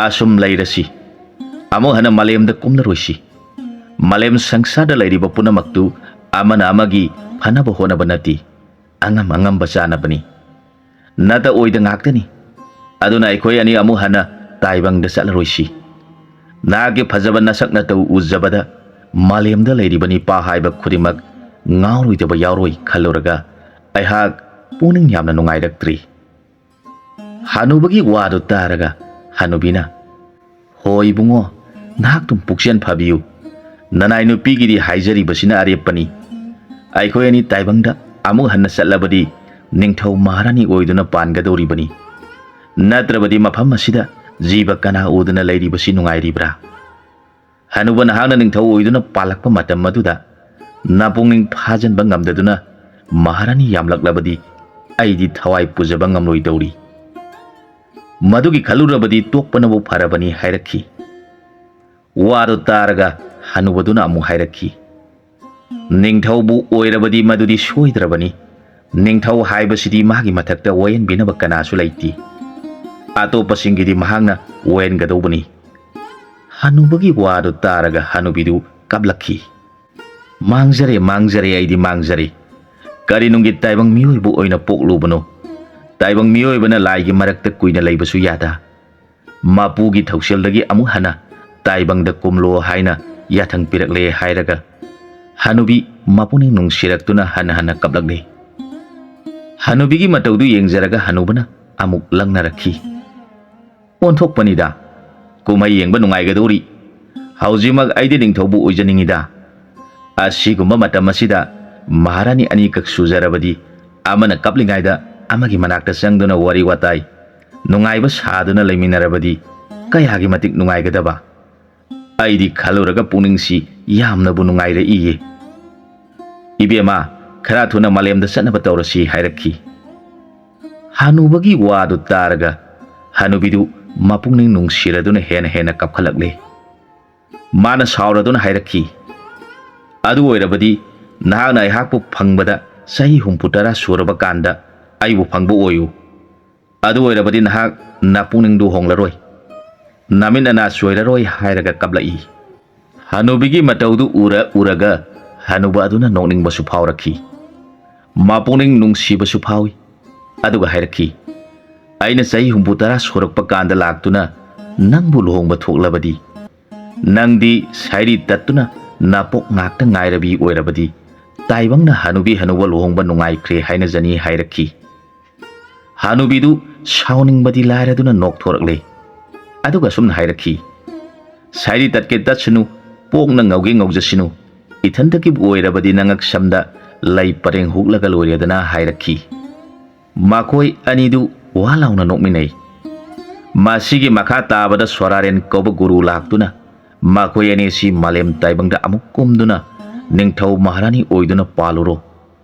ꯑꯁꯨꯝ ꯂꯩꯔꯁꯤ, ꯑꯃꯨꯛ ꯍꯟꯅ ꯃꯥꯂꯦꯝꯗ ꯀꯨꯝꯂꯔꯣꯏꯁꯤ꯫ ꯃꯥꯂꯦꯝ ꯁꯪꯁꯥꯔꯗ ꯂꯩꯔꯤꯕ ꯄꯨꯝꯅꯃꯛꯇꯨ ꯑꯃꯅ ꯑꯃꯒꯤ ꯐꯅꯕ ꯍꯣꯠꯅꯕ ꯅꯠꯇꯦ, ꯑꯉꯝ ꯑꯉꯝꯕ ꯆꯥꯅꯕꯅꯤ, ꯅꯠꯇ ꯑꯣꯏꯗ ꯉꯥꯛꯇꯅꯤ꯫ ꯑꯗꯨꯅ ꯑꯩꯈꯣꯏ ꯑꯅꯤ ꯑꯃꯨꯛ ꯍꯟꯅ ꯇꯥꯏꯕꯪꯗ ꯆꯠꯂꯔꯣꯏꯁꯤ꯫ ꯅꯍꯥꯛꯀꯤ ꯐꯖꯕ ꯅꯁꯛ ꯅꯇꯧ ꯎꯖꯕꯗ ꯃꯥꯂꯦꯝꯗ ꯂꯩꯔꯤꯕ ꯅꯤꯄꯥ ꯍꯥꯏꯕ ꯈꯨꯗꯤꯡꯃꯛ ꯉꯥꯎꯔꯣꯏꯗꯕ ꯌꯥꯎꯔꯣꯏ ꯈꯜꯂꯨꯔꯒ ꯑꯩꯍꯥꯛ ꯄꯨꯛꯅꯤꯡ ꯌꯥꯝꯅ ꯅꯨꯡꯉꯥꯏꯔꯛꯇ꯭ꯔꯤ꯫ ꯍꯅꯨꯕꯒꯤ ꯋꯥꯗꯨ ꯇꯥꯔꯒ ꯍꯅꯨꯕꯤꯅ, ꯍꯣꯏ ꯏꯕꯨꯡꯉꯣ, ꯅꯍꯥꯛꯇꯨꯝ ꯄꯨꯛꯆꯦꯜ ꯐꯕꯤꯌꯨ꯫ ꯅꯅꯥꯏ ꯅꯨꯄꯤꯒꯤꯗꯤ ꯍꯥꯏꯖꯔꯤꯕꯁꯤꯅ ꯑꯔꯦꯞꯄꯅꯤ꯫ ꯑꯩꯈꯣꯏ ꯑꯅꯤ ꯇꯥꯏꯕꯪꯗ ꯑꯃꯨꯛ ꯍꯟꯅ ꯆꯠꯂꯕꯗꯤ ꯅꯤꯡꯊꯧ ꯃꯍꯥꯔꯥꯅꯤ ꯑꯣꯏꯗꯨꯅ ꯄꯥꯟꯒꯗꯧꯔꯤꯕꯅꯤ꯫ ꯅꯠꯇ꯭ꯔꯕꯗꯤ ꯃꯐꯝ ꯑꯁꯤꯗ ꯖꯤꯕ ꯀꯅꯥ ꯎꯗꯨꯅ ꯂꯩꯔꯤꯕꯁꯤ ꯅꯨꯡꯉꯥꯏꯔꯤꯕ꯭ꯔꯥ? ꯍꯅꯨꯕ ꯅꯍꯥꯛꯅ ꯅꯤꯡꯊꯧ ꯑꯣꯏꯗꯨꯅ ꯄꯥꯜꯂꯛꯄ ꯃꯇꯝ ꯑꯗꯨꯗ ꯅꯄꯨꯡꯅꯤꯡ ꯐꯥꯖꯟꯕ ꯉꯝꯗꯗꯨꯅ ꯃꯍꯥꯔꯥꯅꯤ ꯌꯥꯝꯂꯛꯂꯕꯗꯤ ꯑꯩꯗꯤ ꯊꯋꯥꯏ ꯄꯨꯖꯕ ꯉꯝꯂꯣꯏꯗꯧꯔꯤ꯫ ꯃꯗꯨꯒꯤ ꯈꯜꯂꯨꯔꯕꯗꯤ ꯇꯣꯛꯄꯅꯕꯨ ꯐꯔꯕꯅꯤ ꯍꯥꯏꯔꯛꯈꯤ꯫ ꯋꯥꯗꯨ ꯇꯥꯔꯒ ꯍꯅꯨꯕꯗꯨꯅ ꯑꯃꯨꯛ ꯍꯥꯏꯔꯛꯈꯤ, ꯅꯤꯡꯊꯧꯕꯨ ꯑꯣꯏꯔꯕꯗꯤ ꯃꯗꯨꯗꯤ ꯁꯣꯏꯗ꯭ꯔꯕꯅꯤ꯫ ꯅꯤꯡꯊꯧ ꯍꯥꯏꯕꯁꯤꯗꯤ ꯃꯥꯒꯤ ꯃꯊꯛꯇ ꯋꯥꯌꯦꯟꯕꯤꯅꯕ ꯀꯅꯥꯁꯨ ꯂꯩꯇꯦ꯫ ꯑꯇꯣꯞꯄꯁꯤꯡꯒꯤꯗꯤ ꯃꯍꯥꯛꯅ ꯋꯥꯌꯦꯟꯒꯗꯧꯕꯅꯤ꯫ ꯍꯅꯨꯕꯒꯤ ꯋꯥꯗꯨ ꯇꯥꯔꯒ ꯍꯅꯨꯕꯤꯗꯨ ꯀꯞꯂꯛꯈꯤ꯫ ꯃꯥꯡꯖꯔꯦ ꯃꯥꯡꯖꯔꯦ ꯑꯩꯗꯤ ꯃꯥꯡꯖꯔꯦ ꯀꯔꯤꯅꯨꯡꯒꯤ ꯇꯥꯏꯕꯪ ꯃꯤꯑꯣꯏꯕ ꯑꯣꯏꯅ ꯄꯣꯛꯂꯨꯕꯅꯣ ꯇꯥꯏꯕꯪ ꯃꯤꯑꯣꯏꯕꯅ ꯂꯥꯏꯒꯤ ꯃꯔꯛꯇ ꯀꯨꯏꯅ ꯂꯩꯕꯁꯨ ꯌꯥꯗ ꯃꯄꯨꯒꯤ ꯊꯧꯁꯤꯜꯗꯒꯤ ꯑꯃꯨꯛ ꯍꯟꯅ ꯇꯥꯏꯕꯪꯗ ꯀꯨꯝꯂꯣ ꯍꯥꯏꯅ ꯌꯥꯊꯪ ꯄꯤꯔꯛꯂꯦ ꯍꯥꯏꯔꯒ ꯍꯅꯨꯕꯤ ꯃꯄꯨꯛꯅꯤꯡ ꯅꯨꯡꯁꯤꯔꯛꯇꯨꯅ ꯍꯟꯅ ꯍꯟꯅ ꯀꯞꯂꯛꯂꯦ ꯍꯅꯨꯕꯤꯒꯤ ꯃꯇꯧꯗꯨ ꯌꯦꯡꯖꯔꯒ ꯍꯅꯨꯕꯅ ꯑꯃꯨꯛ ꯂꯪꯅꯔꯛꯈꯤ ꯑꯣꯟꯊꯣꯛꯄꯅꯤꯗ ꯀꯨꯝꯍꯩ ꯌꯦꯡꯕ ꯅꯨꯡꯉꯥꯏꯒꯗꯧꯔꯤ ꯍꯧꯖꯤꯛꯃꯛ ꯑꯩꯗꯤ ꯅꯤꯡꯊꯧꯕꯨ ꯑꯣꯏꯖꯅꯤꯡꯉꯤꯗ ꯑꯁꯤꯒꯨꯝꯕ ꯃꯇꯝ ꯑꯁꯤꯗ ꯃꯍꯥꯔꯥꯅꯤ ꯑꯅꯤꯈꯛ ꯁꯨꯖꯔꯕꯗꯤ ꯑꯃꯅ ꯀꯞꯂꯤꯉꯩꯗ ꯑꯃꯒꯤ ꯃꯅꯥꯛꯇ ꯆꯪꯗꯨꯅ ꯋꯥꯔꯤ ꯋꯥꯇꯥꯏ ꯅꯨꯡꯉꯥꯏꯕ ꯁꯥꯗꯨꯅ ꯂꯩꯃꯤꯟꯅꯔꯕꯗꯤ ꯀꯌꯥꯒꯤ ꯃꯇꯤꯛ ꯅꯨꯡꯉꯥꯏꯒꯗꯕ ꯑꯩꯗꯤ ꯈꯜꯂꯨꯔꯒ ꯄꯨꯛꯅꯤꯡꯁꯤ ꯌꯥꯝꯅꯕꯨ ꯅꯨꯡꯉꯥꯏꯔꯛꯏꯌꯦ ꯏꯕꯦꯝꯃ ꯈꯔ ꯊꯨꯅ ꯃꯥꯂꯦꯝꯗ ꯆꯠꯅꯕ ꯇꯧꯔꯁꯤ ꯍꯥꯏꯔꯛꯈꯤ ꯍꯅꯨꯕꯒꯤ ꯋꯥꯗꯨ ꯇꯥꯔꯒ ꯍꯅꯨꯕꯤꯗꯨ ꯃꯄꯨꯛꯅꯤꯡ ꯅꯨꯡꯁꯤꯔꯗꯨꯅ ꯍꯦꯟꯅ ꯍꯦꯟꯅ ꯀꯞꯈꯠꯂꯛꯂꯦ ꯃꯥꯅ ꯁꯥꯎꯔꯗꯨꯅ ꯍꯥꯏꯔꯛꯈꯤ ꯑꯗꯨ ꯑꯣꯏꯔꯕꯗꯤ ꯅꯍꯥꯛꯅ ꯑꯩꯍꯥꯛꯄꯨ ꯐꯪꯕꯗ ꯆꯍꯤ 60 ꯁꯨꯔꯕ ꯀꯥꯟꯗ ꯑꯩꯕꯨ ꯐꯪꯕ ꯑꯣꯏꯌꯨ ꯑꯗꯨ ꯑꯣꯏꯔꯕꯗꯤ ꯅꯍꯥꯛ ꯅꯄꯨꯛꯅꯤꯡꯗꯨ ꯍꯣꯡꯂꯔꯣꯏ ꯅꯃꯤꯠ ꯅꯅꯥ ꯆꯣꯏꯔꯔꯣꯏ ꯍꯥꯏꯔꯒ ꯀꯞꯂꯛꯏ ꯍꯅꯨꯕꯤꯒꯤ ꯃꯇꯧꯗꯨ ꯎꯔꯒ ꯍꯅꯨꯕ ꯑꯗꯨꯅ ꯅꯣꯛꯅꯤꯡꯕꯁꯨ ꯐꯥꯎꯔꯛꯈꯤ ꯃꯄꯨꯛꯅꯤꯡ ꯅꯨꯡꯁꯤꯕꯁꯨ ꯐꯥꯎꯏ ꯑꯗꯨꯒ ꯍꯥꯏꯔꯛꯈꯤ ꯑꯩꯅ ꯆꯍꯤ 60 ꯁꯨꯔꯛꯄ ꯀꯥꯟꯗ ꯂꯥꯛꯇꯨꯅ ꯅꯪꯕꯨ ꯂꯨꯍꯣꯡꯕ ꯊꯣꯛꯂꯕꯗꯤ ꯅꯪꯗꯤ ꯁꯥꯏꯔꯤ ꯇꯠꯇꯨꯅ ꯅꯥꯄꯣꯛ ꯉꯥꯛꯇ ꯉꯥꯏꯔꯕꯤ ꯑꯣꯏꯔꯕꯗꯤ ꯇꯥꯏꯕꯪꯅ ꯍꯅꯨꯕꯤ ꯍꯅꯨꯕ ꯂꯨꯍꯣꯡꯕ ꯅꯨꯡꯉꯥꯏꯈ꯭ꯔꯦ ꯍꯥꯏꯅꯖꯅꯤ ꯍꯥꯏꯔꯛꯈꯤ ꯍꯅꯨꯕꯤꯗꯨ ꯁꯥꯎꯅꯤꯡꯕꯗꯤ ꯂꯥꯏꯔꯗꯨꯅ ꯅꯣꯛꯊꯣꯔꯛꯂꯦ ꯑꯗꯨꯒ ꯁꯨꯝꯅ ꯍꯥꯏꯔꯛꯈꯤ ꯁꯥꯏꯔꯤ ꯇꯠꯀꯦ ꯇꯠꯁꯅꯨ ꯄꯣꯛꯅ ꯉꯧꯒꯦ ꯉꯧꯖꯁꯅꯨ ꯏꯊꯟꯇꯒꯤꯕꯨ ꯑꯣꯏꯔꯕꯗꯤ ꯅꯉꯛ ꯁꯝꯗ ꯂꯩ ꯄꯔꯦꯡ ꯍꯨꯛꯂꯒ ꯂꯣꯏꯔꯦꯗꯅ ꯍꯥꯏꯔꯛꯈꯤ ꯃꯈꯣꯏ ꯑꯅꯤꯗꯨ ꯋꯥ ꯂꯥꯎꯅ ꯅꯣꯛꯃꯤꯟꯅꯩ ꯃꯁꯤꯒꯤ ꯃꯈꯥ ꯇꯥꯕꯗ ꯁꯣꯔꯥꯔꯦꯟ ꯀꯧꯕ ꯒꯨꯔꯨ ꯂꯥꯛꯇꯨꯅ ꯃꯈꯣꯏ ꯑꯅꯤꯁꯤ ꯃꯥꯂꯦꯝ ꯇꯥꯏꯕꯪꯗ ꯑꯃꯨꯛ ꯀꯨꯝꯗꯨꯅ ꯅꯤꯡꯊꯧ ꯃꯍꯥꯔꯥꯅꯤ ꯑꯣꯏꯗꯨꯅ ꯄꯥꯜꯂꯨꯔꯣ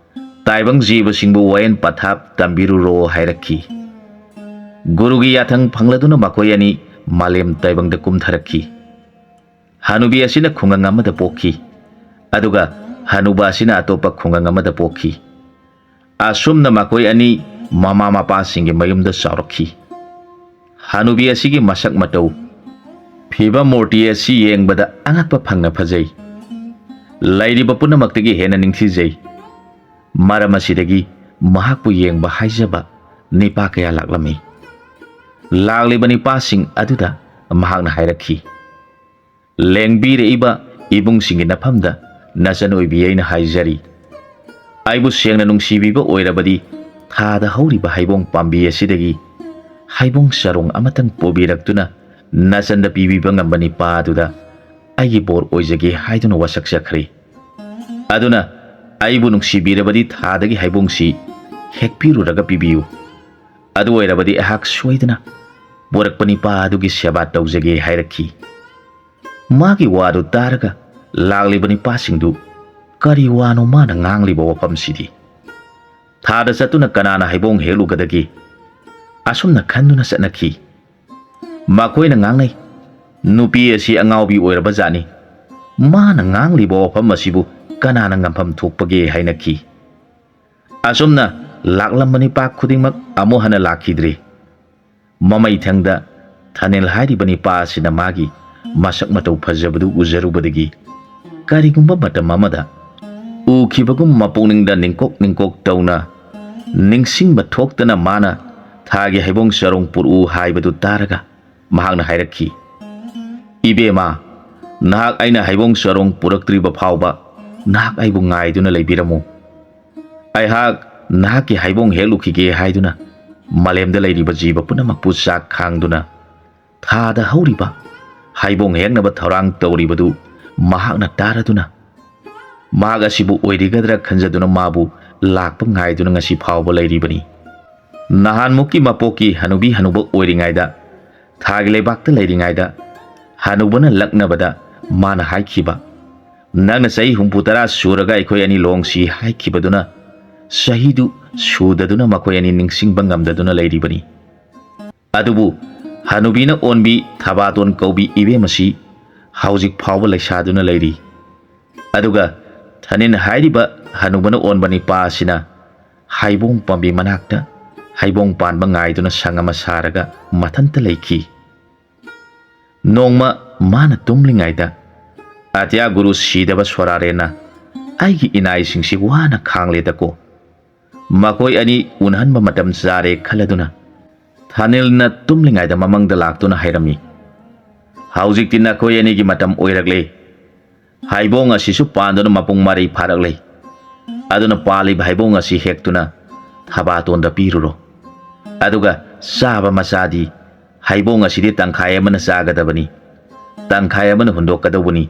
ꯇꯥꯏꯕꯪ ꯖꯤꯕꯁꯤꯡꯕꯨ ꯋꯥꯌꯦꯟ ꯄꯊꯥꯞ ꯇꯝꯕꯤꯔꯨꯔꯣ ꯍꯥꯏꯔꯛꯈꯤ ꯒꯨꯔꯨꯒꯤ ꯌꯥꯊꯪ ꯐꯪꯂꯗꯨꯅ ꯃꯈꯣꯏ ꯑꯅꯤ ꯃꯥꯂꯦꯝ ꯇꯥꯏꯕꯪꯗ ꯀꯨꯝꯊꯔꯛꯈꯤ ꯍꯅꯨꯕꯤ ꯑꯁꯤꯅ ꯈꯨꯡꯒꯪ ꯑꯃꯗ ꯄꯣꯛꯈꯤ ꯑꯗꯨꯒ ꯍꯅꯨꯕ ꯑꯁꯤꯅ ꯑꯇꯣꯞꯄ ꯈꯨꯡꯒꯪ ꯑꯃꯗ ꯄꯣꯛꯈꯤ ꯑꯁꯨꯝꯅ ꯃꯈꯣꯏ ꯑꯅꯤ ꯃꯃꯥ ꯃꯄꯥꯁꯤꯡꯒꯤ ꯃꯌꯨꯝꯗ ꯆꯥꯎꯔꯛꯈꯤ ꯍꯅꯨꯕꯤ ꯑꯁꯤꯒꯤ ꯃꯁꯛ ꯃꯇꯧ ꯐꯤꯕꯝ ꯃꯨꯔꯇꯤ ꯑꯁꯤ ꯌꯦꯡꯕꯗ ꯑꯉꯛꯄ ꯐꯪꯅ ꯐꯖꯩ ꯂꯩꯔꯤꯕ ꯄꯨꯝꯅꯃꯛꯇꯒꯤ ꯍꯦꯟꯅ ꯅꯤꯡꯊꯤꯖꯩ ꯃꯔꯝ ꯑꯁꯤꯗꯒꯤ ꯃꯍꯥꯛꯄꯨ ꯌꯦꯡꯕ ꯍꯥꯏꯖꯕ ꯅꯤꯄꯥ ꯀꯌా ꯂꯥꯛꯂꯝꯃꯤ ꯂꯥꯛꯂꯤꯕ ꯅꯤꯄꯥꯁꯤꯡ ꯑꯗꯨꯗ ꯃꯍꯥꯛꯅ ꯍꯥꯏꯔꯛꯈꯤ ꯂꯦꯡꯕꯤꯔꯛꯏꯕ ꯏꯕꯨꯡꯁꯤꯡꯒꯤ ꯅꯐꯝꯗ ꯅꯆꯟ ꯑꯣꯏꯕꯤ ꯑꯩꯅ ꯍꯥꯏꯖꯔꯤ ꯑꯩꯕꯨ ꯁꯦꯡꯅ ꯅꯨꯡꯁꯤꯕꯤꯕ ꯑꯣꯏꯔꯕꯗꯤ ꯊꯥꯗ ꯍꯧꯔꯤꯕ ꯍꯩꯕꯣꯡ ꯄꯥꯝꯕꯤ ꯑꯁꯤꯗꯒꯤ ꯍꯩꯕꯣꯡ ꯆꯔꯣꯡ ꯑꯃꯇꯪ ꯄꯨꯕꯤꯔꯛꯇꯨꯅ ꯅꯆꯟꯗ ꯄꯤꯕꯤꯕ ꯉꯝꯕ ꯅꯤꯄꯥ ꯑꯗꯨꯗ ꯑꯩꯒꯤ ꯕꯣꯔ ꯑꯣꯏꯖꯒꯦ ꯍꯥꯏꯗꯨꯅ ꯋꯥꯁꯛꯆꯈ꯭ꯔꯦ ꯑꯗꯨꯅ ꯑꯩꯕꯨ ꯅꯨꯡꯁꯤꯕꯤꯔꯕꯗꯤ ꯊꯥꯗꯒꯤ ꯍꯩꯕꯣꯡꯁꯤ ꯍꯦꯛꯄꯤꯔꯨꯔꯒ ꯄꯤꯕꯤꯌꯨ ꯑꯗꯨ ꯑꯣꯏꯔꯕꯗꯤ ꯑꯩꯍꯥꯛ ꯁꯣꯏꯗꯅ ꯄꯣꯔꯛꯄ ꯅꯤꯄꯥ ꯑꯗꯨꯒꯤ ꯁꯦꯕꯥ ꯇꯧꯖꯒꯦ ꯍꯥꯏꯔꯛꯈꯤ ꯃꯥꯒꯤ ꯋꯥꯗꯨ ꯇꯥꯔꯒ ꯂꯥꯛꯂꯤꯕ ꯅꯤꯄꯥꯁꯤꯡꯗꯨ ꯀꯔꯤ ꯋꯥꯅꯣ ꯃꯥꯅ ꯉꯥꯡꯂꯤꯕ ꯋꯥꯐꯝꯁꯤꯗꯤ ꯊꯥꯗ ꯆꯠꯇꯨꯅ ꯀꯅꯥꯅ ꯍꯩꯕꯣꯡ ꯍꯦꯛꯂꯨꯒꯗꯒꯦ ꯑꯁꯨꯝꯅ ꯈꯟꯗꯨꯅ ꯆꯠꯅꯈꯤ ꯃꯈꯣꯏꯅ ꯉꯥꯡꯅꯩ ꯅꯨꯄꯤ ꯑꯁꯤ ꯑꯉꯥꯎꯕꯤ ꯑꯣꯏꯔꯕ ꯖꯥꯠꯅꯤ ꯃꯥꯅ ꯉꯥꯡꯂꯤꯕ ꯋꯥꯐꯝ ꯑꯁꯤꯕꯨ ꯀꯅꯥꯅ ꯉꯝꯐꯝ ꯊꯣꯛꯄꯒꯦ ꯍꯥꯏꯅꯈꯤ ꯑꯁꯨꯝꯅ ꯂꯥꯛꯂꯝꯕ ꯅꯤꯄꯥ ꯈꯨꯗꯤꯡꯃꯛ ꯑꯃꯨꯛ ꯍꯟꯅ ꯂꯥꯛꯈꯤꯗ꯭ꯔꯤ ꯃꯃꯩꯊꯪꯗ ꯊꯥꯅꯦꯜ ꯍꯥꯏꯔꯤꯕ ꯅꯤꯄꯥ ꯑꯁꯤꯅ ꯃꯥꯒꯤ ꯃꯁꯛ ꯃꯇꯧ ꯐꯖꯕꯗꯨ ꯎꯖꯔꯨꯕꯗꯒꯤ ꯀꯔꯤꯒꯨꯝꯕ ꯃꯇꯝ ꯑꯃꯗ ꯎꯈꯤꯕꯒꯨꯝ ꯃꯄꯨꯛꯅꯤꯡꯗ ꯅꯤꯡꯀꯣꯛ ꯅꯤꯡꯀꯣꯛ ꯇꯧꯅ ꯅꯤꯡꯁꯤꯡꯕ ꯊꯣꯛꯇꯅ ꯃꯥꯅ ꯊꯥꯒꯤ ꯍꯩꯕꯣꯡ ꯆꯔꯣꯡ ꯄꯨꯔꯛꯎ ꯍꯥꯏꯕꯗꯨ ꯇꯥꯔꯒ ꯃꯍꯥꯛꯅ ꯍꯥꯏꯔꯛꯈꯤ ꯏꯕꯦꯝꯃ ꯅꯍꯥꯛ ꯑꯩꯅ ꯍꯩꯕꯣꯡ ꯆꯔꯣꯡ ꯄꯨꯔꯛꯇ꯭ꯔꯤꯕ ꯐꯥꯎꯕ ꯅꯍꯥꯛ ꯑꯩꯕꯨ ꯉꯥꯏꯗꯨꯅ ꯂꯩꯕꯤꯔꯝꯃꯨ ꯑꯩꯍꯥꯛ ꯅꯍꯥꯛꯀꯤ ꯍꯩꯕꯣꯡ ꯍꯦꯛꯂꯨꯈꯤꯒꯦ ꯍꯥꯏꯗꯨꯅ ꯃꯥꯂꯦꯝꯗ ꯂꯩꯔꯤꯕ ꯖꯤꯕ ꯄꯨꯝꯅꯃꯛꯄꯨ ꯆꯥꯛ ꯈꯥꯡꯗꯨꯅ ꯊꯥꯗ ꯍꯧꯔꯤꯕ ꯍꯩꯕꯣꯡ ꯍꯦꯛꯅꯕ ꯊꯧꯔꯥꯡ ꯇꯧꯔꯤꯕꯗꯨ ꯃꯍꯥꯛꯅ ꯇꯥꯔꯗꯨꯅ ꯃꯍꯥꯛ ꯑꯁꯤꯕꯨ ꯑꯣꯏꯔꯤꯒꯗ꯭ꯔꯥ ꯈꯟꯖꯗꯨꯅ ꯃꯥꯕꯨ ꯂꯥꯛꯄ ꯉꯥꯏꯗꯨꯅ ꯉꯁꯤ ꯐꯥꯎꯕ ꯂꯩꯔꯤꯕꯅꯤ ꯅꯍꯥꯟꯃꯨꯛꯀꯤ ꯃꯄꯣꯛꯀꯤ ꯍꯅꯨꯕꯤ ꯍꯅꯨꯕ ꯑꯣꯏꯔꯤꯉꯩꯗ ꯊꯥꯒꯤ ꯂꯩꯕꯥꯛꯇ ꯂꯩꯔꯤꯉꯩꯗ ꯍꯅꯨꯕꯅ ꯂꯛꯅꯕꯗ ꯃꯥꯅ ꯍꯥꯏꯈꯤꯕ ꯅꯪꯅ ꯆꯍꯤ 60 ꯁꯨꯔꯒ ꯑꯩꯈꯣꯏ ꯑꯅꯤ ꯂꯣꯡꯁꯤ ꯍꯥꯏꯈꯤꯕꯗꯨꯅ ꯆꯍꯤꯗꯨ ꯁꯨꯗꯗꯨꯅ ꯃꯈꯣꯏ ꯑꯅꯤ ꯅꯤꯡꯁꯤꯡꯕ ꯉꯝꯗꯗꯨꯅ ꯂꯩꯔꯤꯕꯅꯤ ꯑꯗꯨꯕꯨ ꯍꯅꯨꯕꯤꯅ ꯑꯣꯟꯕꯤ ꯊꯕꯥꯇꯣꯟ ꯀꯧꯕꯤ ꯏꯕꯦꯝ ꯑꯁꯤ ꯍꯧꯖꯤꯛ ꯐꯥꯎꯕ ꯂꯩꯁꯥꯗꯨꯅ ꯂꯩꯔꯤ ꯑꯗꯨꯒ ꯊꯥꯅꯦꯜ ꯍꯥꯏꯔꯤꯕ ꯍꯅꯨꯕꯅ ꯑꯣꯟꯕ ꯅꯤꯄꯥ ꯑꯁꯤꯅ ꯍꯩꯕꯣꯡ ꯄꯥꯝꯕꯤ ꯃꯅꯥꯛꯇ ꯍꯩꯕꯣꯡ ꯄꯥꯟꯕ ꯉꯥꯏꯗꯨꯅ ꯁꯪ ꯑꯃ ꯁꯥꯔꯒ ꯃꯊꯟꯇ ꯂꯩꯈꯤ ꯅꯣꯡꯃ ꯃꯥꯅ ꯇꯨꯝꯂꯤꯉꯩꯗ ꯑꯇꯤꯌꯥ ꯒꯨꯔꯨ ꯁꯤꯗꯕ ꯁꯣꯔꯥꯔꯦꯟꯅ ꯑꯩꯒꯤ ꯏꯅꯥꯏꯁꯤꯡꯁꯤ ꯋꯥꯅ ꯈꯥꯡꯂꯦꯗꯀꯣ ꯃꯈꯣꯏ ꯑꯅꯤ ꯎꯅꯍꯟꯕ ꯃꯇꯝ ꯆꯥꯔꯦ ꯈꯜꯂꯗꯨꯅ ꯊꯥꯅꯤꯜꯅ ꯇꯨꯝꯂꯤꯉꯩꯗ ꯃꯃꯪꯗ ꯂꯥꯛꯇꯨꯅ ꯍꯥꯏꯔꯝꯃꯤ, ꯍꯧꯖꯤꯛꯇꯤ ꯅꯈꯣꯏ ꯑꯅꯤꯒꯤ ꯃꯇꯝ ꯑꯣꯏꯔꯛꯂꯦ. ꯍꯩꯕꯣꯡ ꯑꯁꯤꯁꯨ ꯄꯥꯟꯗꯨꯅ ꯃꯄꯨꯡ ꯃꯔꯩ ꯐꯥꯔꯛꯂꯦ. ꯑꯗꯨꯅ ꯄꯥꯜꯂꯤꯕ ꯍꯩꯕꯣꯡ ꯑꯁꯤ ꯍꯦꯛꯇꯨꯅ ꯊꯕꯥꯇꯣꯟꯗ ꯄꯤꯔꯨꯔꯣ. ꯑꯗꯨꯒ ꯆꯥꯕ ꯃꯆꯥꯗꯤ ꯍꯩꯕꯣꯡ ꯑꯁꯤꯗꯤ ꯇꯪꯈꯥꯏ ꯑꯃꯅ ꯆꯥꯒꯗꯕꯅꯤ, ꯇꯪꯈꯥꯏ ꯑꯃꯅ ꯍꯨꯟꯗꯣꯛꯀꯗꯧꯕꯅꯤ.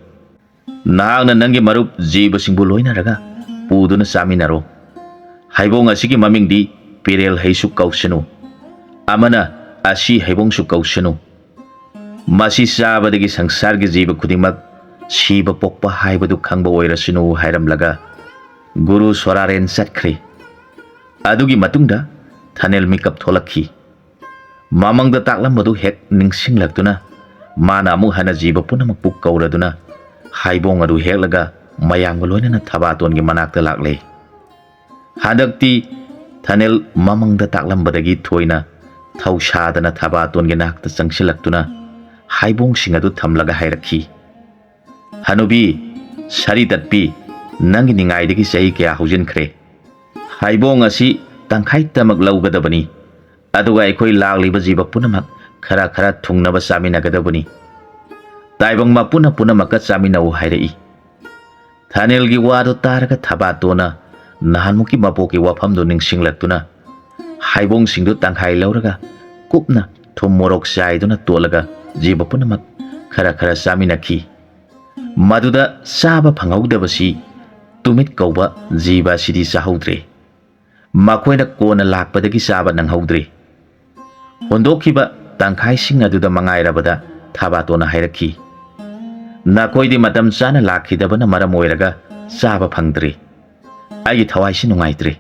ꯅꯍꯥꯛꯅ ꯅꯪꯒꯤ ꯃꯔꯨꯞ ꯖꯤꯕꯁꯤꯡꯕꯨ ꯂꯣꯏꯅꯔꯒ ꯄꯨꯗꯨꯅ ꯆꯥꯃꯤꯟꯅꯔꯣ. ꯍꯩꯕꯣꯡ ꯑꯁꯤꯒꯤ ꯃꯃꯤꯡꯗꯤ ꯄꯤꯔꯦꯜ ꯍꯩꯁꯨ ꯀꯧꯁꯅꯨ, ꯑꯃꯅ ꯑꯁꯤ ꯍꯩꯕꯣꯡꯁꯨ ꯀꯧꯁꯅꯨ. ꯃꯁꯤ ꯆꯥꯕꯗꯒꯤ ꯁꯪꯁꯥꯔꯒꯤ ꯖꯤꯕ ꯈꯨꯗꯤꯡꯃꯛ ꯁꯤꯕ ꯄꯣꯛꯄ ꯍꯥꯏꯕꯗꯨ ꯈꯪꯕ ꯑꯣꯏꯔꯁꯅꯨ ꯍꯥꯏꯔꯝꯂꯒ ꯒꯨꯔꯨ ꯁꯣꯔꯥꯔꯦꯟ ꯆꯠꯈ꯭ꯔꯦ. ꯑꯗꯨꯒꯤ ꯃꯇꯨꯡꯗ ꯊꯥꯅꯦꯜ ꯃꯤꯀꯞ ꯊꯣꯛꯂꯛꯈꯤ. ꯃꯃꯪꯗ ꯇꯥꯛꯂꯝꯕꯗꯨ ꯍꯦꯛ ꯅꯤꯡꯁꯤꯡꯂꯛꯇꯨꯅ ꯃꯥꯅ ꯑꯃꯨꯛ ꯍꯟꯅ ꯖꯤꯕ ꯄꯨꯝꯅꯃꯛꯄꯨ ꯀꯧꯔꯗꯨꯅ ꯍꯩꯕꯣꯡ ꯑꯗꯨ ꯍꯦꯛꯂꯒ ꯃꯌꯥꯝꯒ ꯂꯣꯏꯅꯅ ꯊꯕꯥꯇꯣꯟꯒꯤ ꯃꯅꯥꯛꯇ ꯂꯥꯛꯂꯦ. ꯍꯟꯗꯛꯇꯤ ꯊꯥꯅꯦꯜ ꯃꯃꯪꯗ ꯇꯥꯛꯂꯝꯕꯗꯒꯤ ꯊꯣꯏꯅ ꯊꯧꯁꯥꯗꯅ ꯊꯕꯥꯇꯣꯟꯒꯤ ꯅꯥꯛꯇ ꯆꯪꯁꯤꯜꯂꯛꯇꯨꯅ ꯍꯩꯕꯣꯡꯁꯤꯡ ꯑꯗꯨ ꯊꯝꯂꯒ ꯍꯥꯏꯔꯛꯈꯤ, ꯍꯅꯨꯕꯤ, ꯁꯔꯤ ꯇꯠꯄꯤ, ꯅꯪꯒꯤ ꯅꯤꯡꯉꯥꯏꯗꯒꯤ ꯆꯍꯤ ꯀꯌꯥ ꯍꯧꯖꯤꯟꯈ꯭ꯔꯦ? ꯍꯩꯕꯣꯡ ꯑꯁꯤ ꯇꯪꯈꯥꯏꯇꯃꯛ ꯂꯧꯒꯗꯕꯅꯤ, ꯑꯗꯨꯒ ꯑꯩꯈꯣꯏ ꯂꯥꯛꯂꯤꯕ ꯖꯤꯕ ꯄꯨꯝꯅꯃꯛ ꯈꯔ ꯈꯔ ꯊꯨꯡꯅꯕ ꯆꯥꯃꯤꯟꯅꯒꯗꯕꯅꯤ. ꯇꯥꯏꯕꯪ ꯃꯄꯨꯅ ꯄꯨꯝꯅꯃꯛꯀ ꯆꯥꯃꯤꯟꯅꯧ ꯍꯥꯏꯔꯛꯏ. ꯊꯥꯅꯦꯜꯒꯤ ꯋꯥꯗꯨ ꯇꯥꯔꯒ ꯊꯕꯥꯇꯣꯟꯅ ꯅꯍꯥꯟꯃꯨꯛꯀꯤ ꯃꯄꯣꯛꯀꯤ ꯋꯥꯐꯝꯗꯨ ꯅꯤꯡꯁꯤꯡꯂꯛꯇꯨꯅ ꯍꯩꯕꯣꯡꯁꯤꯡꯗꯨ ꯇꯪꯈꯥꯏ ꯂꯧꯔꯒ ꯀꯨꯞꯅ ꯊꯨꯝ ꯃꯣꯔꯣꯛ ꯆꯥꯏꯗꯨꯅ ꯇꯣꯠꯂꯒ ꯖꯤꯕ ꯄꯨꯝꯅꯃꯛ ꯈꯔ ꯈꯔ ꯆꯥꯃꯤꯟꯅꯈꯤ. ꯃꯗꯨꯗ ꯆꯥꯕ ꯐꯪꯍꯧꯗꯕꯁꯤ ꯇꯨꯃꯤꯠ ꯀꯧꯕ ꯖꯤꯕ ꯑꯁꯤꯗꯤ ꯆꯥꯍꯧꯗ꯭ꯔꯦ. ꯃꯈꯣꯏꯅ ꯀꯣꯟꯅ ꯂꯥꯛꯄꯗꯒꯤ ꯆꯥꯕ ꯅꯪꯍꯧꯗ꯭ꯔꯦ. ꯍꯨꯟꯗꯣꯛꯈꯤꯕ ꯇꯪꯈꯥꯏꯁꯤꯡ ꯑꯗꯨꯗ ꯃꯉꯥꯏꯔꯕꯗ ꯊꯕꯥꯇꯣꯟꯅ ꯍꯥꯏꯔꯛꯈꯤ, ꯅꯈꯣꯏꯗꯤ ꯃꯇꯝ ꯆꯥꯅ ꯂꯥꯛꯈꯤꯗꯕꯅ ꯃꯔꯝ ꯑꯣꯏꯔꯒ ꯆꯥꯕ ꯐꯪꯗ꯭ꯔꯦ. ꯑꯩꯒꯤ ꯊꯋꯥꯏꯁꯤ ꯅꯨꯡꯉꯥꯏꯇ꯭ꯔꯦ.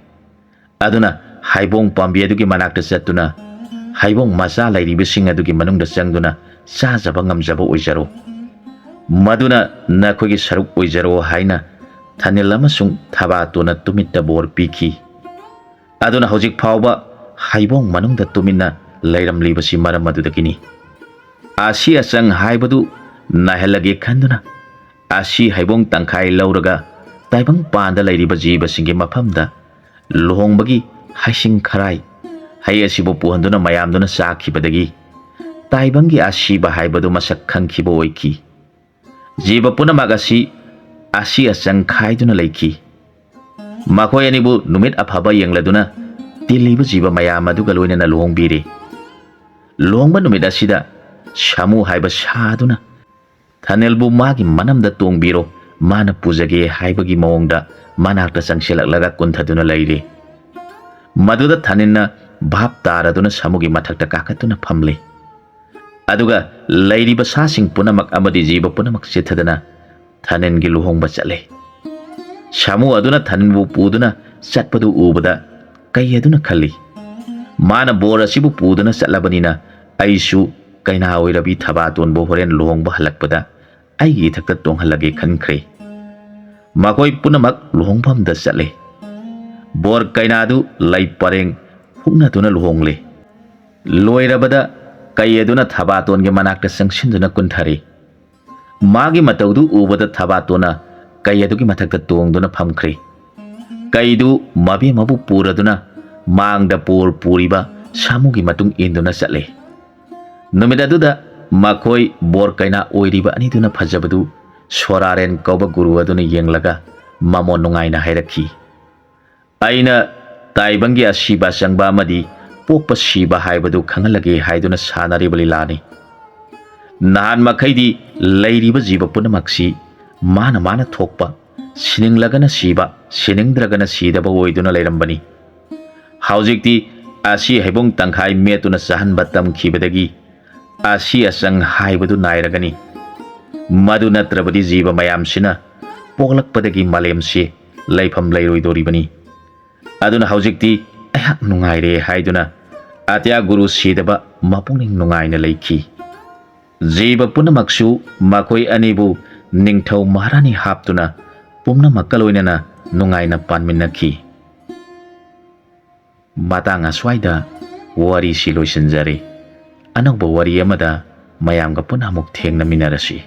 ꯑꯗꯨꯅ ꯍꯩꯕꯣꯡ ꯄꯥꯝꯕꯤ ꯑꯗꯨꯒꯤ ꯃꯅꯥꯛꯇ ꯆꯠꯇꯨꯅ ꯍꯩꯕꯣꯡ ꯃꯆꯥ ꯂꯩꯔꯤꯕꯁꯤꯡ ꯑꯗꯨꯒꯤ ꯃꯅꯨꯡꯗ ꯆꯪꯗꯨꯅ ꯆꯥꯖꯕ ꯉꯝꯖꯕ ꯑꯣꯏꯖꯔꯣ. ꯃꯗꯨꯅ ꯅꯈꯣꯏꯒꯤ ꯁꯔꯨꯛ ꯑꯣꯏꯖꯔꯣ ꯍꯥꯏꯅ ꯊꯥꯅꯦꯜ ꯑꯃꯁꯨꯡ ꯊꯕꯥꯇꯣꯟꯅ ꯇꯨꯃꯤꯠꯇ ꯕꯣꯔ ꯄꯤꯈꯤ. ꯑꯗꯨꯅ ꯍꯧꯖꯤꯛ ꯐꯥꯎꯕ ꯍꯩꯕꯣꯡ ꯃꯅꯨꯡꯗ ꯇꯨꯃꯤꯟꯅ ꯂꯩꯔꯝꯂꯤꯕꯁꯤ ꯃꯔꯝ ꯑꯗꯨꯗꯒꯤꯅꯤ. ꯑꯁꯤ ꯑꯆꯪ ꯍꯥꯏꯕꯗꯨ ꯅꯥꯏꯍꯜꯂꯒꯦ ꯈꯟꯗꯨꯅ ꯑꯁꯤ ꯍꯩꯕꯣꯡ ꯇꯪꯈꯥꯏ ꯂꯧꯔꯒ ꯇꯥꯏꯕꯪ ꯄꯥꯟꯗ ꯂꯩꯔꯤꯕ ꯖꯤꯕꯁꯤꯡꯒꯤ ꯃꯐꯝꯗ ꯂꯨꯍꯣꯡꯕꯒꯤ ꯍꯩꯁꯤꯡ ꯈꯔꯥꯏ ꯍꯩ ꯑꯁꯤꯕꯨ ꯄꯨꯍꯟꯗꯨꯅ ꯃꯌꯥꯝꯗꯨꯅ ꯆꯥꯈꯤꯕꯗꯒꯤ ꯇꯥꯏꯕꯪꯒꯤ ꯑꯁꯤꯕ ꯍꯥꯏꯕꯗꯨ ꯃꯁꯛ ꯈꯪꯈꯤꯕ ꯑꯣꯏꯈꯤ. ꯖꯤꯕ ꯄꯨꯝꯅꯃꯛ ꯑꯁꯤ ꯑꯆꯪ ꯈꯥꯏꯗꯨꯅ ꯂꯩꯈꯤ. ꯃꯈꯣꯏ ꯑꯅꯤꯕꯨ ꯅꯨꯃꯤꯠ ꯑꯐꯕ ꯌꯦꯡꯂꯗꯨꯅ ꯇꯤꯜꯂꯤꯕ ꯖꯤꯕ ꯃꯌꯥꯝ ꯑꯗꯨꯒ ꯂꯣꯏꯅꯅ ꯂꯨꯍꯣꯡꯕꯤꯔꯦ. ꯂꯨꯍꯣꯡꯕ ꯅꯨꯃꯤꯠ ꯑꯁꯤꯗ ꯁꯥꯃꯨ ꯍꯥꯏꯕ ꯁꯥꯗꯨꯅ ꯊꯥꯅꯦꯜꯕꯨ ꯃꯥꯒꯤ ꯃꯅꯝꯗ ꯇꯣꯡꯕꯤꯔꯣ, ꯃꯥꯅ ꯄꯨꯖꯒꯦ ꯍꯥꯏꯕꯒꯤ ꯃꯑꯣꯡꯗ ꯃꯅꯥꯛꯇ ꯆꯪꯁꯤꯜꯂꯛꯂꯒ ꯀꯨꯟꯊꯗꯨꯅ ꯂꯩꯔꯦ. ꯃꯗꯨꯗ ꯊꯥꯅꯦꯜꯅ ꯚꯥꯞ ꯇꯥꯔꯗꯨꯅ ꯁꯥꯃꯨꯒꯤ ꯃꯊꯛꯇ ꯀꯥꯈꯠꯇꯨꯅ ꯐꯝꯂꯦ. ꯑꯗꯨꯒ ꯂꯩꯔꯤꯕ ꯁꯥꯁꯤꯡ ꯄꯨꯝꯅꯃꯛ ꯑꯃꯗꯤ ꯖꯤꯕ ꯄꯨꯝꯅꯃꯛ ꯆꯤꯊꯗꯨꯅ ꯊꯥꯅꯦꯜꯒꯤ ꯂꯨꯍꯣꯡꯕ ꯆꯠꯂꯦ. ꯁꯥꯃꯨ ꯑꯗꯨꯅ ꯊꯥꯅꯦꯜꯕꯨ ꯄꯨꯗꯨꯅ ꯆꯠꯄꯗꯨ ꯎꯕꯗ ꯀꯩ ꯑꯗꯨꯅ ꯈꯜꯂꯤ, ꯃꯥꯅ ꯕꯣꯔ ꯑꯁꯤꯕꯨ ꯄꯨꯗꯨꯅ ꯆꯠꯂꯕꯅꯤꯅ ꯑꯩꯁꯨ ꯀꯩꯅꯥ ꯑꯣꯏꯔꯕꯤ ꯊꯕꯥꯇꯣꯟꯕꯨ ꯍꯣꯔꯦꯟ ꯂꯨꯍꯣꯡꯕ ꯍꯜꯂꯛꯄꯗ ꯑꯩꯒꯤ ꯏꯊꯛꯇ ꯇꯣꯡꯍꯜꯂꯒꯦ ꯈꯟꯈ꯭ꯔꯦ. ꯃꯈꯣꯏ ꯄꯨꯝꯅꯃꯛ ꯂꯨꯍꯣꯡꯐꯝꯗ ꯆꯠꯂꯦ. ꯕꯣꯔ ꯀꯩꯅꯥꯗꯨ ꯂꯩ ꯄꯔꯦꯡ ꯍꯨꯛꯅꯗꯨꯅ ꯂꯨꯍꯣꯡꯂꯦ. ꯂꯣꯏꯔꯕꯗ ꯀꯩ ꯑꯗꯨꯅ ꯊꯕꯥꯇꯣꯟꯒꯤ ꯃꯅꯥꯛꯇ ꯆꯪꯁꯤꯟꯗꯨꯅ ꯀꯨꯟꯊꯔꯦ. ꯃꯥꯒꯤ ꯃꯇꯧꯗꯨ ꯎꯕꯗ ꯊꯕꯥꯇꯣꯟꯅ ꯀꯩ ꯑꯗꯨꯒꯤ ꯃꯊꯛꯇ ꯇꯣꯡꯗꯨꯅ ꯐꯝꯈ꯭ꯔꯦ. ꯀꯩꯗꯨ ꯃꯕꯦꯝꯃꯕꯨ ꯄꯨꯔꯗꯨꯅ ꯃꯥꯡꯗ ꯕꯣꯔ ꯄꯨꯔꯤꯕ ꯁꯥꯃꯨꯒꯤ ꯃꯇꯨꯡ ꯏꯟꯗꯨꯅ ꯆꯠꯂꯦ. ꯅꯨꯃꯤꯠ ꯑꯗꯨꯗ ꯃꯈꯣꯏ ꯕꯣꯔ ꯀꯩꯅꯥ ꯑꯣꯏꯔꯤꯕ ꯑꯅꯤꯗꯨꯅ ꯐꯖꯕꯗꯨ ꯁꯣꯔꯥꯔꯦꯟ ꯀꯧꯕ ꯒꯨꯔꯨ ꯑꯗꯨꯅ ꯌꯦꯡꯂꯒ ꯃꯃꯣꯟ ꯅꯨꯡꯉꯥꯏꯅ ꯍꯥꯏꯔꯛꯈꯤ, ꯑꯩꯅ ꯇꯥꯏꯕꯪꯒꯤ ꯑꯁꯤꯕ ꯆꯪꯕ ꯑꯃꯗꯤ ꯄꯣꯛꯄ ꯁꯤꯕ ꯍꯥꯏꯕꯗꯨ ꯈꯪꯍꯜꯂꯒꯦ ꯍꯥꯏꯗꯨꯅ ꯁꯥꯟꯅꯔꯤꯕ ꯂꯤꯂꯥꯅꯤ. ꯅꯍꯥꯟ ꯃꯈꯩꯗꯤ ꯂꯩꯔꯤꯕ ꯖꯤꯕ ꯄꯨꯝꯅꯃꯛꯁꯤ ꯃꯥꯅ ꯊꯣꯛꯄ, ꯁꯤꯅꯤꯡꯂꯒꯅ ꯁꯤꯕ, ꯁꯤꯅꯤꯡꯗ꯭ꯔꯒꯅ ꯁꯤꯗꯕ ꯑꯣꯏꯗꯨꯅ ꯂꯩꯔꯝꯕꯅꯤ. ꯍꯧꯖꯤꯛꯇꯤ ꯑꯁꯤ ꯍꯩꯕꯣꯡ ꯇꯪꯈꯥꯏ ꯃꯦꯠꯇꯨꯅ ꯆꯥꯍꯟꯕ ꯇꯝꯈꯤꯕꯗꯒꯤ ꯑꯁꯤ ꯑꯆꯪ ꯍꯥꯏꯕꯗꯨ ꯅꯥꯏꯔꯒꯅꯤ. ꯃꯗꯨ ꯅꯠꯇ꯭ꯔꯕꯗꯤ ꯖꯤꯕ ꯃꯌꯥꯝꯁꯤꯅ ꯄꯣꯛꯂꯛꯄꯗꯒꯤ ꯃꯥꯂꯦꯝꯁꯤ ꯂꯩꯐꯝ ꯂꯩꯔꯣꯏꯗꯣꯔꯤꯕꯅꯤ. ꯑꯗꯨꯅ ꯍꯧꯖꯤꯛꯇꯤ ꯑꯩꯍꯥꯛ ꯅꯨꯡꯉꯥꯏꯔꯦ ꯍꯥꯏꯗꯨꯅ ꯑꯇꯤꯌꯥ ꯒꯨꯔꯨ ꯁꯤꯗꯕ ꯃꯄꯨꯛꯅꯤꯡ ꯅꯨꯡꯉꯥꯏꯅ ꯂꯩꯈꯤ. ꯖꯤꯕ ꯄꯨꯝꯅꯃꯛꯁꯨ ꯃꯈꯣꯏ ꯑꯅꯤꯕꯨ ꯅꯤꯡꯊꯧ ꯃꯍꯥꯔꯥꯅꯤ ꯍꯥꯞꯇꯨꯅ ꯄꯨꯝꯅꯃꯛꯀ ꯂꯣꯏꯅꯅ ꯅꯨꯡꯉꯥꯏꯅ ꯄꯥꯟꯃꯤꯟꯅꯈꯤ. ꯃꯇꯥꯡ ꯑꯁ꯭ꯋꯥꯏꯗ ꯋꯥꯔꯤꯁꯤ ꯂꯣꯏꯁꯤꯟꯖꯔꯦ. ꯑꯅꯧꯕ ꯋꯥꯔꯤ ꯑꯃꯗ ꯃꯌꯥꯝꯒ ꯄꯨꯟꯅ ꯑꯃꯨꯛ ꯊꯦꯡꯅꯃꯤꯟꯅꯔꯁꯤ.